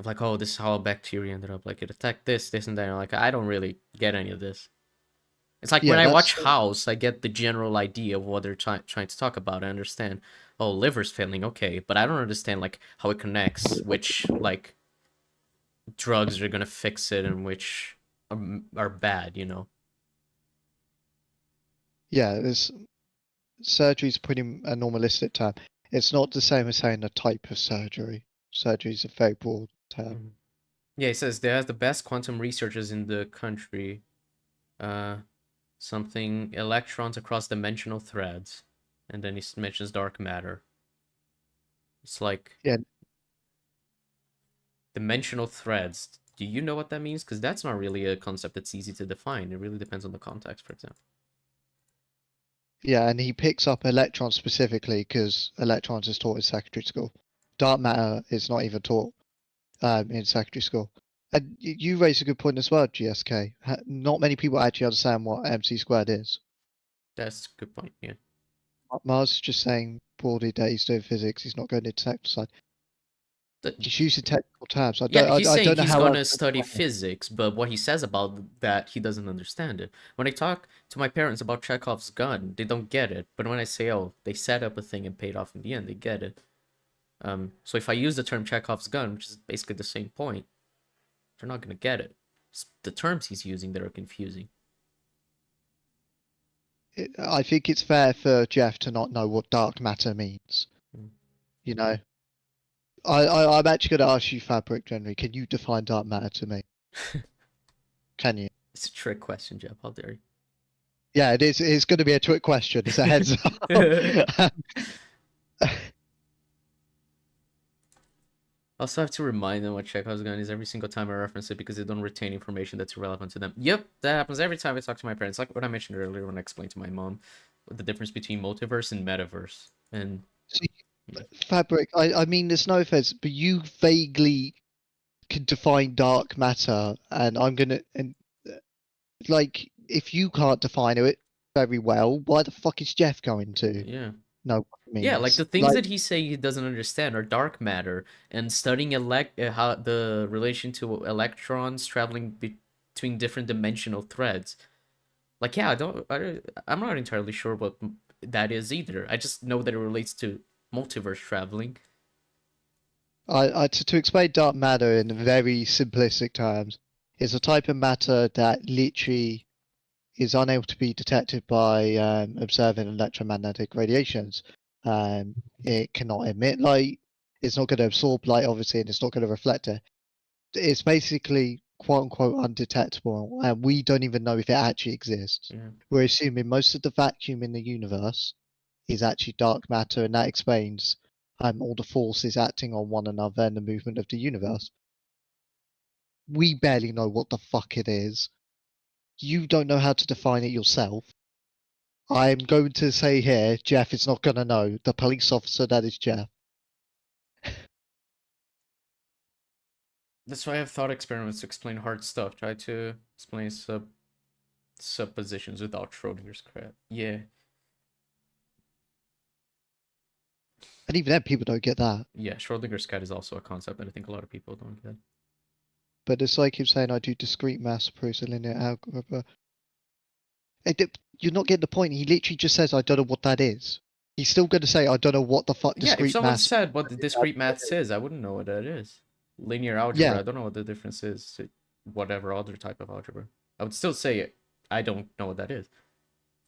like, oh, this is how a bacteria ended up, like it attacked this and that, and like I don't really get any of this. It's like when I watch House, I get the general idea of what they're trying to talk about. I understand, oh, liver's failing, okay, but I don't understand like how it connects, which like drugs are gonna fix it and which are bad, you know. Yeah, surgery's pretty a normalistic term. It's not the same as saying a type of surgery. Surgery is a very broad term. Yeah, he says they have the best quantum researchers in the country. Something electrons across dimensional threads, and then he mentions dark matter. It's like dimensional threads. Do you know what that means? Because that's not really a concept that's easy to define. It really depends on the context, for example. Yeah, and he picks up electrons specifically because electrons is taught in secondary school. Dark matter is not even taught in secondary school. And you raise a good point as well, GSK. Not many people actually understand what MC squared is. That's a good point, yeah. Mars is just saying broadly that he's doing physics. He's not going into technical side. He's using technical terms. He's saying he's going to study physics, but what he says about that, he doesn't understand it. When I talk to my parents about Chekhov's gun, they don't get it. But when I say, oh, they set up a thing and paid off in the end, they get it. So if I use the term Chekhov's gun, which is basically the same point, they're not going to get it. It's the terms he's using that are confusing. I think it's fair for Jeff to not know what dark matter means. You know? I'm actually going to ask you, Fabric, generally, can you define dark matter to me? Can you? It's a trick question, Jeff. How dare you? Yeah, it is. It's going to be a trick question. It's a heads up. Also have to remind them what Chekhov's gun is every single time I reference it, because they don't retain information that's relevant to them. Yep, that happens every time I talk to my parents. Like what I mentioned earlier when I explained to my mom the difference between multiverse and metaverse. And Fabric, I mean, there's no offense, but you vaguely can define dark matter, and I'm gonna like if you can't define it very well, why the fuck is Jeff going to? Yeah. No. Yeah, like the things that he say he doesn't understand are dark matter, and studying how the relation to electrons traveling between different dimensional threads. Like, yeah, I'm not entirely sure what that is either. I just know that it relates to multiverse traveling. To explain dark matter in very simplistic terms, it's a type of matter that literally is unable to be detected by observing electromagnetic radiations. It cannot emit light. It's not going to absorb light, obviously, and it's not going to reflect it. It's basically quote unquote undetectable, and we don't even know if it actually exists. Yeah. We're assuming most of the vacuum in the universe is actually dark matter, and that explains all the forces acting on one another and the movement of the universe. We barely know what the fuck it is. You don't know how to define it yourself. I'm going to say here, Jeff is not going to know. The police officer that is Jeff. That's why I have thought experiments to explain hard stuff. Try to explain suppositions without Schrodinger's crap. Yeah. And even then, people don't get that. Yeah, Schrodinger's cat is also a concept that I think a lot of people don't get. But it's like him saying I do discrete mass opposed to linear algebra. You're not getting the point. He literally just says, I don't know what that is. He's still going to say, I don't know what the fuck Yeah, discrete if someone mass said what the discrete maths is, I wouldn't know what that is. Linear algebra, Yeah. I don't know what the difference is to whatever other type of algebra. I would still say I don't know what that is.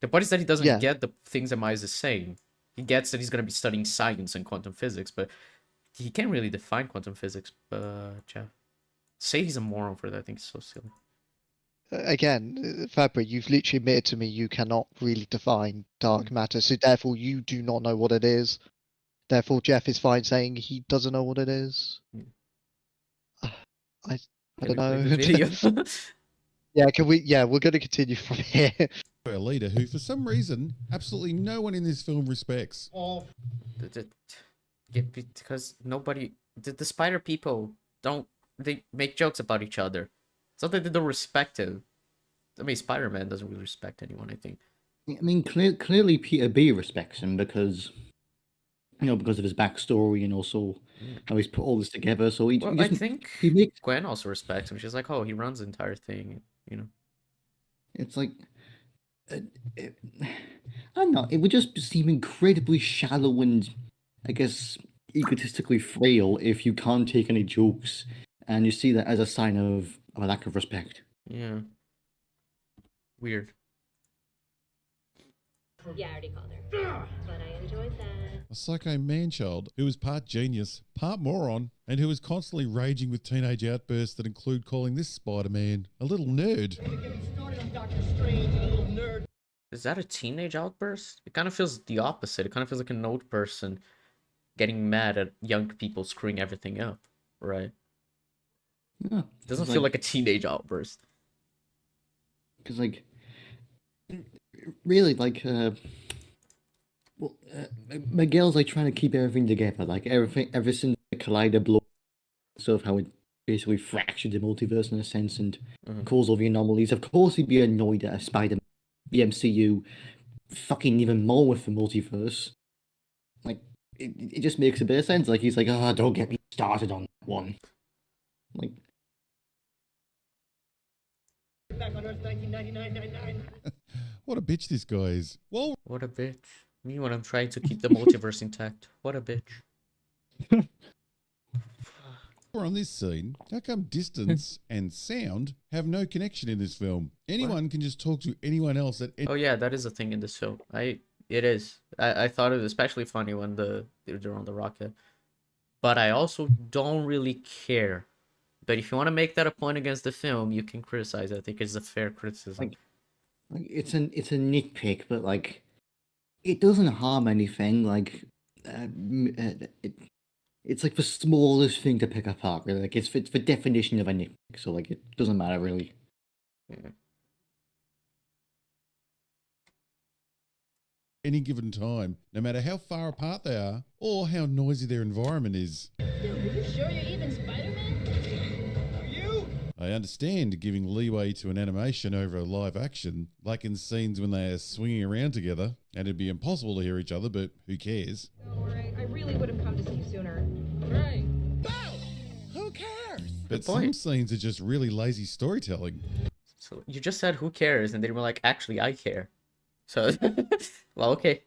The point is that he doesn't get the things that Miles is saying. He gets that he's going to be studying science and quantum physics, but he can't really define quantum physics. Jeff, say he's a moron for that. I think it's so silly. Again, Fabri, you've literally admitted to me you cannot really define dark matter, so therefore you do not know what it is. Therefore, Jeff is fine saying he doesn't know what it is. I don't know. Yeah, can we? Yeah, we're going to continue from here. A leader who, for some reason, absolutely no one in this film respects. Yeah, because nobody, the spider people they make jokes about each other. It's not that they don't respect him. I mean, Spider-Man doesn't really respect anyone, I think. I mean, clearly Peter B respects him because, because of his backstory and also how he's put all this together. So I think Gwen also respects him. She's like, oh, he runs the entire thing, It's like, I don't know, it would just seem incredibly shallow and, I guess, egotistically frail if you can't take any jokes and you see that as a sign of a lack of respect. Yeah. Weird. Yeah, I already called her. But I enjoyed that. A psycho man-child who was part genius, part moron, and who was constantly raging with teenage outbursts that include calling this Spider-Man a little nerd. Is that a teenage outburst? It kind of feels the opposite. It kind of feels like an old person getting mad at young people screwing everything up, right? Yeah. It doesn't feel like a teenage outburst. Because, really, Miguel's trying to keep everything together, ever since the Collider blow, sort of how it basically fractured the multiverse in a sense and caused all the anomalies. Of course, he'd be annoyed at a Spider-Man, the MCU, fucking even more with the multiverse. It just makes a bit of sense. He's like, don't get me started on that one. Back on Earth 1999. What a bitch this guy is. Whoa. What a bitch. Me when I'm trying to keep the multiverse intact. What a bitch. On this scene, how come distance and sound have no connection in this film? Anyone can just talk to anyone else at any... Oh yeah, that is a thing in this film. It is. I thought it was especially funny when they're on the rocket. But I also don't really care. But if you want to make that a point against the film, you can criticize it. I think it's a fair criticism. It's a nitpick, but it doesn't harm anything. It's the smallest thing to pick apart. Really, it's the definition of a nitpick. So it doesn't matter really. Yeah. Any given time, no matter how far apart they are or how noisy their environment is. Dude, are you sure you're even Spider-Man? Are you? I understand giving leeway to an animation over a live action, like in scenes when they are swinging around together, and it'd be impossible to hear each other, but who cares? Alright, I really would have come to see you sooner. Right. Who cares? But some scenes are just really lazy storytelling. So you just said who cares, and they were like, actually, I care. So, well, okay.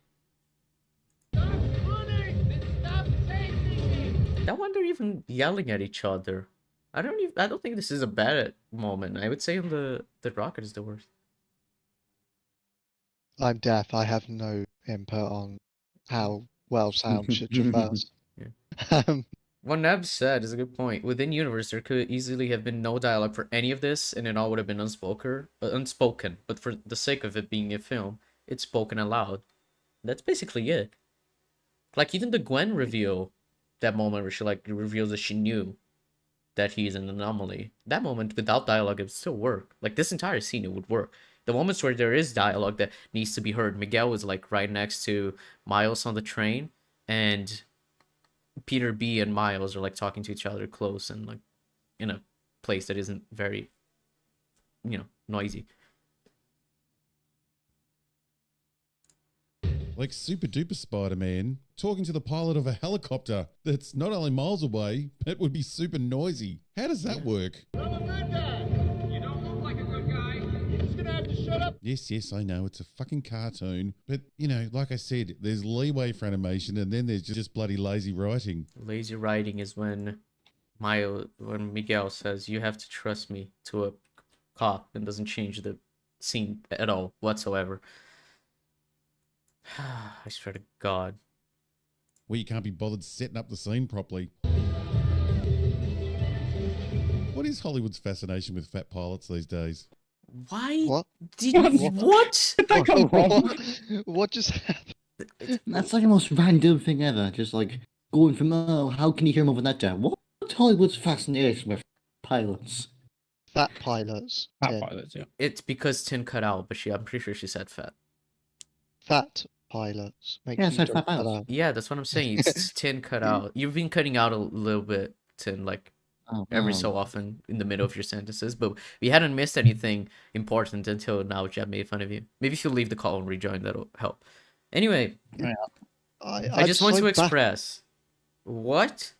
Stop running! Stop chasing me! That one they're even yelling at each other. I don't think this is a bad moment. I would say the rocket is the worst. I'm deaf. I have no input on how well sound should you first. What Neb said is a good point. Within universe, there could easily have been no dialogue for any of this, and it all would have been unspoken. But for the sake of it being a film, it's spoken aloud. That's basically it. Like even the Gwen reveal, that moment where she like reveals that she knew that he's an anomaly. That moment without dialogue, it would still work. Like this entire scene, it would work. The moments where there is dialogue that needs to be heard, Miguel was like right next to Miles on the train, and Peter B and Miles are like talking to each other close and like in a place that isn't very, noisy. Like Super Duper Spider-Man talking to the pilot of a helicopter that's not only miles away, but would be super noisy. How does that work? I'm a good guy. You don't look like a good guy. You're just gonna have to shut up. Yes, I know, it's a fucking cartoon. But, like I said, there's leeway for animation and then there's just bloody lazy writing. Lazy writing is when Miguel says, "You have to trust me," to a cop, and doesn't change the scene at all whatsoever. I swear to God. Where you can't be bothered setting up the scene properly. What is Hollywood's fascination with fat pilots these days? Why? What? What? Did that come from? What just happened? That's like the most random thing ever. Just like going from, how can you hear more than that to, what's Hollywood's fascination with pilots? Fat pilots. Fat Tin. pilots, yeah. It's because Tin cut out, but I'm pretty sure she said fat. Fat pilots. Make Yeah, I sure said you fat don't cut pilots. out. Yeah, that's what I'm saying. It's Tin cut out. You've been cutting out a little bit, Tin, like every so often in the middle of your sentences, but we hadn't missed anything important until now Jeb made fun of you. Maybe if you leave the call and rejoin, that'll help. Anyway, I just want to express what?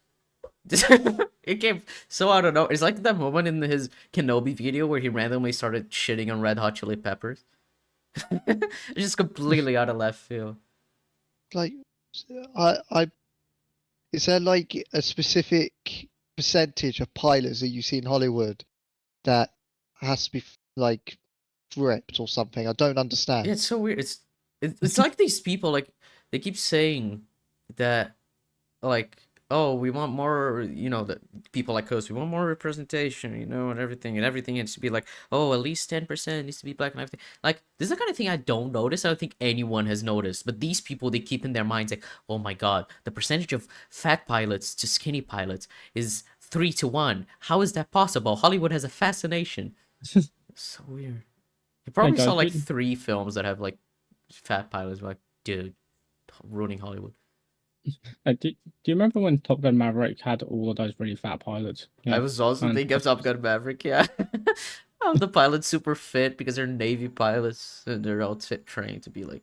It came so out of nowhere. It's like that moment in his Kenobi video where he randomly started shitting on Red Hot Chili Peppers. Just completely out of left field. Like, is there like a specific percentage of pilots that you see in Hollywood that has to be like ripped or something? I don't understand. Yeah, it's so weird. It's like these people, like they keep saying that, like, oh, we want more, that people like us, we want more representation, and everything needs to be like, oh, at least 10% needs to be black and everything. Like, this is the kind of thing I don't notice. I don't think anyone has noticed. But these people, they keep in their minds like, oh my God, the percentage of fat pilots to skinny pilots is 3-1. How is that possible? Hollywood has a fascination. It's so weird. You probably saw like 3 films that have like fat pilots. Like, dude, ruining Hollywood. Do you remember when Top Gun Maverick had all of those really fat pilots? I was also thinking of Top Gun Maverick, yeah. The pilots super fit because they're Navy pilots and they're all trained to be like...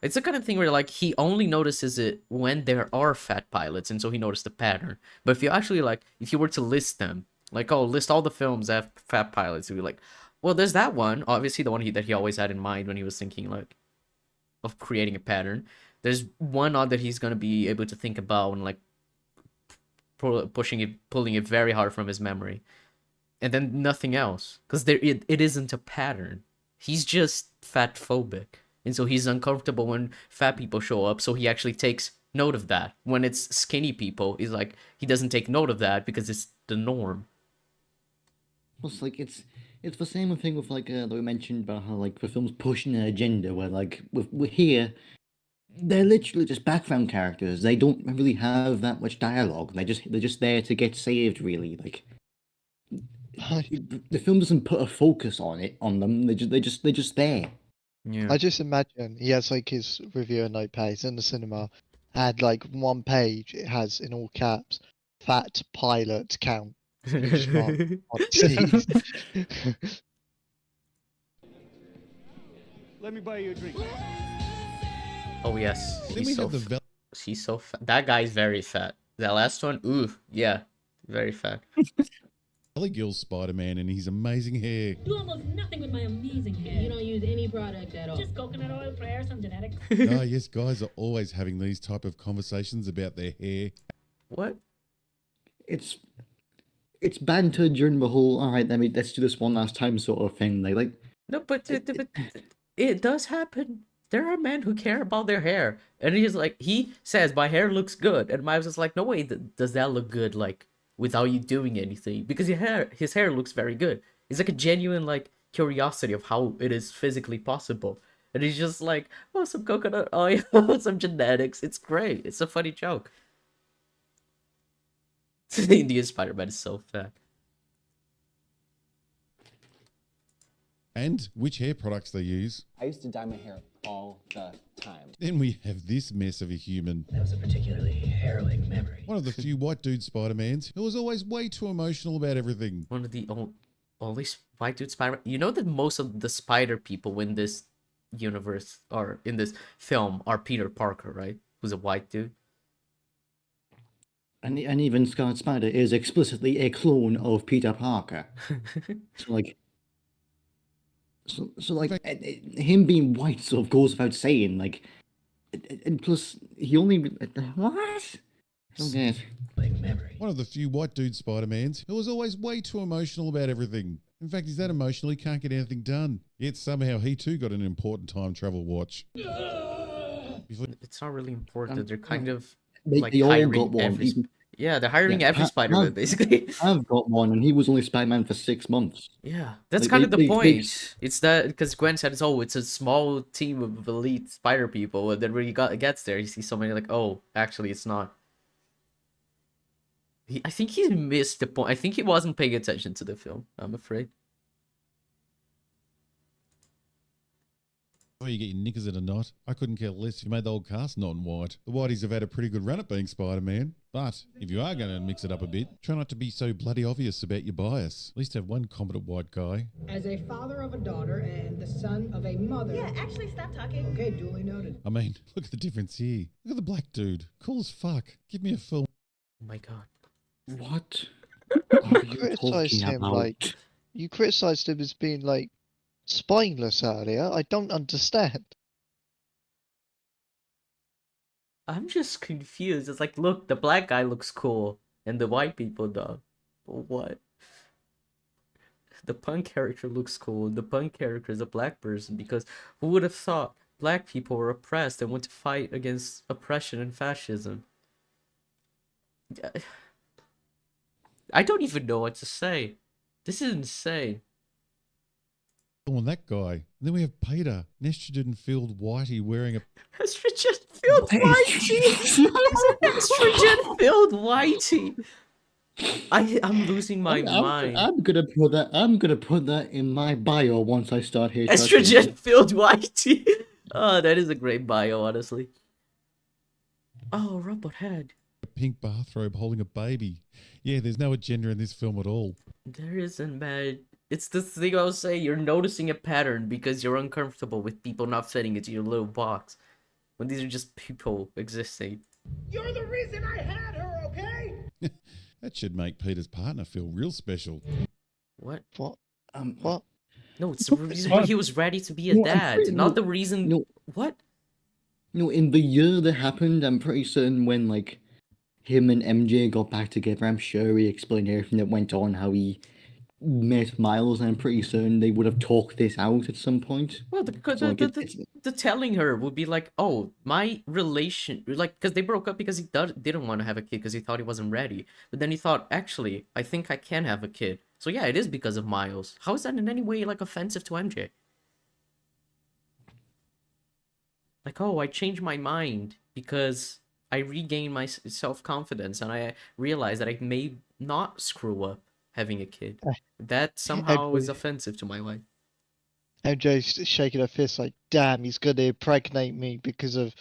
It's the kind of thing where like he only notices it when there are fat pilots, and so he noticed the pattern. But if you actually like, if you were to list them, like, oh, list all the films that have fat pilots, you'd be like, well, there's that one, obviously the one that he always had in mind when he was thinking like of creating a pattern. There's one odd that he's gonna be able to think about and like pulling it very hard from his memory, and then nothing else, because it isn't a pattern. He's just fat phobic, and so he's uncomfortable when fat people show up. So he actually takes note of that. When it's skinny people, he's like, he doesn't take note of that because it's the norm. Plus, like, it's the same thing with like that we mentioned about how like the film's pushing an agenda where like we're here, they're literally just background characters. They don't really have that much dialogue. They're just there to get saved. Really, like the film doesn't put a focus on them. They're just there. Yeah. I just imagine he has like his reviewer notepad. He's in the cinema, had like one page. It has in all caps, "Fat pilot count." Let me buy you a drink. Oh yes, Then we have the he's so fat. That guy's very fat. That last one, ooh, yeah, very fat. Valley Girl's Spider-Man and his amazing hair. Do almost nothing with my amazing hair. You don't use any product at all. Just coconut oil, prayers, and genetics. Ah, yes, guys are always having these type of conversations about their hair. What? It's banter during the whole, all right, let's do this one last time sort of thing. Like no, but it does happen. There are men who care about their hair, and he says my hair looks good, and Miles is like, no way, does that look good like without you doing anything? Because his hair looks very good. It's like a genuine like curiosity of how it is physically possible, and he's just like, oh, some coconut oil, some genetics. It's great. It's a funny joke. The Indian Spider-Man is so fat. And which hair products they use. I used to dye my hair all the time. Then we have this mess of a human. That was a particularly harrowing memory. One of the few white dude Spider-Mans who was always way too emotional about everything. One of the only white dude Spider-Man. You know that most of the Spider people in this universe or in this film are Peter Parker, right? Who's a white dude. And even Scarlet Spider is explicitly a clone of Peter Parker. So like him being white sort of goes without saying, like, and plus he only what? Okay. One of the few white dude Spider-Mans who was always way too emotional about everything. In fact, he's that emotional he can't get anything done. Yet somehow he too got an important time travel watch. It's not really important. They're kind of they all got one. Yeah, they're hiring every Spider-Man, basically. I've got one, and he was only Spider-Man for 6 months. Yeah, that's kind of the point. It's that, because Gwen said it's a small team of elite Spider people, and then when he gets there, you see so many like, oh, actually, it's not. I think he missed the point. I think he wasn't paying attention to the film, I'm afraid. Oh, you get your knickers in a knot. I couldn't care less if you made the old cast not in white. The whiteys have had a pretty good run at being Spider-Man. But if you are going to mix it up a bit, try not to be so bloody obvious about your bias. At least have one competent white guy. As a father of a daughter and the son of a mother... Yeah, actually, stop talking. Okay, duly noted. I mean, look at the difference here. Look at the black dude. Cool as fuck. Give me a film. Oh my god. What? You criticised him like... You criticised him as being like spineless earlier. I don't understand. I'm just confused. It's like, look, the black guy looks cool, and the white people don't. What? The punk character looks cool. The punk character is a black person, because who would have thought black people were oppressed and went to fight against oppression and fascism? I don't even know what to say. This is insane. On that guy. And then we have Peter, an estrogen-filled whitey wearing a... Estrogen-filled whitey! Estrogen-filled whitey! I'm losing my mind. I'm gonna put that in my bio once I start here. Estrogen-filled whitey! Oh, that is a great bio, honestly. Oh, robot head. A pink bathrobe holding a baby. Yeah, there's no agenda in this film at all. There isn't, man. It's the thing I was saying, you're noticing a pattern because you're uncomfortable with people not fitting into your little box. When these are just people existing. You're the reason I had her, okay? That should make Peter's partner feel real special. What? What? What? No, it's the reason why he was ready to be a dad, not the reason... No. What? No, in the year that happened, I'm pretty certain when, like, him and MJ got back together, I'm sure he explained everything that went on, how he met Miles, and I'm pretty certain they would have talked this out at some point. Well, the telling her would be like, oh, my relation, like, because they broke up because he didn't want to have a kid because he thought he wasn't ready. But then he thought, actually, I think I can have a kid. So yeah, it is because of Miles. How is that in any way, like, offensive to MJ? Like, oh, I changed my mind because I regained my self-confidence and I realized that I may not screw up having a kid. That somehow is offensive to my wife. MJ's shaking her fist like, damn, he's gonna impregnate me because of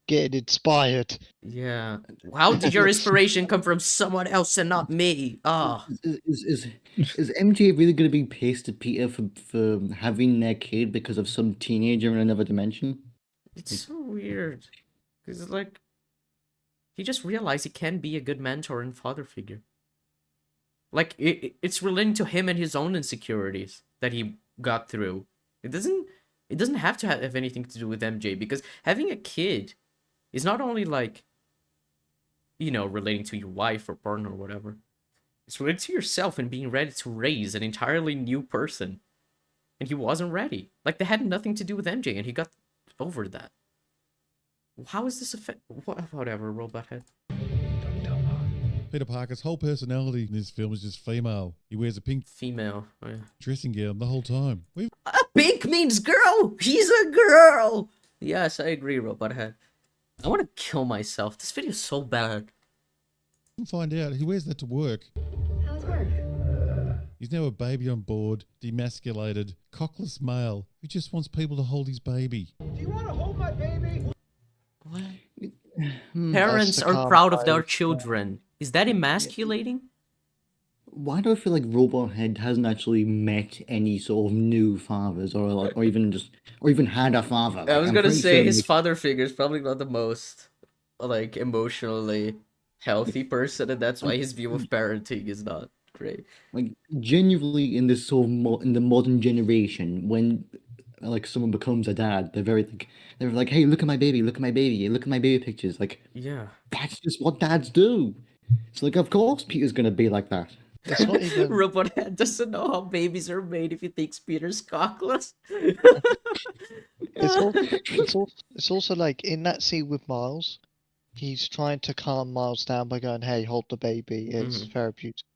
getting inspired. Yeah. How did your inspiration come from someone else and not me? Ah. Is MJ really gonna be pissed at Peter for having their kid because of some teenager in another dimension? It's so weird. Because, like, he just realized he can be a good mentor and father figure. Like, it's relating to him and his own insecurities that he got through. It doesn't have to have anything to do with MJ, because having a kid is not only, like, you know, relating to your wife or partner or whatever. It's related to yourself and being ready to raise an entirely new person. And he wasn't ready. Like, they had nothing to do with MJ, and he got over that. How is this effect? Whatever, robot head. Peter Parker's whole personality in this film is just female. He wears a pink female dressing gown the whole time. Pink means girl. He's a girl. Yes, I agree, robot head. I want to kill myself. This video is so bad. Find out he wears that to work. How's work? He's now a baby on board, demasculated, cockless male who just wants people to hold his baby. Do you want to hold my baby? Parents are proud of their children. Is that emasculating? Why do I feel like Robot Head hasn't actually met any sort of new fathers, or even had a father? I was gonna say his father figure is probably not the most like emotionally healthy person, and that's why his view of parenting is not great. Like genuinely, in this sort of in the modern generation, when like someone becomes a dad, they're like, hey, look at my baby, look at my baby, look at my baby pictures. Like, yeah, that's just what dads do. It's like, of course, Peter's gonna be like that. It's not even... Robot Head doesn't know how babies are made if he thinks Peter's cockless. It's also like in that scene with Miles, he's trying to calm Miles down by going, hey, hold the baby, it's therapeutic.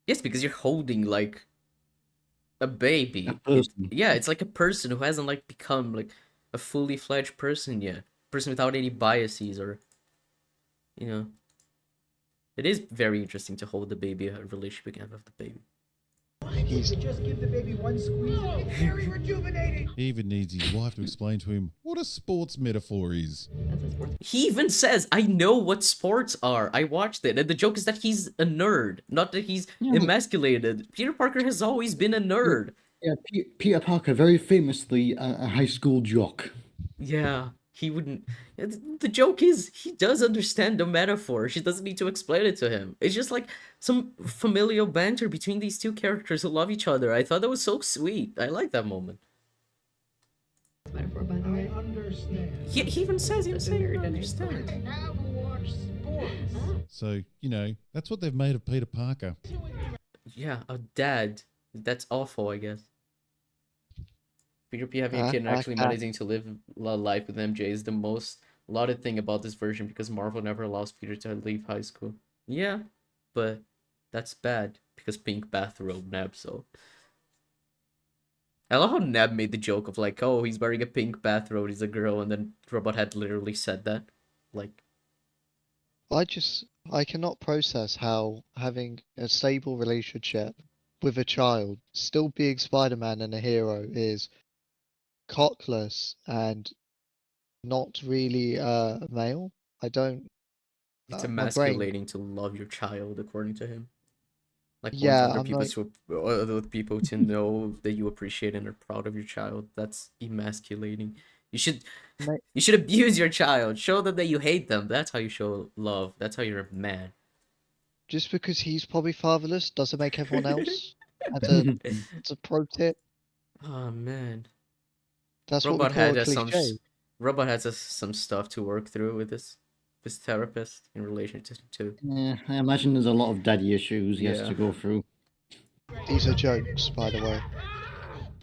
Yes, because you're holding like a baby. Yeah, it's like a person who hasn't like become like a fully fledged person yet. Person without any biases or, you know. It is very interesting to hold the baby, a relationship again with the baby. Just give the baby one squeeze. It's very rejuvenating. He even needs his wife to explain to him what a sports metaphor is. He even says, I know what sports are. I watched it. And the joke is that he's a nerd, not that he's emasculated. Peter Parker has always been a nerd. Yeah, Peter Parker, very famously a high school jock. Yeah, he wouldn't... The joke is, he does understand the metaphor. She doesn't need to explain it to him. It's just like some familial banter between these two characters who love each other. I thought that was so sweet. I like that moment. Metaphor, by the way. I understand. He even says he understands. Now we watch sports. So, you know, that's what they've made of Peter Parker. Yeah, a dad. That's awful, I guess. Peter P having a kid and actually managing to live a life with MJ is the most lauded thing about this version because Marvel never allows Peter to leave high school. Yeah, but that's bad because pink bathrobe Neb, so. I love how Neb made the joke of like, oh, he's wearing a pink bathrobe, he's a girl, and then Robot had literally said that. Like. I cannot process how having a stable relationship with a child, still being Spider-Man and a hero is cockless and not really male. I don't. It's emasculating to love your child, according to him. Like, yeah, other people to know that you appreciate and are proud of your child. That's emasculating. You should abuse your child. Show them that you hate them. That's how you show love. That's how you're a man. Just because he's probably fatherless doesn't make everyone else. It's a pro tip. Oh man. That's Robot what we call a some cliche. Robot has some stuff to work through with his therapist in relation to. Yeah, I imagine there's a lot of daddy issues he has to go through. These are jokes, by the way.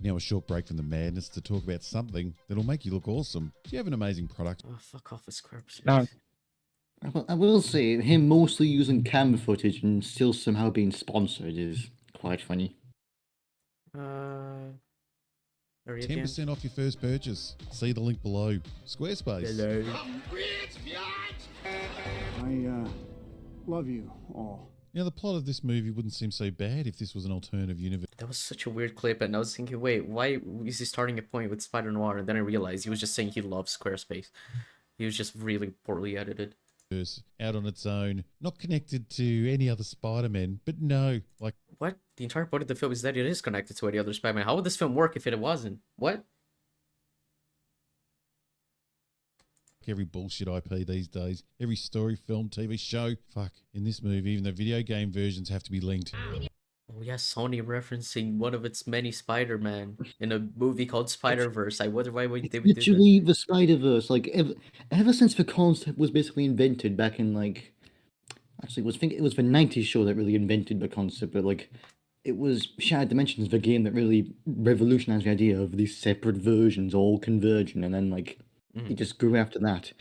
Now a short break from the madness to talk about something that'll make you look awesome. Do you have an amazing product? Oh, fuck off with Squarespace. No. I will say, him mostly using camera footage and still somehow being sponsored is quite funny. 10% off your first purchase. See the link below. Squarespace. Hello. I love you all. Now, the plot of this movie wouldn't seem so bad if this was an alternative universe. That was such a weird clip, and I was thinking, wait, why is he starting a point with Spider Noir? And then I realized he was just saying he loves Squarespace. He was just really poorly edited. Out on its own, not connected to any other Spider-Man, but no, like... What? The entire point of the film is that it is connected to any other Spider-Man. How would this film work if it wasn't? What? Every bullshit IP these days, every story, film, TV show, fuck, in this movie, even the video game versions have to be linked. Oh yeah, Sony referencing one of its many Spider-Man in a movie called Spider-Verse. I wonder why they would do that. Literally, the Spider-Verse, like, ever since the concept was basically invented back in, like... Actually, it was the 90s show that really invented the concept, but, like, it was Shattered Dimensions, the game that really revolutionized the idea of these separate versions all converging, and then like it just grew after that.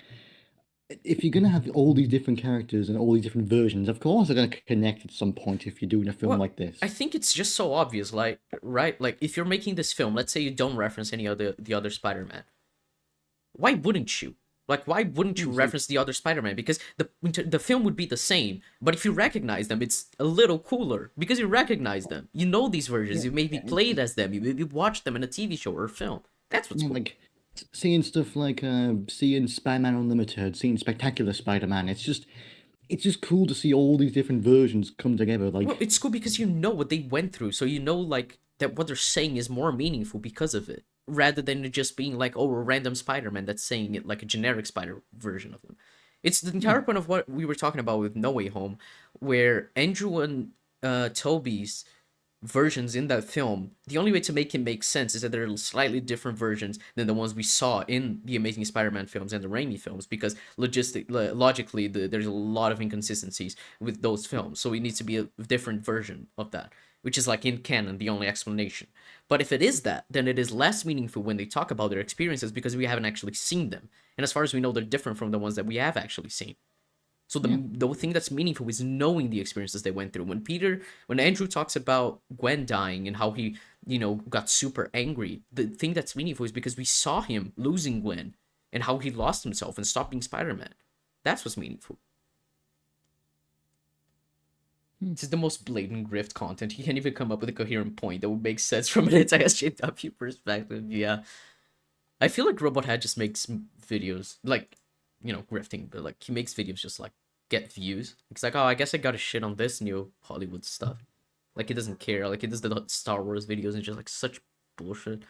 If you're gonna have all these different characters and all these different versions, of course they're gonna connect at some point if you're doing a film Well, like this. I think it's just so obvious, like, right? Like, if you're making this film, let's say you don't reference any other the other Spider-Man, why wouldn't you? Like, why wouldn't you reference the other Spider-Man? Because the film would be the same, but if you recognize them, it's a little cooler because you recognize them. You know these versions. You maybe played as them. You maybe watched them in a TV show or a film. That's what's cool. Like seeing stuff like seeing Spider-Man Unlimited, seeing Spectacular Spider-Man. It's just cool to see all these different versions come together. Like, well, it's cool because you know what they went through, so you know like that what they're saying is more meaningful because of it, rather than it just being like, oh, a random Spider-Man that's saying it like a generic Spider version of them. It's the entire point of what we were talking about with No Way Home, where Andrew and Toby's versions in that film, the only way to make it make sense is that they're slightly different versions than the ones we saw in the Amazing Spider-Man films and the Raimi films, because logically there's a lot of inconsistencies with those films, so it needs to be a different version of that, which is like in canon the only explanation. But if it is that, then it is less meaningful when they talk about their experiences because we haven't actually seen them, and as far as we know, they're different from the ones that we have actually seen. So the thing that's meaningful is knowing the experiences they went through. When Andrew talks about Gwen dying and how he, got super angry, the thing that's meaningful is because we saw him losing Gwen and how he lost himself and stopped being Spider-Man. That's what's meaningful. This is the most blatant grift content. He can't even come up with a coherent point that would make sense from an anti-SJW perspective. Yeah. I feel like Robot Head just makes videos, like, grifting, but like he makes videos just like get views. It's like, oh, I guess I gotta shit on this new Hollywood stuff. Like he doesn't care. Like he does the Star Wars videos and just like such bullshit.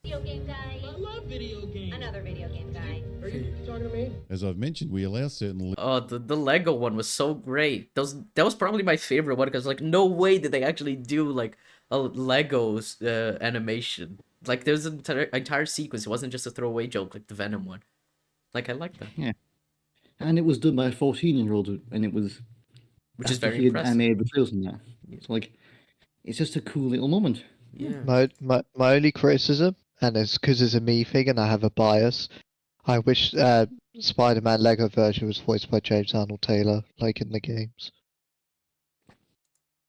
Video game guy. I love video games. Another video game guy. Are you talking to me? As I've mentioned, we allow certain. Oh, the Lego one was so great. That was probably my favorite one because like no way did they actually do like a Legos animation. Like there's an entire sequence. It wasn't just a throwaway joke like the Venom one. Like, I like that. Yeah. And it was done by a 14-year-old, and it was... Which is very impressive. Animated materials in that. It's like, it's just a cool little moment. Yeah. My only criticism, and it's because it's a me thing and I have a bias, I wish Spider-Man Lego version was voiced by James Arnold Taylor, like in the games.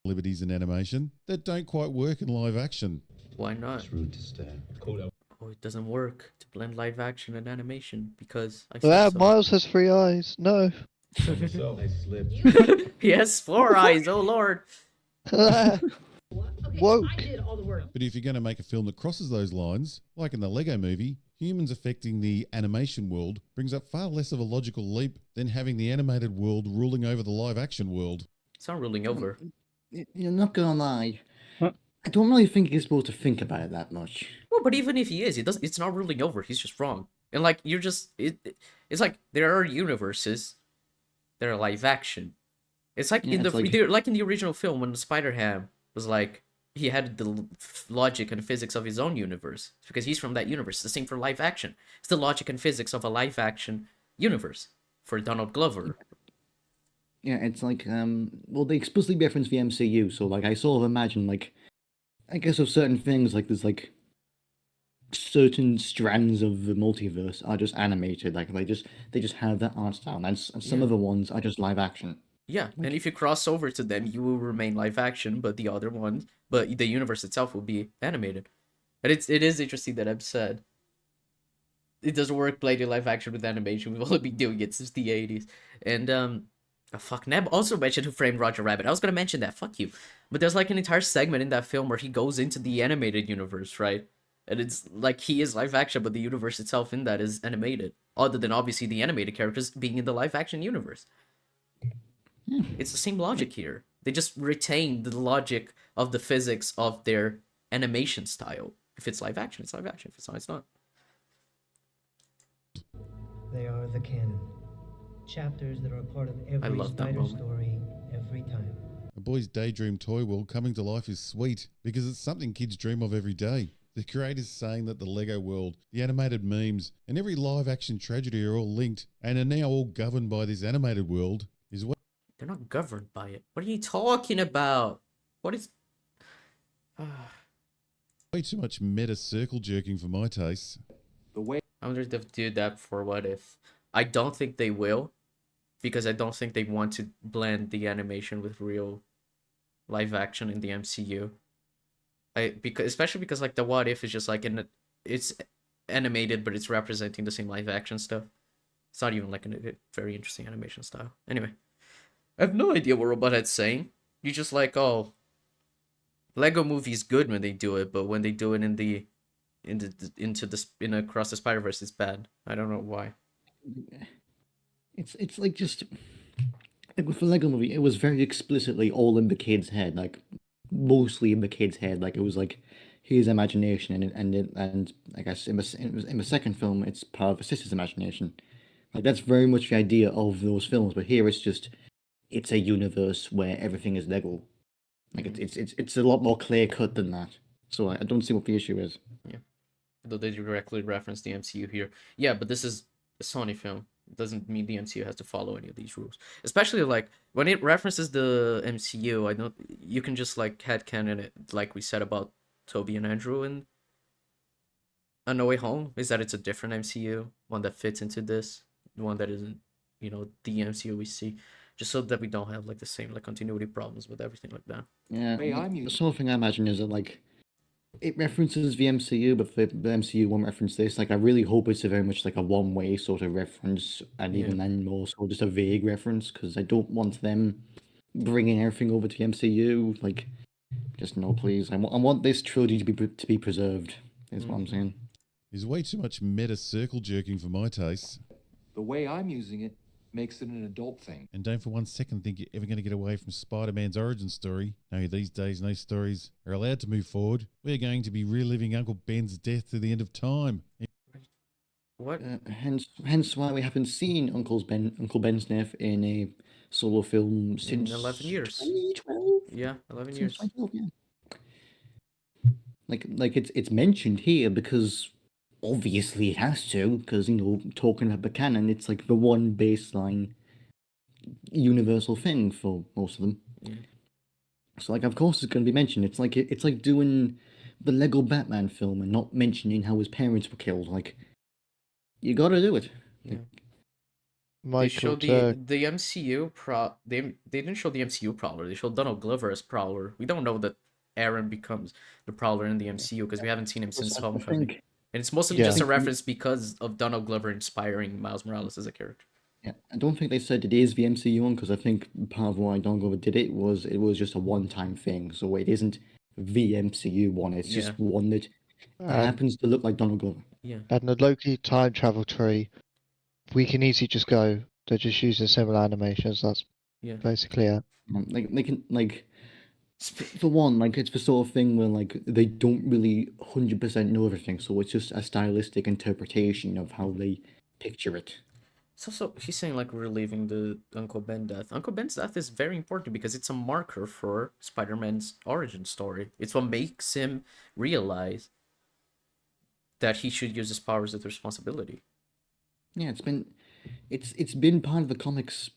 Liberties in animation that don't quite work in live action. Why not? It's rude to stare. Cool. Oh, it doesn't work to blend live action and animation because I Well, said so. Miles has 3 eyes. No. So I slipped. He has 4 eyes. Oh lord. Woke. I did all the work. But if you're going to make a film that crosses those lines, like in the Lego movie, humans affecting the animation world brings up far less of a logical leap than having the animated world ruling over the live action world. It's not ruling over. You're not gonna lie. I don't really think he's supposed to think about it that much. Well, but even if he is, it's not ruling over. He's just wrong. And like it's like there are universes that are live action. It's like in the original film when Spider-Ham was like he had the logic and physics of his own universe because he's from that universe. It's the same for live action. It's the logic and physics of a live action universe for Donald Glover. Yeah, it's like well, they explicitly reference the MCU, so like I sort of imagine like I guess of certain things like there's like certain strands of the multiverse are just animated, like they just have that art style, and some of the ones are just live action. Yeah, and if you cross over to them, you will remain live action, but the universe itself will be animated. And it is interesting that I've said it doesn't work blending live action with animation. We've only been doing it since the 80s. And fuck, Neb also mentioned Who Framed Roger Rabbit. I was gonna mention that, fuck you. But there's like an entire segment in that film where he goes into the animated universe, right? And it's like he is live action, but the universe itself in that is animated. Other than obviously the animated characters being in the live action universe. It's the same logic here. They just retain the logic of the physics of their animation style. If it's live action, it's live action. If it's not, it's not. They are the canon. Chapters that are a part of every Spider story every time. A boy's daydream toy world coming to life is sweet because it's something kids dream of every day. The creators saying that the Lego world, the animated memes, and every live action tragedy are all linked and are now all governed by this animated world is what... They're not governed by it. What are you talking about? What is... Way too much meta circle jerking for my taste. I wonder if they'll do that for What If. I don't think they will, because I don't think they want to blend the animation with real live action in the MCU. Especially because like the What If is just like it's animated, but it's representing the same live action stuff. It's not even like a very interesting animation style. Anyway, I have no idea what Robothead's saying. You just like, oh, Lego Movie is good when they do it, but when they do it in Across the Spider-Verse, it's bad. I don't know why. It's like just like with the Lego Movie, it was very explicitly all in the kid's head, like mostly in the kid's head. Like it was like his imagination, and I guess in the second film, it's part of the sister's imagination. Like that's very much the idea of those films, but here it's a universe where everything is Lego. Like it's a lot more clear cut than that. So I don't see what the issue is. Yeah, though they directly reference the MCU here. Yeah, but this is a Sony film. It doesn't mean the MCU has to follow any of these rules. Especially like when it references the MCU, I know you can just like headcanon it, like we said about Toby and Andrew in A No Way Home, is that it's a different MCU, one that fits into this, one that isn't, the MCU we see, just so that we don't have like the same like continuity problems with everything like that. Yeah, the sort of thing I imagine is that like it references the MCU, but the MCU won't reference this. Like I really hope it's a very much like a one-way sort of reference, and even then more so just a vague reference, because I don't want them bringing everything over to the MCU. Like, just no, please. I want this trilogy to be preserved. Is what I'm saying. There's way too much meta circle jerking for my taste. The way I'm using it makes it an adult thing. And don't for one second think you're ever going to get away from Spider-Man's origin story. No, these days no stories are allowed to move forward. We're going to be reliving Uncle Ben's death to the end of time. What? Hence why we haven't seen Uncle Ben's death in a solo film since 11 years. 2012? Yeah, 11 years. 2012, yeah. Like it's mentioned here because obviously it has to, because talking about the canon, it's like the one baseline universal thing for most of them. Yeah. So like of course it's going to be mentioned. It's like doing the Lego Batman film and not mentioning how his parents were killed. Like you got to do it. Yeah. Michael, they showed the MCU they didn't show the MCU Prowler. They showed Donald Glover as Prowler. We don't know that Aaron becomes the Prowler in the MCU because we haven't seen him since Homecoming. And it's mostly just a reference because of Donald Glover inspiring Miles Morales as a character. Yeah, I don't think they said it is the MCU one, because I think part of why Donald Glover did it was just a one-time thing. So it isn't the MCU one. It's just one that happens to look like Donald Glover. Yeah. And the Loki time travel tree, we can easily just go. They're just using similar animations. That's basically it. They can for one, like it's the sort of thing where like they don't really 100% know everything, so it's just a stylistic interpretation of how they picture it. It's also, he's saying like reliving the Uncle Ben death. Uncle Ben's death is very important because it's a marker for Spider-Man's origin story. It's what makes him realize that he should use his powers with responsibility. Yeah, it's been part of the comics,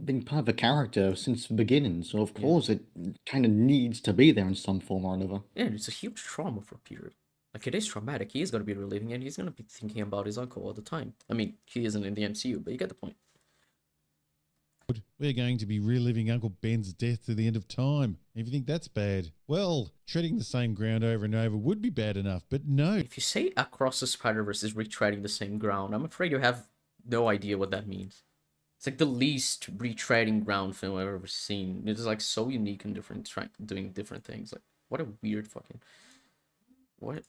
been part of the character since the beginning, so of course it kind of needs to be there in some form or another. Yeah, it's a huge trauma for Peter. Like, it is traumatic. He is going to be reliving it, and he's going to be thinking about his uncle all the time. I mean, he isn't in the MCU, but you get the point. We're going to be reliving Uncle Ben's death to the end of time. If you think that's bad, well, treading the same ground over and over would be bad enough, but no. If you say Across the Spider-Verse is retreading the same ground, I'm afraid you have no idea what that means. It's like the least retreading ground film I've ever seen. It's like so unique and different, doing different things. Like, what a weird fucking... What?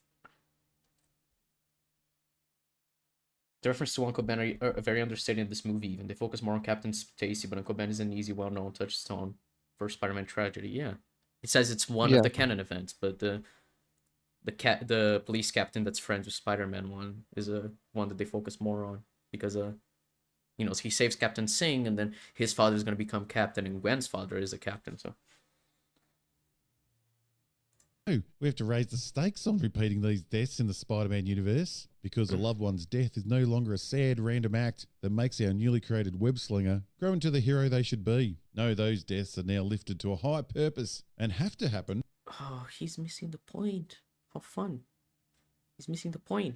The reference to Uncle Ben are very understated in this movie. Even they focus more on Captain Stacy, but Uncle Ben is an easy, well-known touchstone for Spider-Man tragedy. Yeah, it says it's one of the canon events, but the police captain that's friends with Spider-Man one is a one that they focus more on because he saves Captain Singh, and then his father is going to become captain, and Gwen's father is a captain. So we have to raise the stakes on repeating these deaths in the Spider-Man universe, because a loved one's death is no longer a sad random act that makes our newly created web-slinger grow into the hero they should be. No, those deaths are now lifted to a higher purpose and have to happen Oh, he's missing the point. How fun. He's missing the point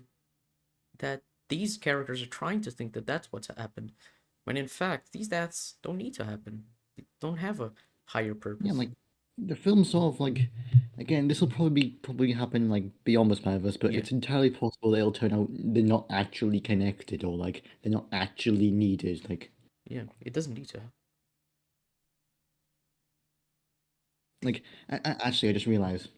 that these characters are trying to think that that's what's happened, when in fact these deaths don't need to happen. They don't have a higher purpose. Yeah, like the film sort of like, again, this will probably happen like beyond the Spider-Verse, but Yeah. it's entirely possible they'll turn out they're not actually connected or like they're not actually needed. Like, Yeah, it doesn't need to. like actually, I just realized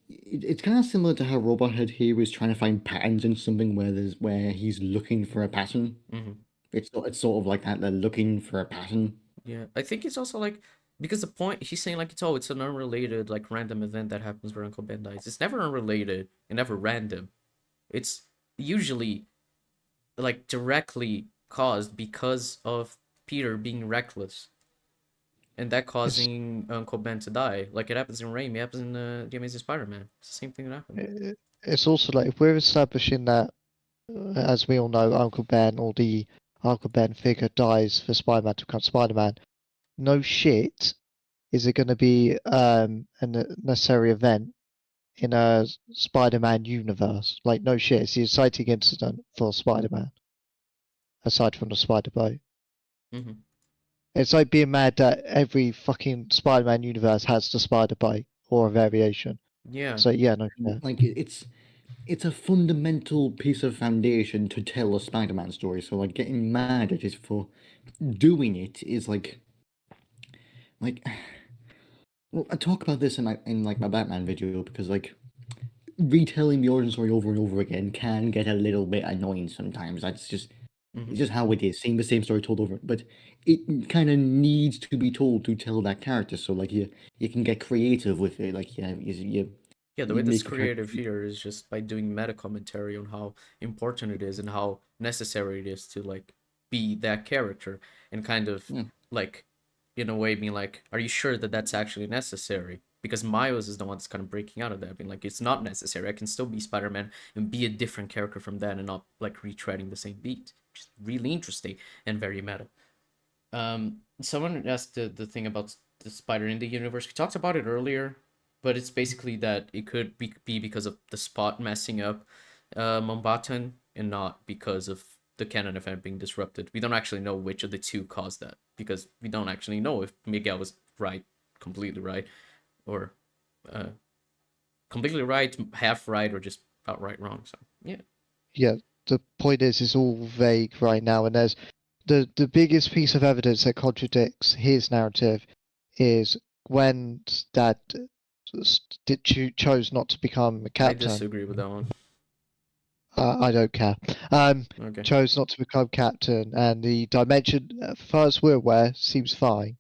it's kind of similar to how Robot Head here was trying to find patterns in something where he's looking for a pattern. Mm-hmm. It's sort of like that. They're looking for a pattern. Yeah, I think it's also like, because the point he's saying like it's an unrelated like random event that happens where Uncle Ben dies. It's never unrelated and never random. It's usually like directly caused because of Peter being reckless, and that causing Uncle Ben to die. Like it happens in Raimi, it happens in the Amazing Spider-Man. It's the same thing that happened. It's also like if we're establishing that, as we all know, Uncle Ben or the Uncle Ben figure dies for Spider-Man to become Spider-Man. No shit, is it going to be a necessary event in a Spider-Man universe? Like, no shit, it's the exciting incident for Spider-Man, aside from the Spider-Boat. Mm-hmm. It's like being mad that every fucking Spider-Man universe has the Spider-Boat or a variation. Yeah. So yeah, no shit. Like it's a fundamental piece of foundation to tell a Spider-Man story. So like getting mad at it for doing it is like well, I talk about this in my Batman video because like retelling the origin story over and over again can get a little bit annoying sometimes. That's just it's just how it is, seeing the same story told over. But it kind of needs to be told to tell that character. So like you can get creative with it. Like Yeah, the way that's creative here is just by doing meta commentary on how important it is and how necessary it is to like be that character, and kind of like in a way being like, are you sure that that's actually necessary? Because Miles is the one that's kind of breaking out of that, being like, it's not necessary. I can still be Spider-Man and be a different character from that and not like retreading the same beat. Just really interesting and very meta. Someone asked the thing about the spider in the universe. We talked about it earlier, but it's basically that it could be because of the Spot messing up Mumbattan and not because of the canon event being disrupted. We don't actually know which of the two caused that, because we don't actually know if Miguel was right, completely right, or completely right, half right, or just outright wrong. So yeah. Yeah, the point is, it's all vague right now, and there's the biggest piece of evidence that contradicts his narrative is when Dad chose not to become a captain. I disagree with that one. I don't care. Okay. Chose not to become captain, and the dimension, as far as we're aware, seems fine.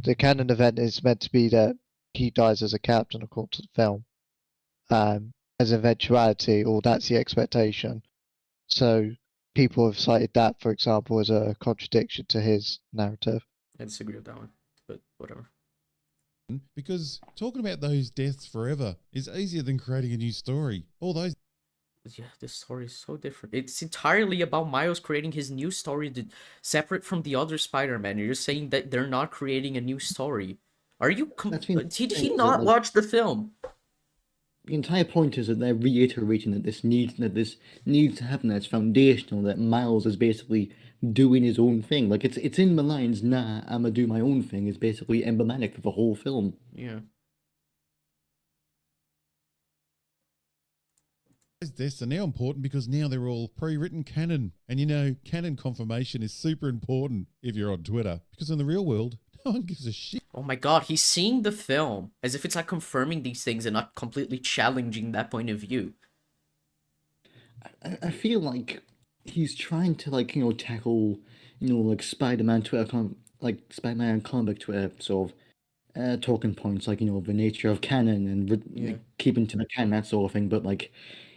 The canon event is meant to be that he dies as a captain, according to the film, as an eventuality, or that's the expectation. So people have cited that, for example, as a contradiction to his narrative. I disagree with that one, but whatever. Because talking about those deaths forever is easier than creating a new story. All those. Yeah, this story is so different. It's entirely about Miles creating his new story separate from the other Spider-Man. You're saying that they're not creating a new story. Are you... Did he not watch the film? The entire point is that they're reiterating that this needs to happen. That's foundational. That Miles is basically doing his own thing. Like it's in the lines. Nah, I'ma do my own thing. Is basically emblematic for the whole film. Yeah. Those deaths are now important because now they're all pre-written canon, and you know canon confirmation is super important if you're on Twitter, because in the real world no one gives a shit. Oh my god, he's seeing the film as if it's like confirming these things and not completely challenging that point of view. I feel like he's trying to tackle like Spider-Man Twitter Spider-Man comic Twitter sort of talking points, like the nature of canon and keeping to the canon, that sort of thing, but like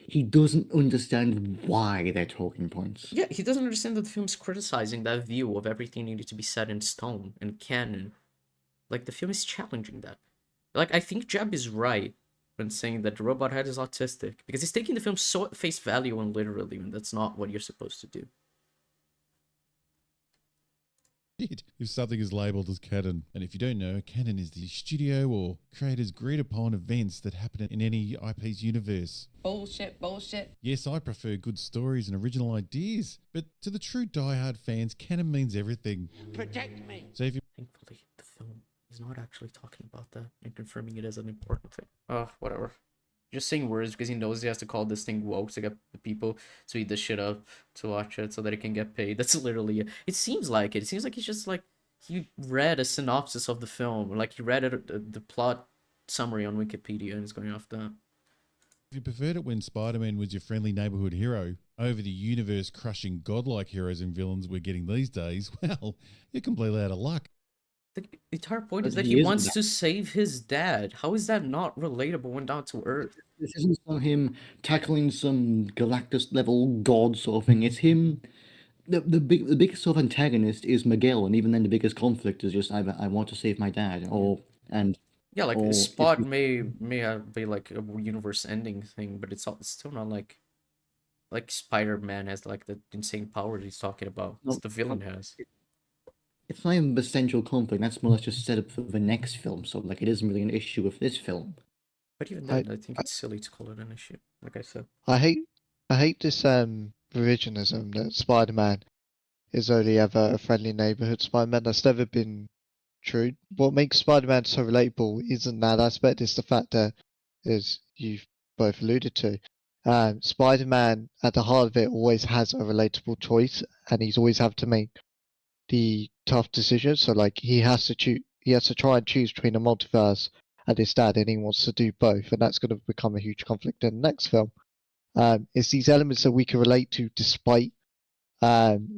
he doesn't understand why they're talking points. Yeah, he doesn't understand that the film's criticizing that view of everything needed to be set in stone and canon. Like, the film is challenging that. Like, I think Jeb is right when saying that the robot head is autistic, because he's taking the film so at face value and literally, and that's not what you're supposed to do. shit if something is labelled as canon. And if you don't know, canon is the studio or creators agreed upon events that happen in any IP's universe. Bullshit. Yes, I prefer good stories and original ideas, but to the true diehard fans, canon means everything. Protect me. So if you Thankfully, the film is not actually talking about that and confirming it as an important thing. Oh, whatever. Just saying words because he knows he has to call this thing woke to get the people to eat this shit up to watch it so that he can get paid. That's literally it. It seems like it. It seems like he's just like he read a synopsis of the film, or like he read the plot summary on Wikipedia and is going off that. If you preferred it when Spider-Man was your friendly neighborhood hero over the universe-crushing godlike heroes and villains we're getting these days, well, you're completely out of luck. The entire point is that he wants to save his dad. How is that not relatable when down to earth? This isn't him tackling some Galactus level god sort of thing. It's him. The biggest sort of antagonist is Miguel, and even then the biggest conflict is just either I want to save my dad Yeah, like or Spot may be like a universe ending thing, but it's still not like Spider-Man has like the insane power he's talking about. It's the villain has. It's not even the central conflict. That's more or less just set up for the next film. So like it isn't really an issue with this film. But even then, I think it's silly to call it an issue. Like I said, I hate this revisionism that Spider-Man is only ever a friendly neighborhood Spider-Man. That's never been true. What makes Spider-Man so relatable isn't that aspect, it's the fact that, as you've both alluded to, Spider-Man at the heart of it always has a relatable choice, and he's always have to make the tough decisions. So like he has to try and choose between a multiverse and his dad, and he wants to do both, and that's going to become a huge conflict in the next film. It's these elements that we can relate to despite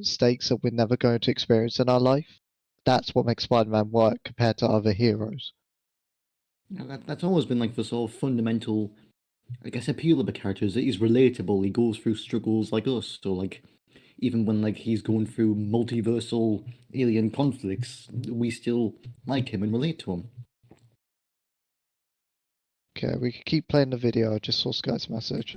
stakes that we're never going to experience in our life. That's what makes Spider-Man work compared to other heroes. That's always been like the sort of fundamental, I guess, appeal of the character is that he's relatable. He goes through struggles like us. So like, even when like he's going through multiversal alien conflicts, we still like him and relate to him. Okay, we can keep playing the video. I just saw Sky's message.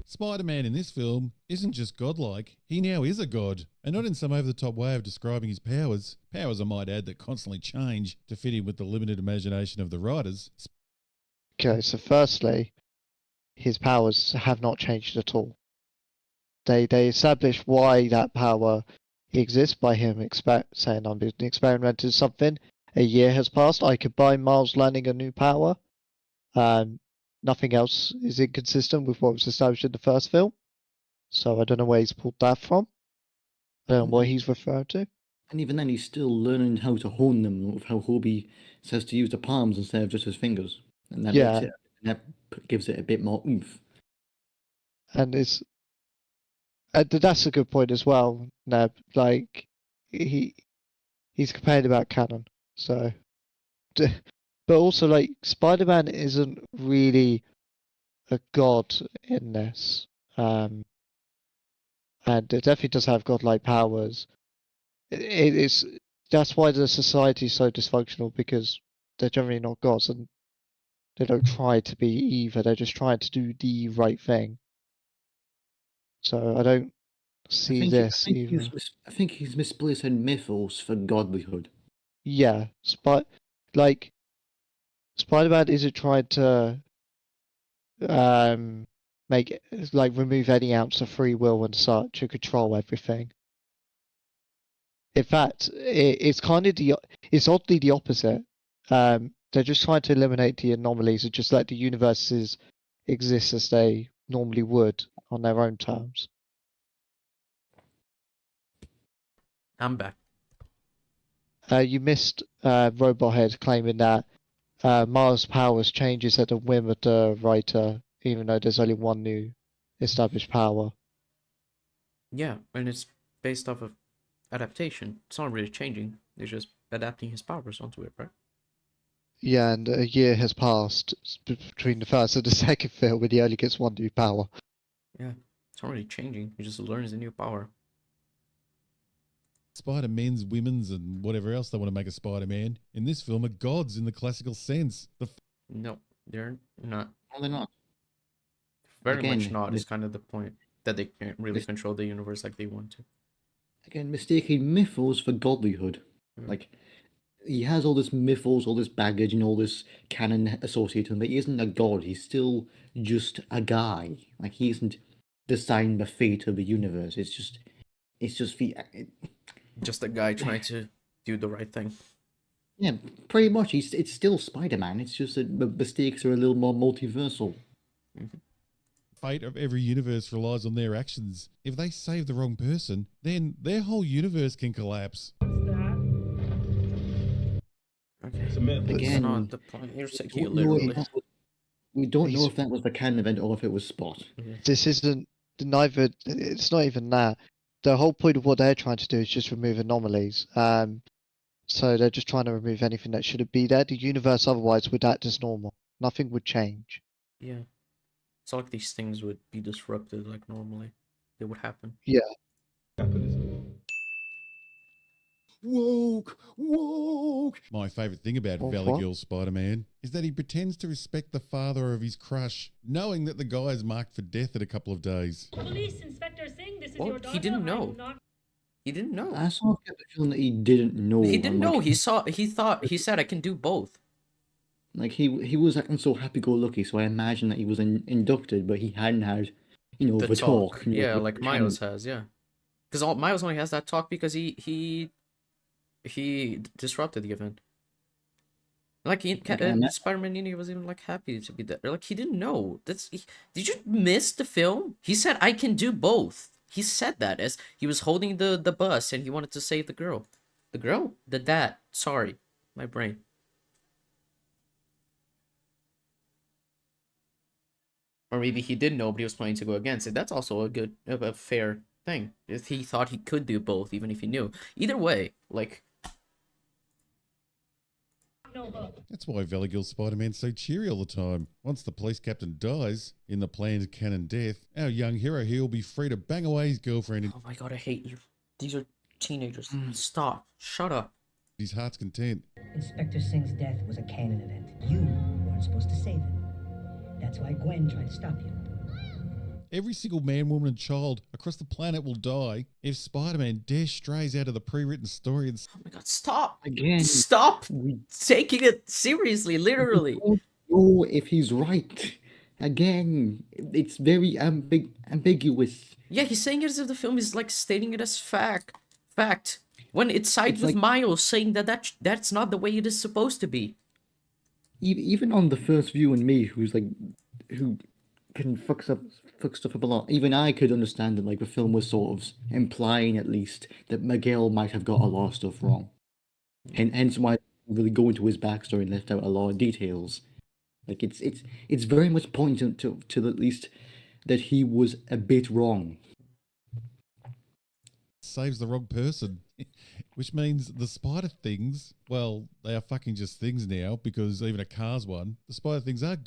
Spider-Man in this film isn't just godlike, he now is a god, and not in some over-the-top way of describing his powers. Powers, I might add, that constantly change to fit in with the limited imagination of the writers. Okay, so firstly, his powers have not changed at all. They establish why that power exists by him saying I'm being experimented something. A year has passed. I could buy Miles learning a new power. Nothing else is inconsistent with what was established in the first film. So I don't know where he's pulled that from. I don't know what he's referring to. And even then, he's still learning how to hone them, with how Hobie says to use the palms instead of just his fingers. And that gives it a bit more oomph. And it's that's a good point as well, Neb. Like he's complaining about canon, so. But also, like, Spider-Man isn't really a god in this, and it definitely does have godlike powers. That's why the society is so dysfunctional, because they're generally not gods, and they don't try to be either. They're just trying to do the right thing. So I don't see this either. I think he's misplacing mythos for godlyhood. Yeah, Spider-Man isn't trying to remove any ounce of free will and such to control everything. In fact, it's oddly the opposite. They're just trying to eliminate the anomalies and just let the universes exist as they normally would on their own terms. I'm back. You missed Robot Head claiming that Miles' powers changes at the whim of the writer, even though there's only one new established power. Yeah, and it's based off of adaptation. It's not really changing. They're just adapting his powers onto it, right? Yeah, and a year has passed between the first and the second film, and he only gets one new power. Yeah, it's not really changing. He just learns a new power. Spider-Men's, women's, and whatever else they want to make a Spider-Man in this film are gods in the classical sense. No, they're not. No, they're not. Very much not is kind of the point, that they can't really control the universe like they want to. again, mistaking mythos for godlyhood. Like, he has all this mythos, all this baggage, and all this canon associated with him, but he isn't a god. He's still just a guy. Like, he isn't deciding the fate of the universe. It's just just a guy trying to do the right thing. Yeah, pretty much. It's still Spider-Man. It's just that the mistakes are a little more multiversal. Fate of every universe relies on their actions. If they save the wrong person, then their whole universe can collapse. Okay. Again, not the point. You're taking it don't know if literally. we don't know if that was the canon event or if it was Spot. This isn't neither. It's not even that. The whole point of what they're trying to do is just remove anomalies. So they're just trying to remove anything that shouldn't be there. The universe otherwise would act as normal. Nothing would change. Yeah. It's not like these things would be disrupted like normally. They would happen. Yeah. Woke. My favourite thing about What? Valley Girl Spider-Man is that he pretends to respect the father of his crush, knowing that the guy is marked for death in a couple of days. Police Inspector Singh, this is Well, your daughter. he didn't I know. do not- He didn't know. I sort of get the feeling that he didn't know. He didn't know. Like, He said I can do both. Like he was acting so happy-go-lucky, so I imagine that he was inducted, but he hadn't had, the talk. Yeah, with like the Miles canon. has, yeah. Because Miles only has that talk because he disrupted the event. Like Spider-Man Nini was even like happy to be there. Like he didn't know. Did you miss the film? He said I can do both. He said that as he was holding the bus and he wanted to save the girl. The girl? The dad. Sorry, my brain. Or maybe he didn't know, but he was planning to go against it. That's also a fair thing. If he thought he could do both, even if he knew. Either way, like. That's why Valley Girl Spider-Man's so cheery all the time. Once the police captain dies in the planned canon death, our young hero here will be free to bang away his girlfriend. Oh my god, I hate you. These are teenagers. Stop. Shut up. His heart's content. Inspector Singh's death was a canon event. You weren't supposed to save him. That's why Gwen tried to stop you. Every single man, woman, and child across the planet will die if Spider-Man dares strays out of the pre-written story and... Oh my god, stop! Again, stop taking it seriously, literally. We don't know if he's right. Again, it's very ambiguous. Yeah, he's saying it as if the film is like stating it as fact. When it sides with Miles saying that's not the way it is supposed to be. Even on the first view, and me, who can fuck stuff up a lot. Even I could understand that, like, the film was sort of implying, at least, that Miguel might have got a lot of stuff wrong, and hence why I didn't really go into his backstory and left out a lot of details. Like, it's very much pointing to at least that he was a bit wrong. Saves the wrong person. Which means the spider things, well, they are fucking just things now, because even a car's one. The spider things are...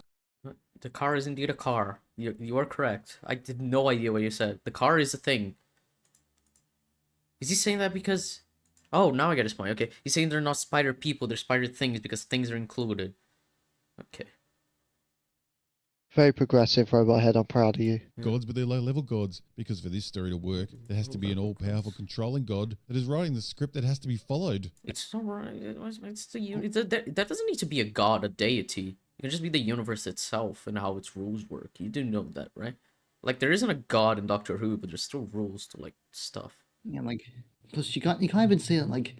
The car is indeed a car. You are correct. I did no idea what you said. The car is a thing. Is he saying that because... Oh, now I get his point. Okay. He's saying they're not spider people, they're spider things because things are included. Okay. Very progressive, Robot Head. I'm proud of you. Gods, but they're low-level gods, because for this story to work, there has to be an all-powerful controlling god that is writing the script that has to be followed. It's not right. That doesn't need to be a god, a deity. It can just be the universe itself and how its rules work. You do know that, right? Like, there isn't a god in Doctor Who, but there's still rules to, like, stuff. Yeah, like, plus you can't even say that, like,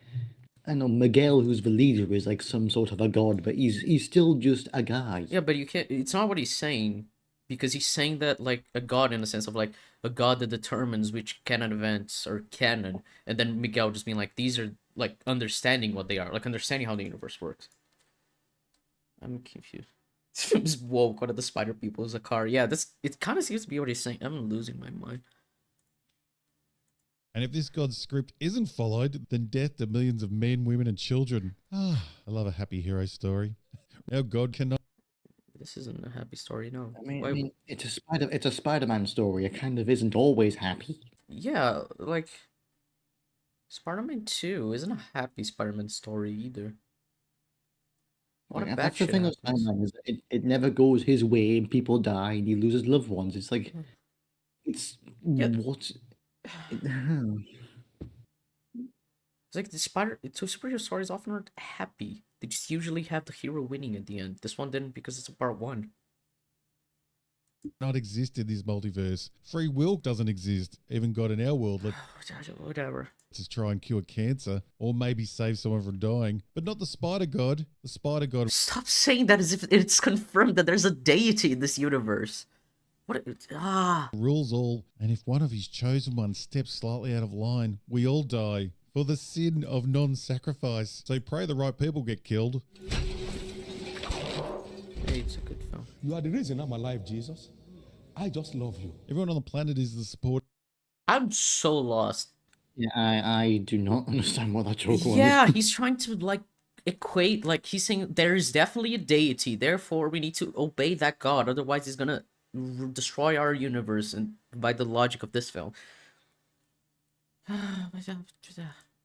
I know Miguel, who's the leader, is like some sort of a god, but he's still just a guy. Yeah, but you can't. It's not what he's saying, because he's saying that like a god in a sense of like a god that determines which canon events are canon, and then Miguel just being like these are like understanding what they are, like understanding how the universe works. I'm confused. This woke. One of the spider people is a car. Yeah, it kind of seems to be what he's saying. I'm losing my mind. And if this god's script isn't followed, then death to millions of men, women, and children. Ah, I love a happy hero story. Our god cannot... This isn't a happy story, no. I mean, it's a Spider-Man story. It kind of isn't always happy. Yeah, like Spider-Man 2 isn't a happy Spider-Man story either. That's the thing with Spider-Man is it never goes his way and people die and he loses loved ones. It's like, what? It's like the superhero stories often aren't happy. They just usually have the hero winning at the end. This one didn't because it's a part 1. Not exist in this multiverse. Free will doesn't exist. Even God in our world Whatever. let's try and cure cancer or maybe save someone from dying, but not the Spider God. The Spider God Stop saying that as if it's confirmed that there's a deity in this universe. What? rules all, and if one of his chosen ones steps slightly out of line, we all die for the sin of non-sacrifice. So pray the right people get killed. Hey, it's a good film. You are the reason I'm alive, Jesus. I just love you. Everyone on the planet is the support. I'm so lost. Yeah, I do not understand what that joke was. Yeah, he's trying to like equate, like he's saying there is definitely a deity, therefore we need to obey that god, otherwise he's gonna destroy our universe, and by the logic of this film.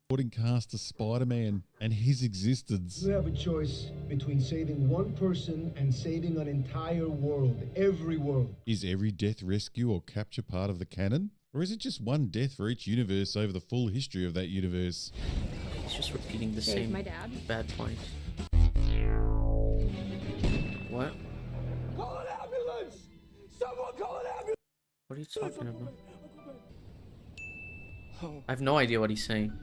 Supporting cast of Spider-Man and his existence. You have a choice between saving one person and saving an entire world, every world. Is every death, rescue, or capture part of the canon? Or is it just one death for each universe over the full history of that universe? He's just repeating the Save same my dad. bad point. What? Call an ambulance! Someone call an ambulance! What are you talking about? I have no idea what he's saying.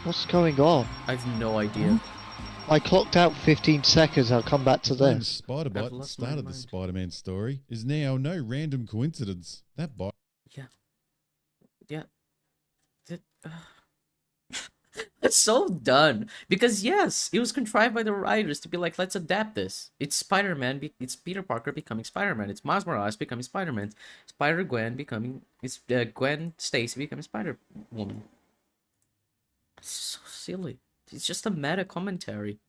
What's going on? I have no idea. I clocked out 15 seconds. I'll come back to The this. Spider-Bot that started the Spider-Man story is now no random coincidence. That bot. Yeah. It's so done. Because yes, it was contrived by the writers to be like, let's adapt this. It's Spider-Man, it's Peter Parker becoming Spider-Man. It's Miles Morales becoming Spider-Man. Spider-Gwen becoming, it's Gwen Stacy becoming Spider-Woman. It's so silly. It's just a meta commentary.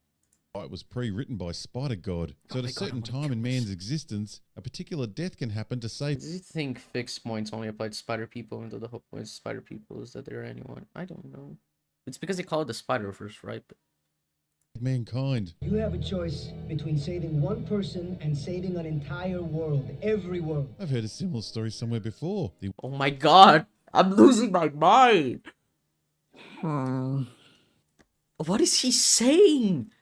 It was pre-written by Spider-God. So at a certain time in man's existence, a particular death can happen to save... Do you think fixed points only apply to spider people, even though the whole point of spider people is that they're anyone? I don't know. It's because they call it the Spider-Verse, right? But... mankind. You have a choice between saving one person and saving an entire world, every world. I've heard a similar story somewhere before. Oh my god! I'm losing my mind! What is he saying?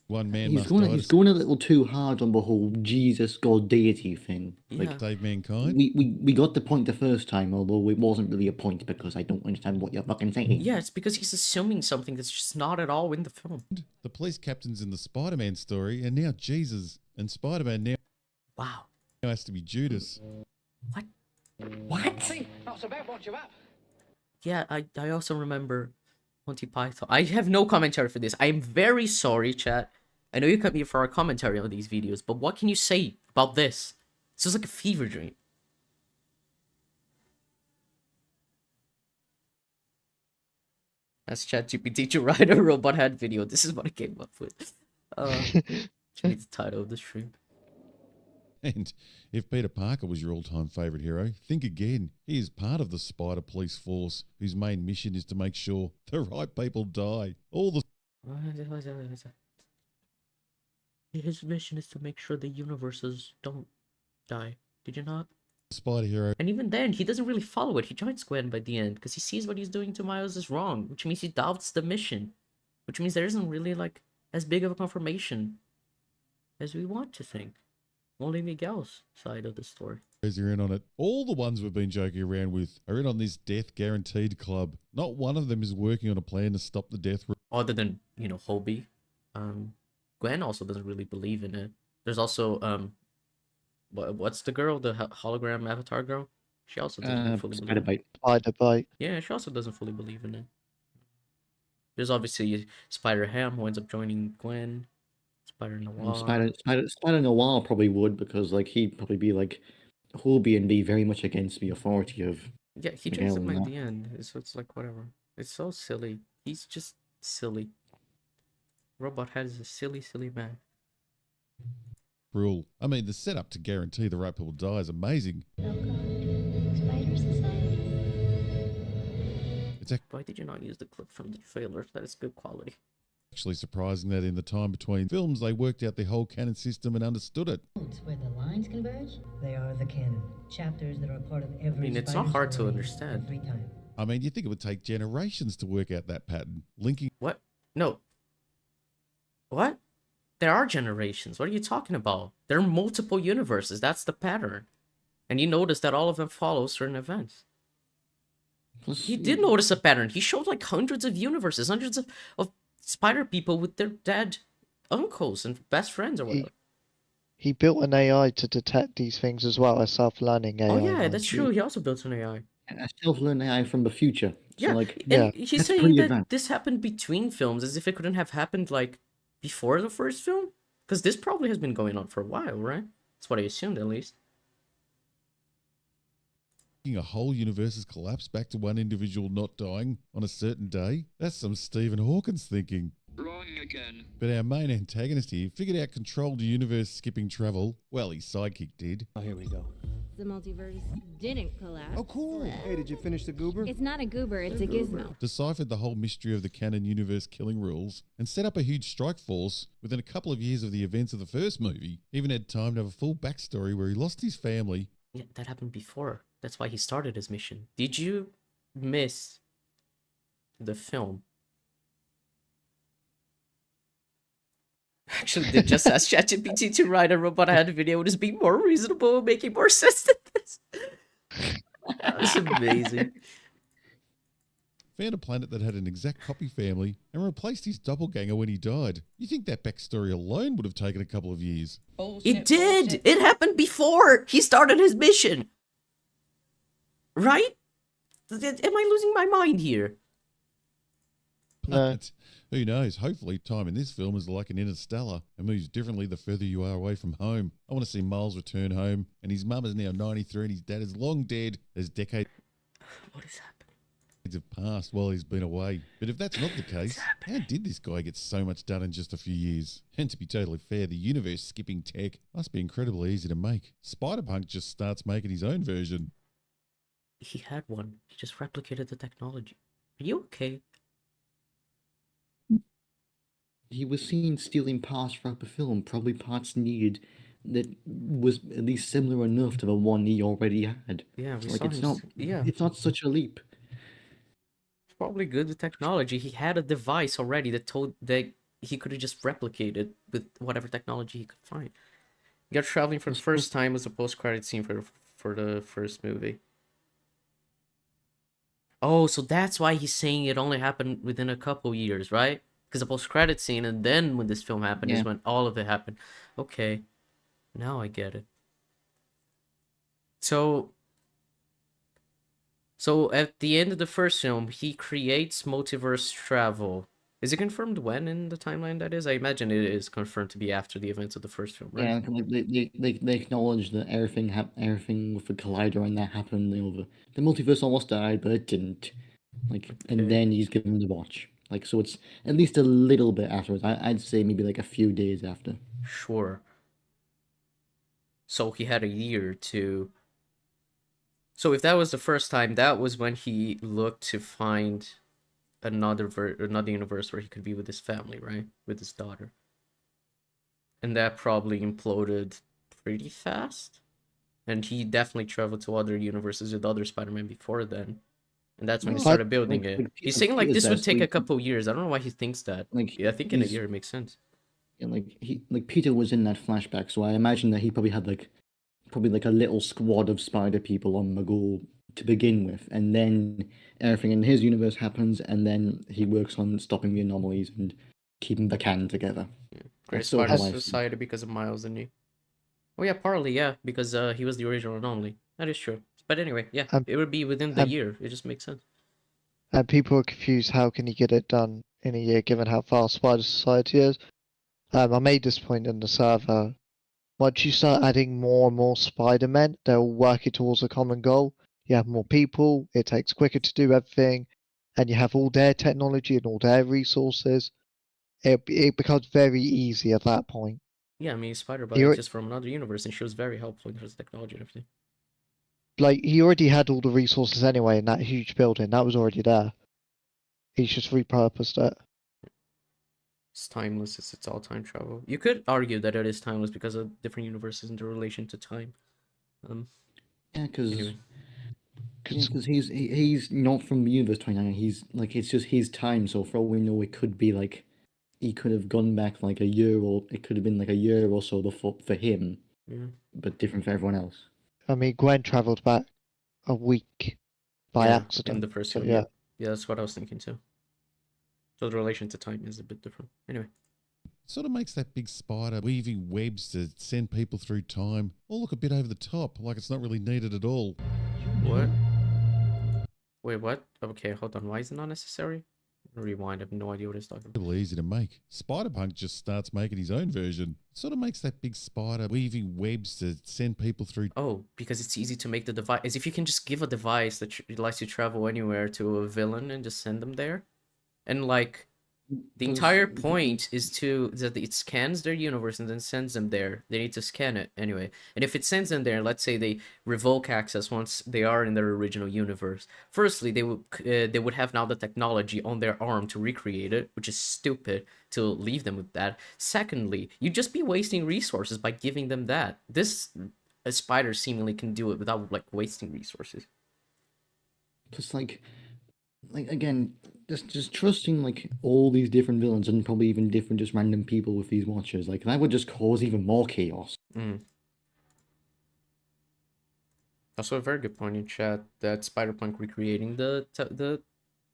One man He's going a little too hard on the whole Jesus God deity thing. Like save mankind. We got the point the first time, although it wasn't really a point because I don't understand what you're fucking saying. Yeah, it's because he's assuming something that's just not at all in the film. The police captain's in the Spider-Man story, and now Jesus and Spider-Man now. Wow. Now has to be Judas. What? See, not so bad, watch your up. Yeah, I also remember Monty Python. I have no commentary for this. I am very sorry, chat. I know you come here for our commentary on these videos, but what can you say about this? This is like a fever dream. Ask ChatGPT to write a robot head video. This is what I came up with. Change the title of the stream. And if Peter Parker was your all-time favourite hero, think again. He is part of the Spider Police Force, whose main mission is to make sure the right people die. All the... His mission is to make sure the universes don't die. Did you not? Spider hero. And even then, he doesn't really follow it. He joins Gwen by the end because he sees what he's doing to Miles is wrong, which means he doubts the mission, which means there isn't really like as big of a confirmation as we want to think. Only Miguel's side of the story. You're in on it. All the ones we've been joking around with are in on this death guaranteed club. Not one of them is working on a plan to stop the death. Other than, you know, Hobie. Gwen also doesn't really believe in it. There's also, what's the girl? The hologram avatar girl? She also doesn't fully believe in it. Spider-Bite. Yeah, she also doesn't fully believe in it. There's obviously Spider-Ham who ends up joining Gwen. Spider-Noir. Spider-Noir probably would, because like he'd probably be like Hobie and be very much against the authority of... Yeah, he joins them at the end, so it's like whatever. It's so silly. He's just silly. Robot Head is a silly, silly man. Rule. I mean, the setup to guarantee the right people die is amazing. Spider Society. It's a... Why did you not use the clip from the trailer? That is good quality. Actually surprising that in the time between films they worked out the whole canon system and understood it. Where the lines converge? They are the canon. Chapters that are a part of every it's not spider hard to story understand. every time. I mean, you think it would take generations to work out that pattern. Linking... What? No. What? There are generations. What are you talking about? There are multiple universes. That's the pattern. And you notice that all of them follow certain events. He did notice a pattern. He showed like hundreds of universes, hundreds of spider people with their dead uncles and best friends or whatever. He built an AI to detect these things as well, a self-learning AI. Oh yeah, that's true. He also built an AI. A self-learning AI from the future. Yeah, So, like, and he's that's saying pretty that advanced. this happened between films, as if it couldn't have happened like before the first film, because this probably has been going on for a while, right? That's what I assumed, at least. A whole universe's collapse back to one individual not dying on a certain day? That's some Stephen Hawking's thinking. Wrong again. But our main antagonist here figured out controlled universe skipping travel. Well, his sidekick did. Oh, here we go. The multiverse didn't collapse. Oh, cool. Hey, did you finish the goober? It's not a goober, it's a gizmo. Deciphered the whole mystery of the canon universe killing rules and set up a huge strike force within a couple of years of the events of the first movie. Even had time to have a full backstory where he lost his family. Yeah, that happened before. That's why he started his mission. Did you miss the film? Actually, they just asked ChatGPT to write a robot had video just be more reasonable, making more sense than this. That was amazing. Found a planet that had an exact copy family and replaced his doppelganger when he died. You think that backstory alone would have taken a couple of years? Bullshit, It did! bullshit. It happened before he started his mission! Right? Am I losing my mind here? But who knows? Hopefully time in this film is like an Interstellar and moves differently the further you are away from home. I want to see Miles return home and his mum is now 93 and his dad is long dead as decades What is happening? have passed while he's been away. But if that's not the case, how did this guy get so much done in just a few years? And to be totally fair, the universe skipping tech must be incredibly easy to make. Spider-Punk just starts making his own version. He had one. He just replicated the technology. Are you okay? He was seen stealing parts throughout the film, probably parts needed that was at least similar enough to the one he already had. Yeah, we So, like, saw it's him. not. Yeah, It's not such a leap. probably good with technology. He had a device already that told that he could have just replicated with whatever technology he could find. You're traveling for the first time as a post-credit scene for the first movie. Oh, so that's why he's saying it only happened within a couple years, right? Because the post-credit scene, and then when this film happened is Yeah. when all of it happened. Okay, now I get it. So at the end of the first film, he creates multiverse travel. Is it confirmed when in the timeline that is? I imagine it is confirmed to be after the events of the first film, right? Yeah, like they acknowledge that everything with the collider and that happened. You know, the multiverse almost died, but it didn't. Like, and then he's given the watch. Like, so it's at least a little bit afterwards. I'd say maybe like a few days after. Sure. So he had a year to... So if that was the first time, that was when he looked to find another universe where he could be with his family, right? With his daughter. And that probably imploded pretty fast. And he definitely traveled to other universes with other Spider-Man before then. And that's when he started building it. He's saying like this would take a couple years. I don't know why he thinks that. Like, yeah, I think in a year it makes sense. And like Peter was in that flashback, so I imagine that he probably had like a little squad of spider people on the go to begin with, and then everything in his universe happens, and then he works on stopping the anomalies and keeping the canon together. Yeah. Great That's sort Spider of how I see it. Society because of Miles and you. Oh yeah, partly, yeah, because he was the original and only. That is true. But anyway, yeah, it would be within the year. It just makes sense. And people are confused, how can you get it done in a year given how fast Spider Society is? I made this point in the server. Once you start adding more and more Spider-Men, they're all working towards a common goal. You have more people, it takes quicker to do everything, and you have all their technology and all their resources. It becomes very easy at that point. Yeah, I mean, Spider-Bite is just from another universe, and she was very helpful in terms of technology and everything. Like, he already had all the resources anyway in that huge building. That was already there. He's just repurposed it. It's timeless. It's all time travel. You could argue that it is timeless because of different universes and their relation to time. Yeah, because anyway. he's not from the universe 29. He's like, it's just his time. So for all we know, it could be like he could have gone back like a year, or it could have been like a year or so for him, but different for everyone else. I mean, Gwen travelled back a week by accident. In the first so film, yeah, that's what I was thinking too. So the relation to time is a bit different. Anyway. Sort of makes that big spider weaving webs to send people through time all look a bit over the top, like it's not really needed at all. What? Wait, what? Okay, hold on. Why is it not necessary? Rewind. I have no idea what it's talking about. Really easy to make. Spider-Punk just starts making his own version. It sort of makes that big spider weaving webs to send people through. Oh, because it's easy to make the device. As if you can just give a device that lets you travel anywhere to a villain and just send them there. And like, the entire point is that it scans their universe and then sends them there. They need to scan it anyway. And if it sends them there, let's say they revoke access once they are in their original universe. Firstly, they would have now the technology on their arm to recreate it, which is stupid to leave them with that. Secondly, you'd just be wasting resources by giving them that. A spider seemingly can do it without like wasting resources. Just like again, just trusting like all these different villains and probably even different just random people with these watchers, like that would just cause even more chaos. Also, a very good point in chat that Spider-Punk recreating the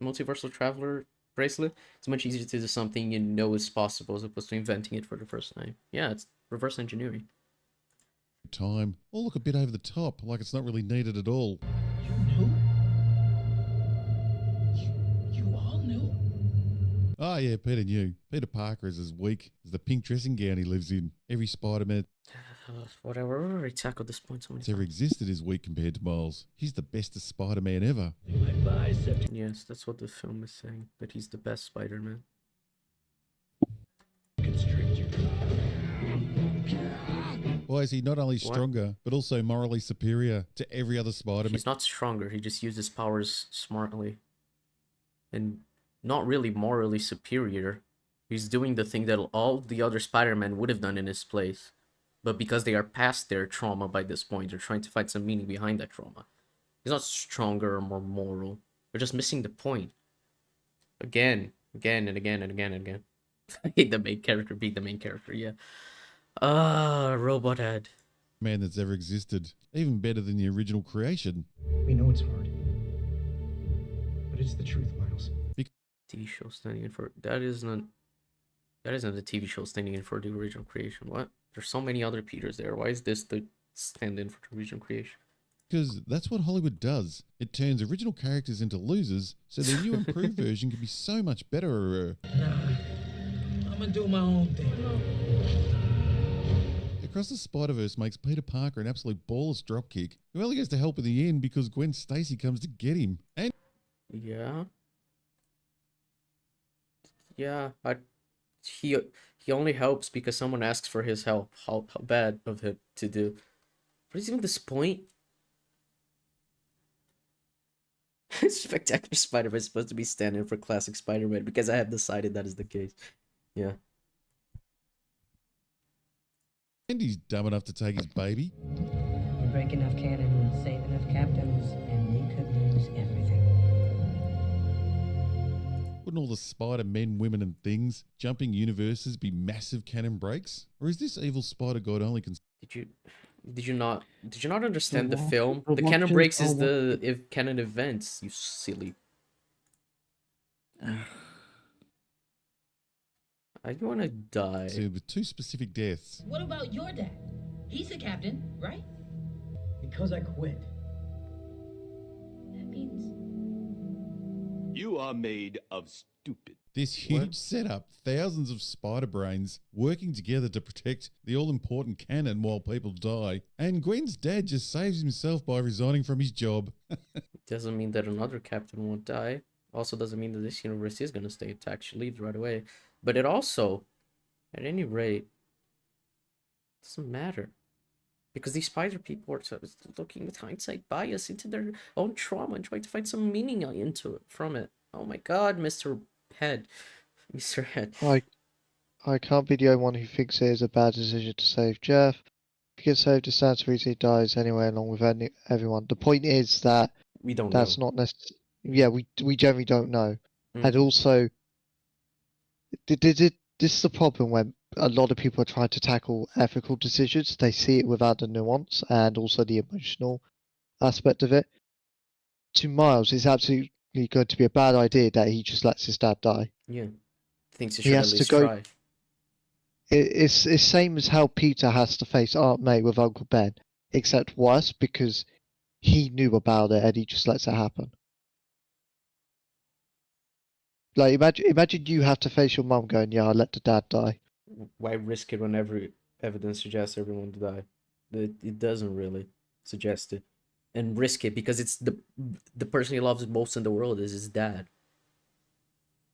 multiversal traveler bracelet. It's much easier to do something you know is possible as opposed to inventing it for the first time. Yeah, it's reverse engineering. Time all look a bit over the top, like it's not really needed at all. Oh yeah, Peter knew. Peter Parker is as weak as the pink dressing gown he lives in. Every Spider-Man Whatever, we already tackled this point so many that's ever existed is weak compared to Miles. He's the bestest Spider-Man ever. Yes, that's what the film is saying, that he's the best Spider-Man. Why is he not only stronger, but also morally superior to every other Spider-Man? He's not stronger, he just uses powers smartly. And not really morally superior. He's doing the thing that all the other Spider-Man would have done in his place. But because they are past their trauma by this point, they're trying to find some meaning behind that trauma. He's not stronger or more moral. They're just missing the point. Again and again and again and again. I hate the main character being the main character, yeah. Robot head. Man that's ever existed. Even better than the original creation. We know it's hard. But it's the truth, Miles. TV show standing in for that isn't the TV show standing in for the original creation. What? There's so many other Peters there. Why is this the stand in for the original creation? Because that's what Hollywood does. It turns original characters into losers, so their new improved version can be so much better. Nah, I'm gonna do my own thing. Across the Spider-Verse makes Peter Parker an absolute ballless dropkick, who only gets to help in the end because Gwen Stacy comes to get him. And yeah, he only helps because someone asks for his help. How bad of it to do? What is even this point? Spectacular Spider-Man is supposed to be standing for classic Spider-Man because I have decided that is the case. Yeah. And he's dumb enough to take his baby. You break enough cannon, save enough captains, and we could lose everything. Wouldn't all the Spider-Men, women, and things jumping universes be massive cannon breaks? Or is this evil Spider God only Did you not understand the film? The cannon breaks is the canon events, you silly. I want to die. So with two specific deaths. What about your dad? He's a captain, right? Because I quit. That means you are made of stupid. This huge setup, thousands of spider brains working together to protect the all-important cannon while people die. And Gwen's dad just saves himself by resigning from his job. Doesn't mean that another captain won't die. Also doesn't mean that this universe is going to stay intact. She leaves right away. But it also, at any rate, doesn't matter. Because these spider people are looking with hindsight bias into their own trauma and trying to find some meaning into it from it. Oh my god, Mr. Head. Mr. Head. I can't be the only one who thinks it is a bad decision to save Jeff. If he gets saved, it stands to reason he dies anyway, along with everyone. The point is that We don't that's know. not necessarily. Yeah, we generally don't know, and Mhm. also, this is the problem when a lot of people are trying to tackle ethical decisions. They see it without the nuance and also the emotional aspect of it. To Miles, it's absolutely going to be a bad idea that he just lets his dad die. Yeah. Thinks he He should at has to least go. try. It's same as how Peter has to face Aunt May with Uncle Ben, except worse because he knew about it and he just lets it happen. Like imagine you have to face your mum going, "Yeah, I let the dad die." Why risk it when every evidence suggests everyone to die? It doesn't really suggest it. And risk it because it's the person he loves most in the world is his dad.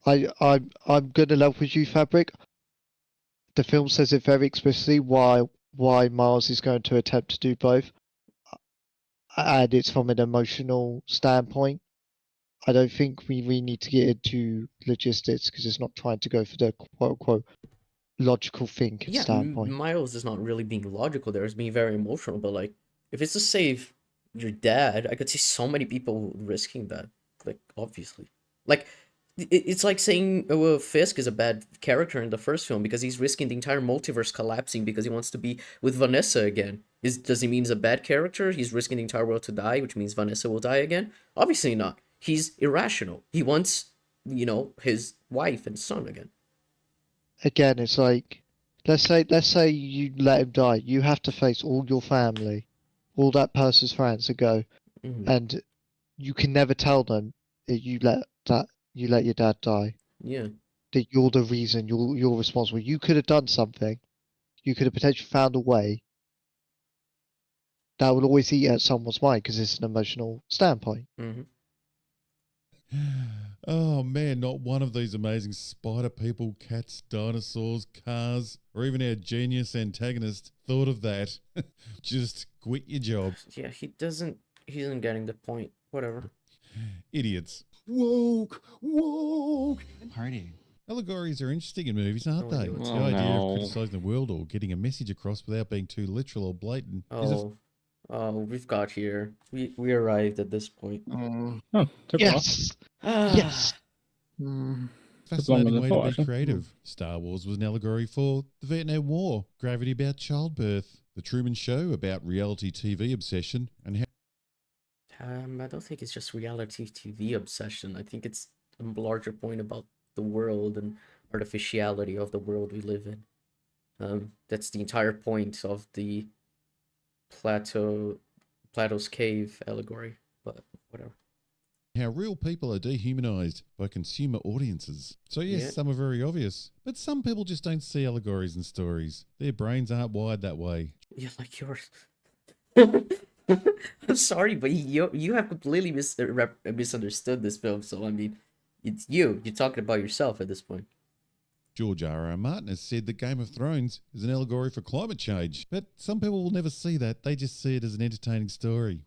I'm gonna love with you, Fabric. The film says it very explicitly why Miles is going to attempt to do both, and it's from an emotional standpoint. I don't think we really need to get into logistics because it's not trying to go for the quote unquote logical thinking Yeah, standpoint. Miles is not really being logical there. It's being very emotional. But like, if it's to save your dad, I could see so many people risking that. Like, obviously, like it's like saying Fisk is a bad character in the first film because he's risking the entire multiverse collapsing because he wants to be with Vanessa again. Does he mean he's a bad character? He's risking the entire world to die, which means Vanessa will die again? Obviously not. He's irrational. He wants, his wife and son again. Again, it's like let's say you let him die, you have to face all your family, all that person's friends, and go, and you can never tell them that you let your dad die. Yeah. That you're the reason, you're responsible. You could have done something. You could have potentially found a way. That will always eat at someone's mind because it's an emotional standpoint. Mm-hmm. Oh man, not one of these amazing spider people, cats, dinosaurs, cars, or even our genius antagonist thought of that. Just quit your job. Yeah, he isn't getting the point. Whatever. Idiots. Woke. Party. Allegories are interesting in movies, aren't they? Oh, The idea of criticizing the world or getting a message across without being too literal or blatant. We've got here. We arrived at this point. Took Yes. Yes. Fascinating way to be actually. creative. Star Wars was an allegory for the Vietnam War, Gravity about childbirth, The Truman Show about reality TV obsession, and how I don't think it's just reality TV obsession. I think it's a larger point about the world and artificiality of the world we live in. That's the entire point of the Plato's cave allegory, but whatever. how real people are dehumanized by consumer audiences. So yes, some are very obvious, but some people just don't see allegories in stories. Their brains aren't wired that way. Yeah, like yours. I'm sorry, but you have completely misunderstood this film. So I mean, it's you're talking about yourself at this point. George R.R. Martin has said that Game of Thrones is an allegory for climate change, but some people will never see that. They just see it as an entertaining story.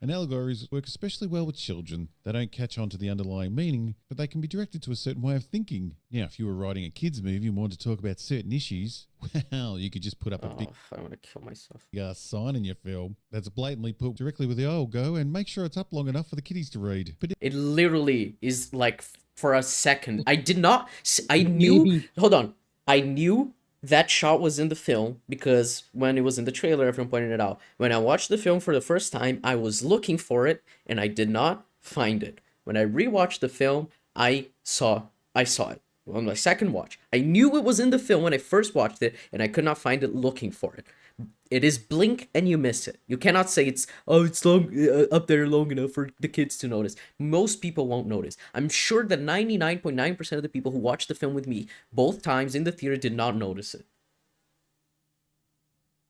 And allegories work especially well with children. They don't catch on to the underlying meaning, but they can be directed to a certain way of thinking. Now, if you were writing a kids' movie and wanted to talk about certain issues, well, you could just put up a big I want to kill myself. sign in your film that's blatantly put directly with the "oh, go" and make sure it's up long enough for the kiddies to read. But it literally is like for a second. I did not. I knew. Hold on. I knew that shot was in the film because when it was in the trailer, everyone pointed it out. When I watched the film for the first time, I was looking for it and I did not find it. When I rewatched the film, I saw it on my second watch. I knew it was in the film when I first watched it and I could not find it looking for it. It is blink and you miss it. You cannot say it's long up there long enough for the kids to notice. Most people won't notice. I'm sure that 99.9% of the people who watched the film with me both times in the theater did not notice it.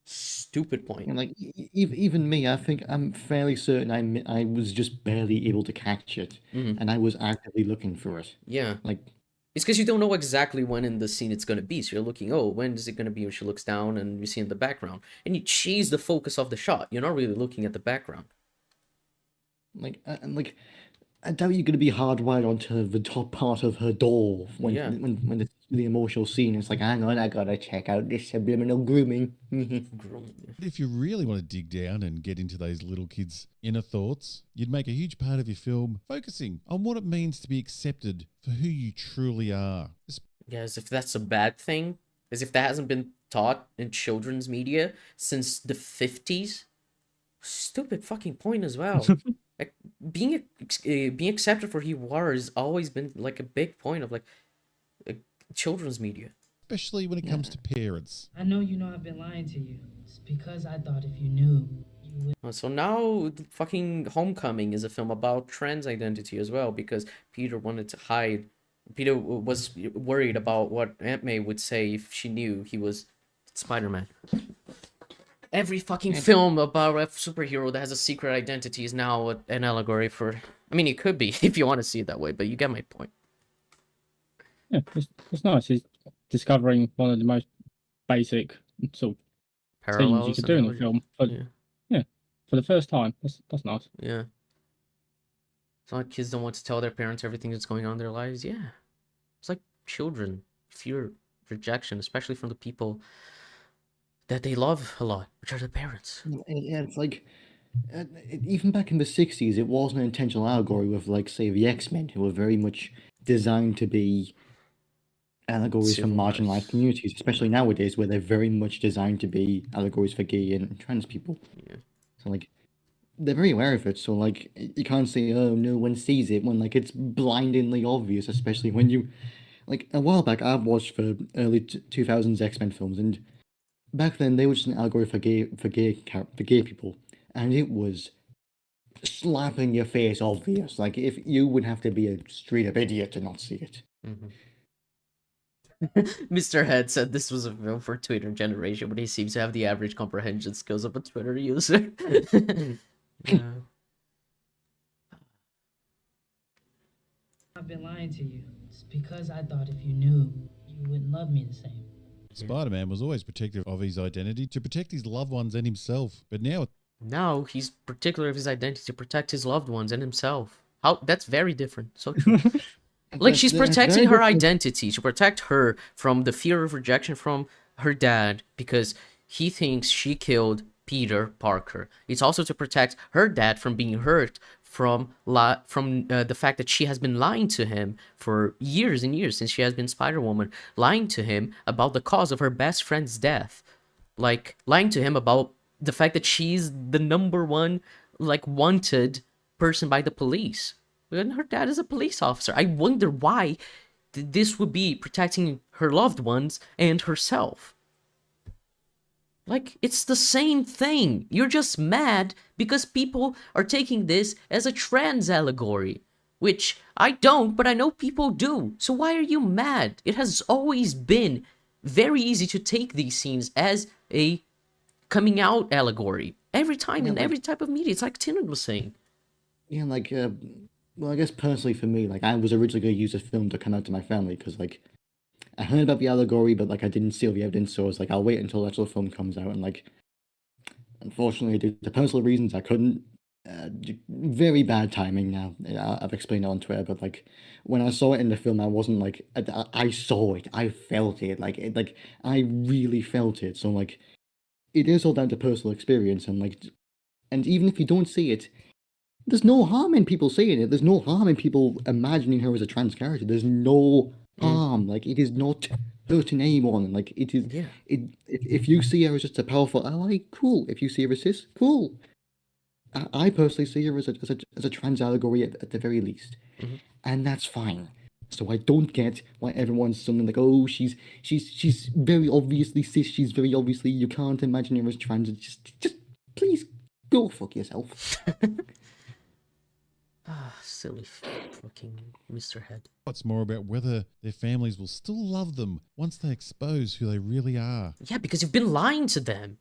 Stupid point. And like even me, I think I'm fairly certain I was just barely able to catch it, and I was actively looking for it. Yeah. Like it's because you don't know exactly when in the scene it's going to be. So you're looking, oh, when is it going to be when she looks down and you see in the background? And you change the focus of the shot. You're not really looking at the background. Like I doubt you're going to be hardwired onto the top part of her door when Yeah. when it's the emotional scene. It's like, hang on, I gotta check out this subliminal grooming. If you really want to dig down and get into those little kids' inner thoughts, you'd make a huge part of your film focusing on what it means to be accepted for who you truly are. Yeah, as if that's a bad thing. As if that hasn't been taught in children's media since the 50s. Stupid fucking point as well. Like, being accepted for who you are has always been like a big point of like children's media. Especially when it comes to parents. I know you know I've been lying to you. It's because I thought if you knew, you would. So now fucking Homecoming is a film about trans identity as well, because Peter wanted to hide. Peter was worried about what Aunt May would say if she knew he was Spider-Man. Every fucking film about a superhero that has a secret identity is now an allegory for... I mean, it could be if you want to see it that way, but you get my point. Yeah, it's nice. He's discovering one of the most basic sort of things you could do in a film. For, yeah, for the first time. That's nice. Yeah. It's not like kids don't want to tell their parents everything that's going on in their lives. Yeah. It's like children fear rejection, especially from the people that they love a lot, which are the parents. Yeah, it's like, even back in the 60s, it wasn't an intentional allegory with, like, say, the X-Men, who were very much designed to be allegories for marginalized communities, especially nowadays, where they're very much designed to be allegories for gay and trans people. Yeah. So, like, they're very aware of it, so, like, you can't say, oh, no one sees it, when, like, it's blindingly obvious, especially when you... Like, a while back, I watched the early 2000s X-Men films, and back then, they were just an allegory for gay people, and it was slapping your face obvious. Like, if you would have to be a straight-up idiot to not see it. Mm-hmm. Mr. Head said this was a film for Twitter generation, but he seems to have the average comprehension skills of a Twitter user. I've been lying to you. It's because I thought if you knew, you wouldn't love me the same. Spider-Man was always protective of his identity to protect his loved ones and himself, but now he's particular of his identity to protect his loved ones and himself. That's very different. So true. Like, she's protecting her identity to protect her from the fear of rejection from her dad because he thinks she killed Peter Parker. It's also to protect her dad from being hurt from the fact that she has been lying to him for years and years since she has been Spider-Woman, lying to him about the cause of her best friend's death. Like, lying to him about the fact that she's the #1, like, wanted person by the police. And her dad is a police officer. I wonder why this would be protecting her loved ones and herself. Like, it's the same thing. You're just mad because people are taking this as a trans allegory. Which I don't, but I know people do. So why are you mad? It has always been very easy to take these scenes as a coming out allegory. Every time, in every type of media. It's like Tinan was saying. Yeah, like, well, I guess personally for me, like, I was originally going to use this film to come out to my family, because, like, I heard about the allegory, but, like, I didn't see all the evidence, so I was like, I'll wait until the actual film comes out, and, like, unfortunately, due to personal reasons, I couldn't. Very bad timing now. I've explained it on Twitter, but, like, when I saw it in the film, I wasn't, like, I saw it, I felt it, like, I really felt it, so, like, it is all down to personal experience, and, like, and even if you don't see it, there's no harm in people saying it. There's no harm in people imagining her as a trans character. There's no harm. Like, it is not hurting anyone. Like, it is. Yeah. If you see her as just a powerful ally, cool. If you see her as cis, cool. I personally see her as a trans allegory at the very least, and that's fine. So I don't get why everyone's suddenly like, oh, she's very obviously cis. She's very obviously, you can't imagine her as trans. Just please go fuck yourself. Silly fucking Mr. Head. What's more about whether their families will still love them once they expose who they really are. Yeah, because you've been lying to them.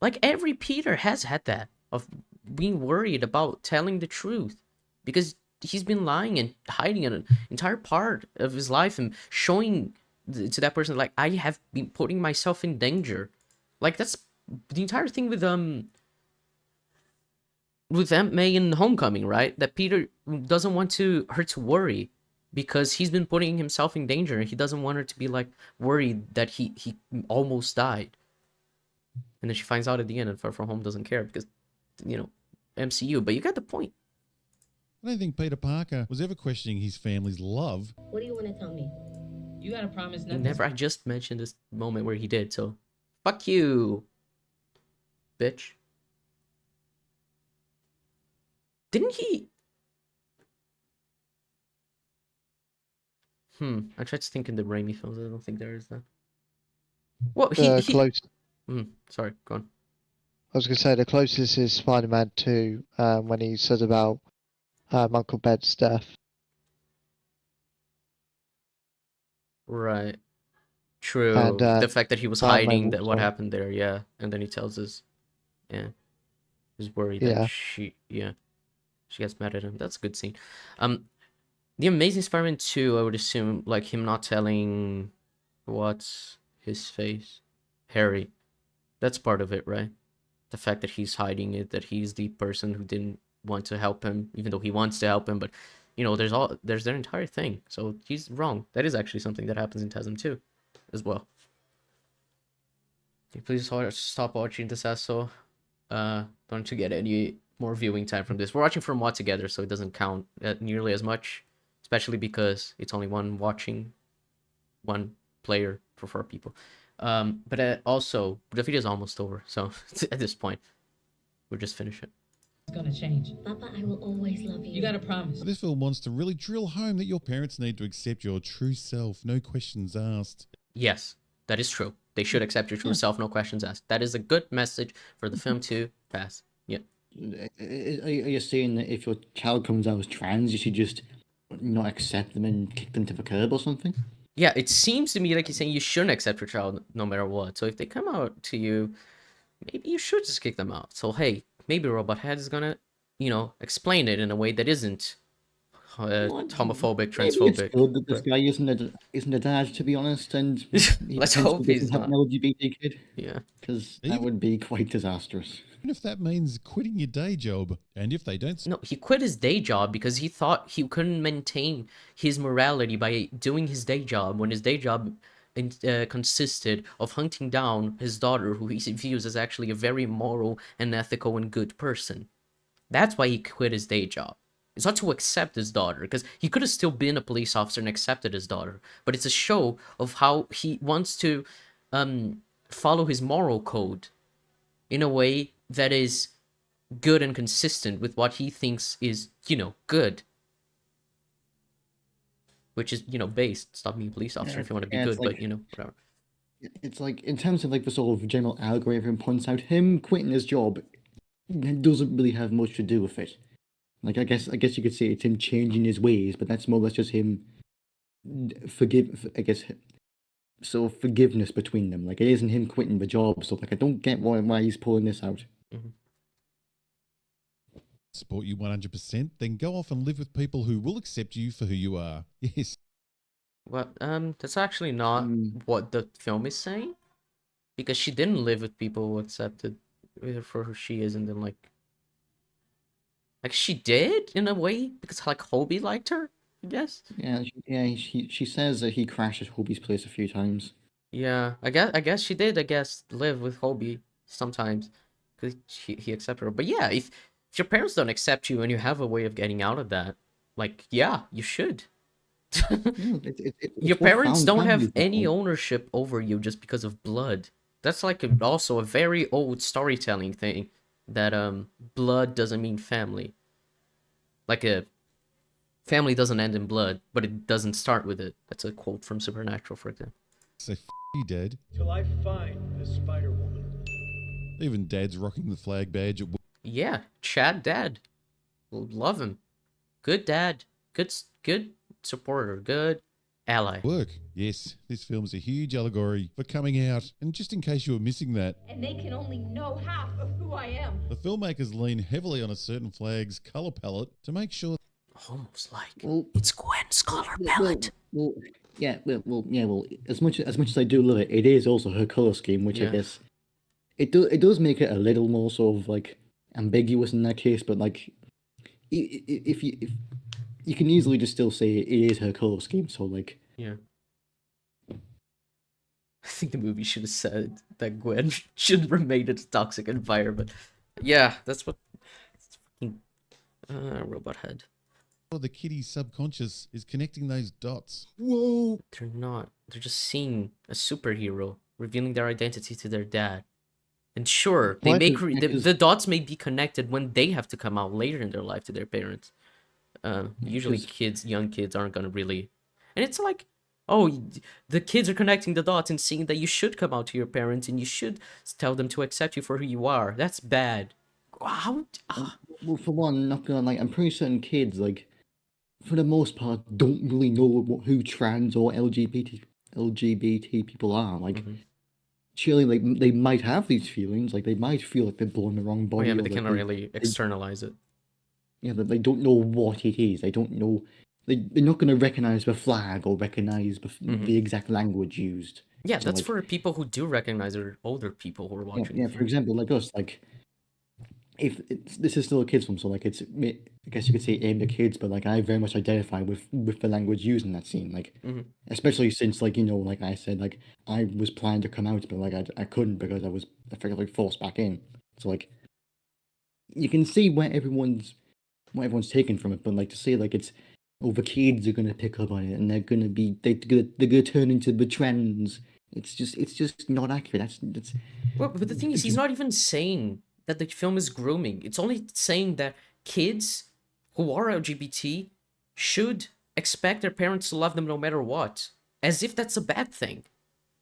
Like, every Peter has had that, of being worried about telling the truth. Because he's been lying and hiding an entire part of his life and showing to that person, like, I have been putting myself in danger. Like, that's the entire thing with with Aunt May in Homecoming, right? That Peter doesn't want her to worry because he's been putting himself in danger and he doesn't want her to be like worried that he almost died. And then she finds out at the end and Far From Home doesn't care because, you know, MCU. But you got the point. I don't think Peter Parker was ever questioning his family's love. What do you want to tell me? You gotta promise nothing. Never. I just mentioned this moment where he did, so fuck you, bitch. Didn't he? I tried to think in the Raimi films. I don't think there is that. Well, he close. Sorry, go on. I was going to say the closest is Spider-Man 2, when he says about Uncle Ben's death. Right. True. And, the fact that he was Spider-Man hiding that what also. happened there, yeah. And then he tells us, he's worried Yeah. that she gets mad at him. That's a good scene. The Amazing Spider-Man 2, I would assume, like him not telling what's his face, Harry. That's part of it, right? The fact that he's hiding it, that he's the person who didn't want to help him, even though he wants to help him. But you know, there's their entire thing. So he's wrong. That is actually something that happens in TASM 2 as well. Can you please stop watching this asshole? Don't you get any more viewing time from this? We're watching from what together, so it doesn't count nearly as much, especially because it's only one player for 4 people. But also the video is almost over, so at this point we'll just finish it. It's gonna change. Papa, I will always love you. You gotta promise. This film wants to really drill home that your parents need to accept your true self, no questions asked. Yes, that is true. They should accept your true self, no questions asked. That is a good message for the film to pass. Yeah. Are you saying that if your child comes out as trans, you should just not accept them and kick them to the curb or something? Yeah, it seems to me like you're saying you shouldn't accept your child no matter what. So if they come out to you, maybe you should just kick them out. So hey, maybe Robot Head is gonna, explain it in a way that isn't homophobic, transphobic. It's good that this guy isn't a dad, to be honest, and let's hope he's not an LGBT kid. Yeah, because that would be quite disastrous. Even if that means quitting your day job, and if they don't... No, he quit his day job because he thought he couldn't maintain his morality by doing his day job when his day job consisted of hunting down his daughter, who he views as actually a very moral and ethical and good person. That's why he quit his day job. It's not to accept his daughter, because he could have still been a police officer and accepted his daughter, but it's a show of how he wants to follow his moral code in a way that is good and consistent with what he thinks is, good. Which is, based. Stop being a police officer if you want to be good, but, whatever. It's like, in terms of like the sort of general allegory everyone points out, him quitting his job doesn't really have much to do with it. Like, I guess you could say it's him changing his ways, but that's more or less just him forgiveness between them. Like, it isn't him quitting the job, so like I don't get why he's pulling this out. Mm-hmm. Support you 100%, then go off and live with people who will accept you for who you are. Yes. Well, that's actually not what the film is saying, because she didn't live with people who accepted her for who she is, and then like she did in a way because like Hobie liked her, I guess. She says that he crashed at Hobie's place a few times. Yeah, I guess she did. I guess live with Hobie sometimes because he accepted her. But yeah, if your parents don't accept you and you have a way of getting out of that, like you should. Your parents don't have any ownership over you just because of blood. That's like also a very old storytelling thing, that blood doesn't mean family. Like a family doesn't end in blood, but it doesn't start with it. That's a quote from Supernatural, for example. Say you, Dad. Till I find the Spider-Woman. Even Dad's rocking the flag badge at work. Yeah, Chad Dad. Love him. Good dad. Good supporter. Good ally. Work. Yes, this film's a huge allegory for coming out. And just in case you were missing that, And they can only know half of who I am. the filmmakers lean heavily on a certain flag's color palette to make sure... Almost like it's Gwen's color palette. As much as I do love it, it is also her color scheme, which I guess it does make it a little more sort of like ambiguous in that case, but like, if you can easily just still say it is her color scheme, so like. Yeah. I think the movie should have said that Gwen should remain in a toxic environment. Yeah, that's what. Robot head. The kiddie's subconscious is connecting those dots. Whoa! They're not. They're just seeing a superhero revealing their identity to their dad. And sure, they the dots may be connected when they have to come out later in their life to their parents. Usually young kids aren't gonna really. And it's like, oh, the kids are connecting the dots and seeing that you should come out to your parents and you should tell them to accept you for who you are. That's bad. How? Well, for one, not gonna like, I'm pretty certain kids, like, for the most part, don't really know who trans or LGBT people are. Like, surely, like, they might have these feelings. Like, they might feel like they're born in the wrong body. Oh, yeah, but they cannot really externalize it. Yeah, but they don't know what it is. They don't know. They're not going to recognize the flag or recognize the exact language used. Yeah, so, that's like, for people who do recognize or older people who are watching. Yeah, for example, like us, like, if this is still a kids film, so like, it's, I guess you could say aimed at kids, but like, I very much identify with the language used in that scene, like, especially since, like, you know, like I said, like, I was planning to come out, but like, I couldn't because I was effectively forced back in. So like, you can see where everyone's taken from it, but like, to say like it's, oh, the kids are gonna pick up on it and they're gonna turn into the trends. It's just not accurate. That's. Well, but the thing is, he's not even saying that the film is grooming. It's only saying that kids who are LGBT should expect their parents to love them no matter what, as if that's a bad thing.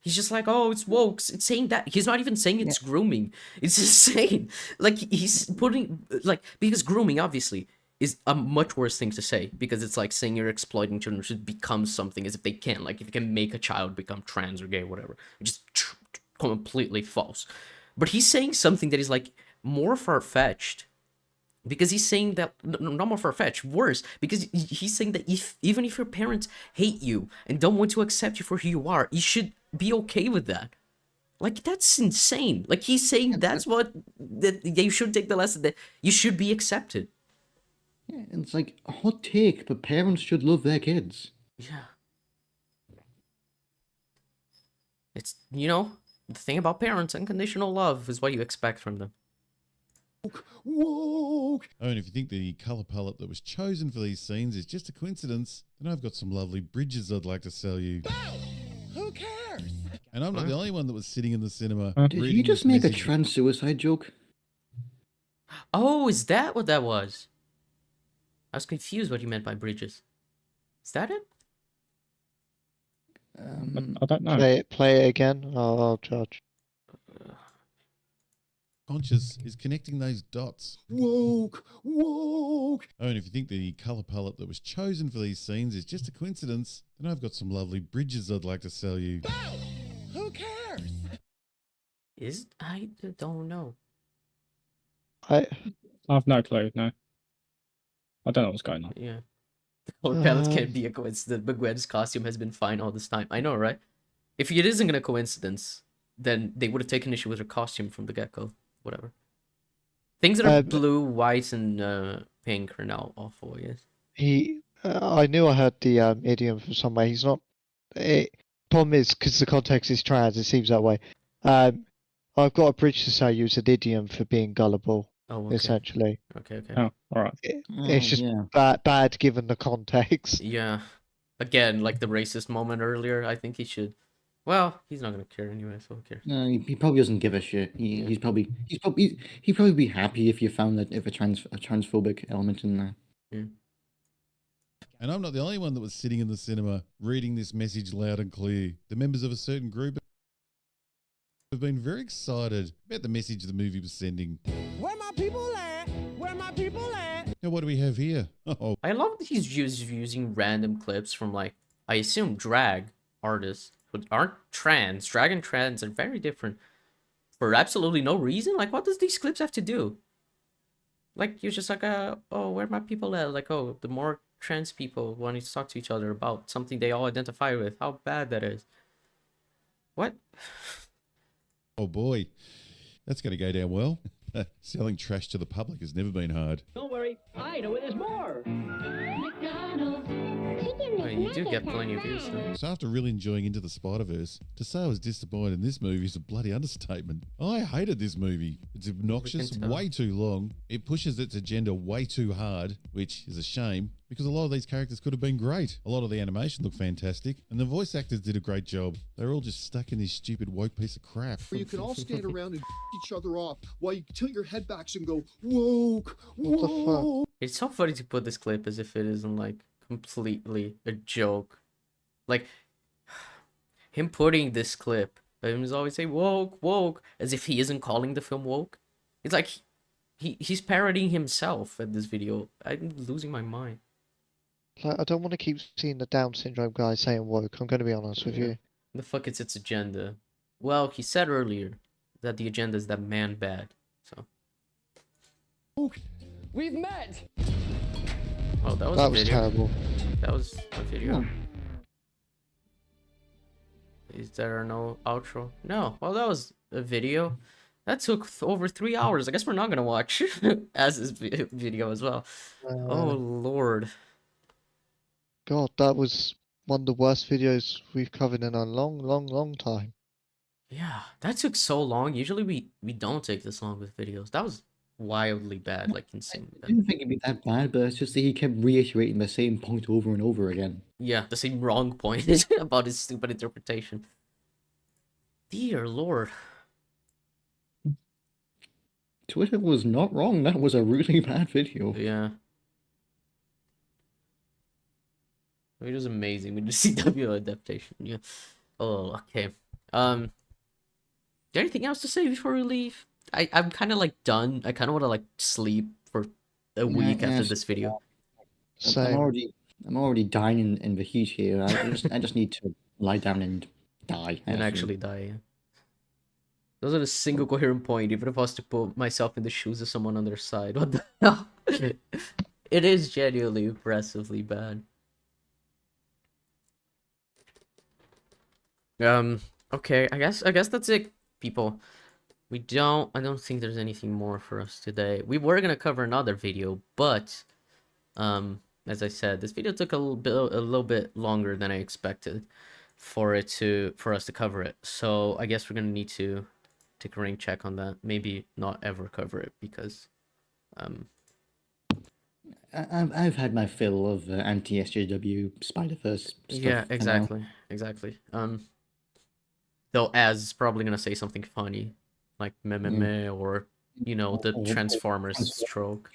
He's just like, oh, it's woke. It's saying that. He's not even saying it's grooming. It's just saying, like, he's putting, like, because grooming, obviously, is a much worse thing to say, because it's like saying you're exploiting children should become something as if they can. Like, if you can make a child become trans or gay or whatever, which is completely false. But he's saying something that is, like, more far-fetched, because he's saying that, not more far-fetched, worse, because he's saying that even if your parents hate you and don't want to accept you for who you are, you should be okay with that. Like, that's insane. Like, he's saying that's what, that you should take the lesson, that you should be accepted. Yeah, it's like a hot take, but parents should love their kids. Yeah. It's, you know, the thing about parents, unconditional love is what you expect from them. Woke. Oh, and if you think the colour palette that was chosen for these scenes is just a coincidence, then I've got some lovely bridges I'd like to sell you. Who cares? And I'm not the only one that was sitting in the cinema. Did you just make a trans suicide joke? Oh, is that what that was? I was confused what you meant by bridges. Is that it? I don't know. Play it again. I'll judge. Conscious is connecting those dots. Woke. Oh, and if you think the colour palette that was chosen for these scenes is just a coincidence, then I've got some lovely bridges I'd like to sell you. Who cares? I don't know. I've no clue, no. I don't know what's going on. Yeah. The color palette can't be a coincidence, but Gwen's costume has been fine all this time. I know, right? If it isn't a coincidence, then they would have taken issue with her costume from the get-go. Whatever. Things that are blue, white, and pink are now awful, I guess. I knew I heard the idiom from somewhere. He's not. Problem is, because the context is trans, it seems that way. I've got a bridge to say use an idiom for being gullible. Oh, okay. Essentially. Okay. Oh, all right. It's just bad given the context. Yeah. Again, like the racist moment earlier, I think he should. Well, he's not gonna care anyway, so who cares? No, he probably doesn't give a shit. He'd probably be happy if you found that if a transphobic element in there. Yeah. And I'm not the only one that was sitting in the cinema reading this message loud and clear. The members of a certain group have been very excited about the message the movie was sending. Where my people at? Where my people at? Now, what do we have here? Oh, I love that he's using random clips from, like, I assume drag artists who aren't trans. Drag and trans are very different for absolutely no reason. Like, what does these clips have to do? Like, you're just like, oh, where my people at? Like, oh, the more trans people wanting to talk to each other about something they all identify with. How bad that is. What? Oh boy, that's going to go down well. Selling trash to the public has never been hard. Don't worry, I know where there's more. McDonald's. Oh, you do get plenty of views though. So after really enjoying Into the Spider-Verse, to say I was disappointed in this movie is a bloody understatement. I hated this movie. It's obnoxious, way too long. It pushes its agenda way too hard, which is a shame because a lot of these characters could have been great. A lot of the animation looked fantastic, and the voice actors did a great job. They're all just stuck in this stupid woke piece of crap. Where you can all stand around and each other off while you tilt your head backs and go, woke, woke. It's so funny to put this clip as if it isn't like completely a joke. Like him putting this clip, him always say woke, woke, as if he isn't calling the film woke. It's like he's parodying himself in this video. I'm losing my mind. Like, I don't want to keep seeing the Down syndrome guy saying woke. I'm going to be honest with you. The fuck is its agenda? Well, he said earlier that the agenda is that man bad. So We've met. Oh, that was That a was video. terrible. That was a video. Is there no outro? No. Well, that was a video. That took over 3 hours. I guess we're not gonna watch as this video as well. Oh Lord. God, that was one of the worst videos we've covered in a long time. Yeah, that took so long. Usually we don't take this long with videos. That was wildly bad, like insane. I didn't think it'd be that bad, but it's just that he kept reiterating the same point over and over again. Yeah, the same wrong point about his stupid interpretation. Dear Lord. Twitter was not wrong. That was a really bad video. Yeah. It was amazing with the CW adaptation. Yeah. Oh, okay. Anything else to say before we leave? I'm kind of like done. I kind of want to like sleep for a week after this video. I'm already dying in the heat here. I just need to lie down and die. And actually die. Yeah. Those are the single coherent point. Even if I was to put myself in the shoes of someone on their side, what the hell? It is genuinely impressively bad. Okay, I guess that's it, people. I don't think there's anything more for us today. We were gonna cover another video, but as I said, this video took a little bit longer than I expected for us to cover it. So I guess we're gonna need to take a rain check on that. Maybe not ever cover it because I've had my fill of anti-SJW Spider-Verse stuff. Yeah, exactly. Though Az is probably gonna say something funny, like meh, or you know, the Transformers stroke.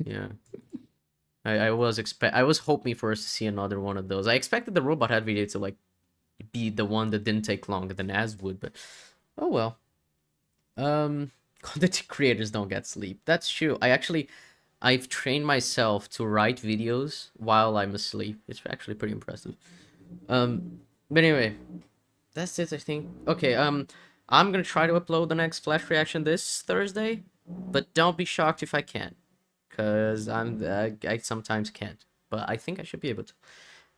Yeah. I was hoping for us to see another one of those. I expected the Robot Head video to like be the one that didn't take longer than Az would, but oh well. Content creators don't get sleep. That's true. I've trained myself to write videos while I'm asleep. It's actually pretty impressive. But anyway, that's it, I think. Okay, I'm gonna try to upload the next Flash reaction this Thursday, but don't be shocked if I can't, cause I sometimes can't, but I think I should be able to.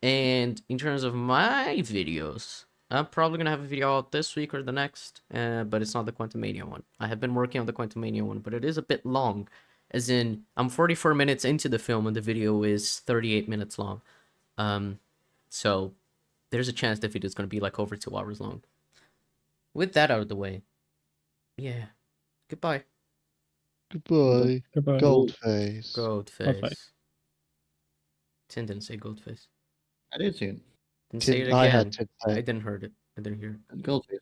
And in terms of my videos, I'm probably gonna have a video out this week or the next, but it's not the Quantumania one. I have been working on the Quantumania one, but it is a bit long. As in, I'm 44 minutes into the film and the video is 38 minutes long. So there's a chance the video is going to be like over 2 hours long. With that out of the way, yeah, goodbye. Goodbye. Goodbye. Goldface. Goldface. Tin didn't say Goldface. I did see it. Didn't say it I again. had to say. I didn't heard it. I didn't hear it. Goldface.